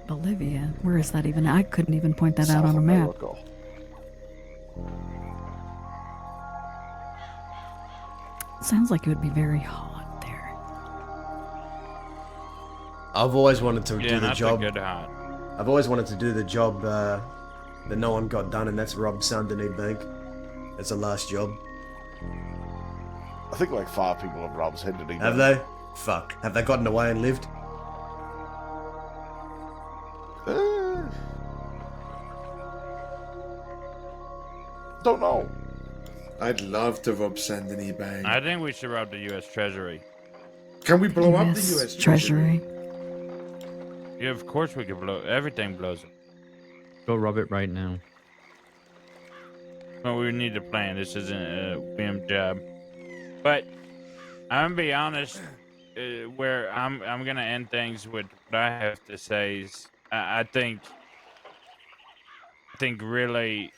Bolivia? Where is that even? I couldn't even point that out on a map. Sounds like it would be very hot there. I've always wanted to do the job. Good hot. I've always wanted to do the job that no one got done, and that's rob Saint Denis Bank. That's the last job. I think like 5 people have robbed Saint Denis Bank. Have they? Fuck. Have they gotten away and lived? Don't know. I'd love to rob Saint Denis Bank. I think we should rob the U.S. Treasury. Can we blow up the U.S. Treasury? Yeah, of course we could blow. Everything blows up. Go rob it right now. Well, we need a plan. This isn't a whim job. But I'm gonna be honest. Where I'm gonna end things with what I have to say is I think really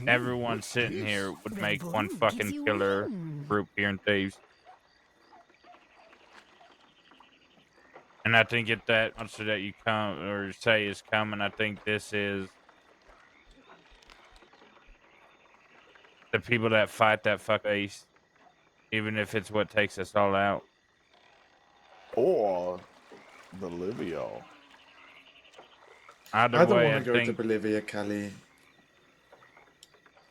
everyone sitting here would make one fucking killer group here in Thieves. And I think if that monster that you come or say is coming, I think this is the people that fight that fuck face, even if it's what takes us all out. Or Bolivia. Either I don't way, want I to go to think Bolivia, Cali.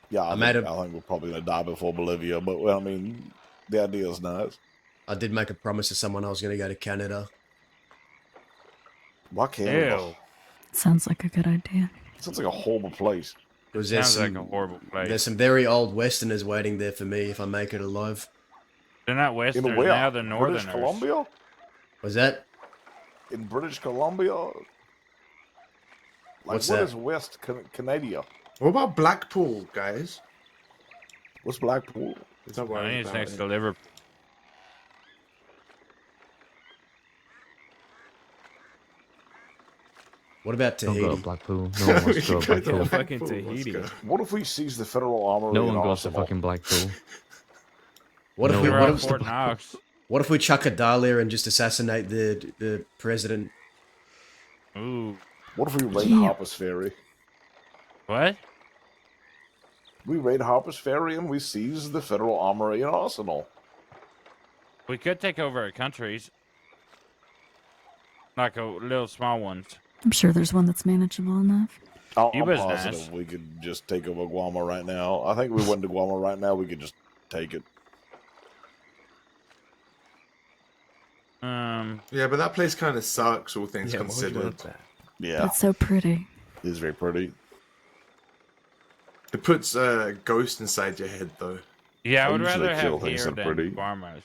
Yeah, I made think we're probably gonna die before Bolivia, but well, I mean, the idea is nice. I did make a promise to someone I was going to go to Canada. Why Canada? Ew. Sounds like a good idea. Sounds like a horrible place. Because there's Sounds some, like a horrible place. There's some very old Westerners waiting there for me if I make it alive. They're not In Westerners where? now, they're British Northerners. Columbia? Was that? In British Columbia? Like, What's what that? is West Canada? What about Blackpool, guys? What's Blackpool? Don't I worry think it's about next it. to Liverpool. What about Don't go Tahiti? to Blackpool. No one wants to go to Blackpool. Fucking Tahiti. What if we seize the federal armory? No in one goes to Arsenal? fucking Blackpool. What if No we? one What goes if, to Fort Knox. what if we chuck a Dahlia and just assassinate the president? Ooh. What if we raid Yeah. Harper's Ferry? What? We raid Harper's Ferry and we seize the federal armory in Arsenal. We could take over countries. Like a little small ones. I'm sure there's one that's manageable enough. I'm Cuba's positive nice. we could just take over Guam right now. I think we went to Guam right now. We could just take it. Yeah, but that place kind of sucks, all things considered. Yeah, It's so pretty. it is very pretty. It puts a ghost inside your head, though. Yeah, I would usually rather kill have things here that are pretty. than farmers.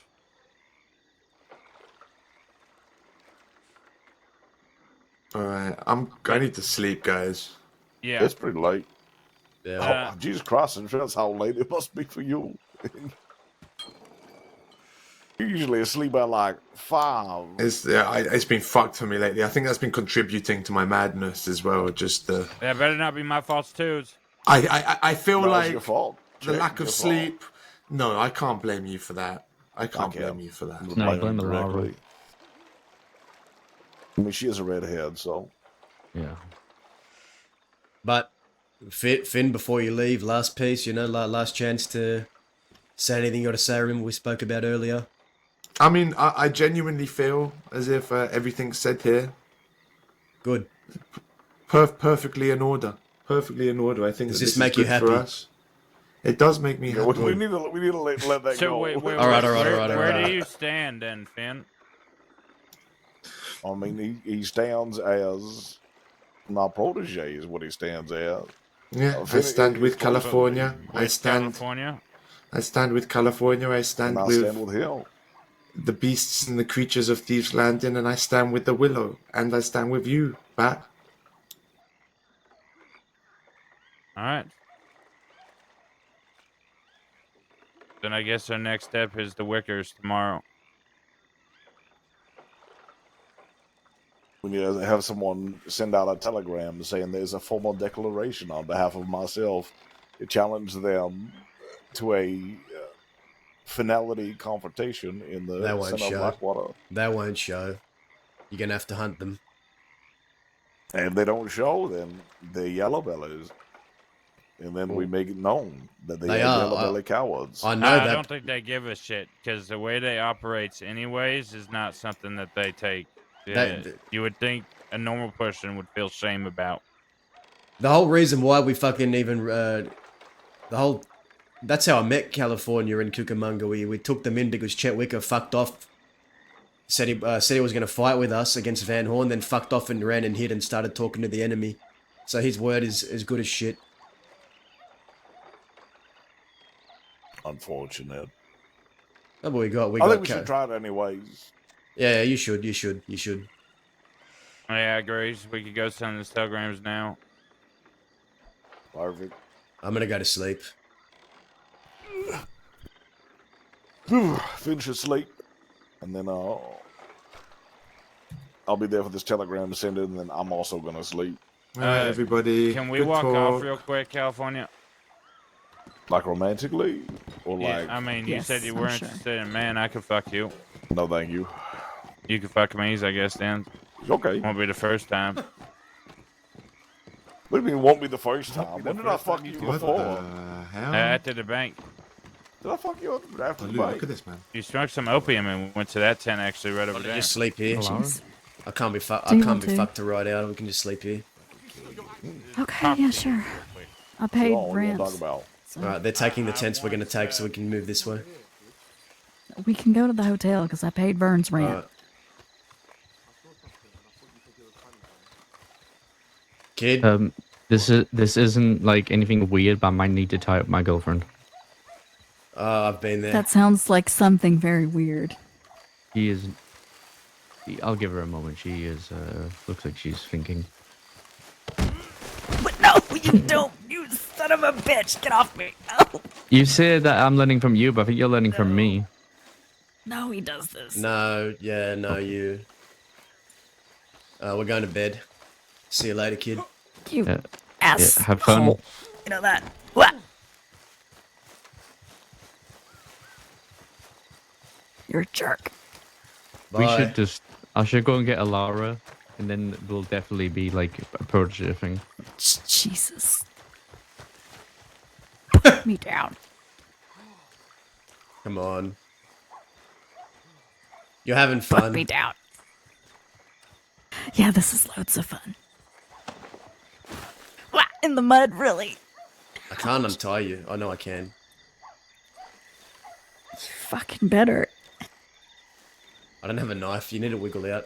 Alright, I need to sleep, guys. Yeah. It's pretty late. Yeah. Oh, Jesus Christ, and that's how late it must be for you. You're usually asleep by like 5. It's been fucked for me lately. I think that's been contributing to my madness as well. Just the That better not be my fault too. I feel No, it's like your fault. the Check, lack your of fault. sleep. No, I can't blame you for that. I can't blame you for that. No, blame the Laura. I mean, she is a redhead, so. Yeah. But Finn, before you leave, last piece, last chance to say anything you got to say. Remember we spoke about earlier. I mean, I genuinely feel as if everything's said here. Good. Perfectly in order. Perfectly in order. I think Does that this is make you good happy? For us. It does make me Yeah, happy. we need to let that So go. wait, All right. where do you stand then, Finn? I mean, he stands as my protege is what he stands as. Yeah, I stand with California. I stand. California. I stand with California. I stand And I with stand with him. the beasts and the creatures of Thieves Landing, and I stand with the Willow, and I stand with you, Bat. All right. Then I guess our next step is the Wickers tomorrow. We need to have someone send out a telegram saying there's a formal declaration on behalf of myself to challenge them to a finality confrontation in the That won't center of show. Blackwater. That won't show. You're gonna have to hunt them. And if they don't show, then they're yellow bellies. And then we make it known that they are yellow belly cowards. I know I that. don't think they give a shit because the way they operate, anyways, is not something that they take. You would think a normal person would feel shame about. The whole reason why we fucking even that's how I met California and Cucamonga. We took them in because Chet Wicker fucked off. Said he was going to fight with us against Van Horn, then fucked off and ran and hid and started talking to the enemy. So his word is as good as shit. Unfortunate. Oh, but we got. I think we should try it anyways. Yeah, you should. Yeah, I agree. We could go send these telegrams now. Perfect. I'm gonna go to sleep. finish his sleep, and then I'll be there for this telegram to send it, and then I'm also gonna sleep. All right, everybody. Can we Good walk talk. off real quick, California? Like romantically, or Yeah, like? I mean, you said you were interested in man. I could fuck you. No, thank you. You could fuck me, I guess. Then. Okay. Won't be the first time. What do you mean won't be the first time? When did I fuck you What before? the hell? After the bank. Did I fuck you after the Luke, bank? look at this, man. You smoked some opium and went to that tent actually right over there. Just sleep here. Jeez. I can't be Do you want to? fucked to ride out. We can just sleep here. Okay, yeah, sure. I paid rent. Alright, they're taking the tents we're gonna take so we can move this way. We can go to the hotel because I paid Vern's rent. Alright. Kid? This isn't like anything weird, but I might need to tie up my girlfriend. I've been there. That sounds like something very weird. She is. I'll give her a moment. She is. Looks like she's thinking. But no, you don't. You son of a bitch. Get off me. Oh. You said that I'm learning from you, but I think you're learning from me. No, he does this. No, yeah, no, you. We're going to bed. See you later, kid. You Yeah, ass. have fun. You know that. What? You're a jerk. We Bye. should just. I should go and get Alara, and then we'll definitely be like approaching. Jesus. Put me down. Come on. You're having fun. Put me down. Yeah, this is loads of fun. What? In the mud, really? I can't untie you. I know I can. Fucking better. I don't have a knife. You need to wiggle out.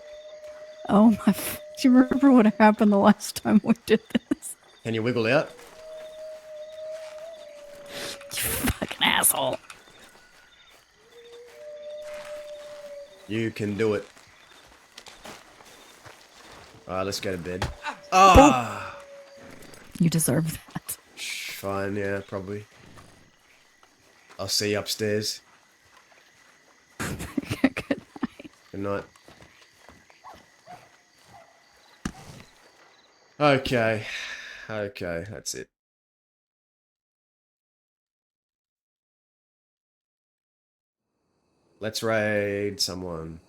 Oh my. Do you remember what happened the last time we did this? Can you wiggle out? You fucking asshole. You can do it. Alright, let's go to bed. Ah! You deserve that. Fine, yeah, probably. I'll see you upstairs. Good night. Okay. Okay, that's it. Let's raid someone.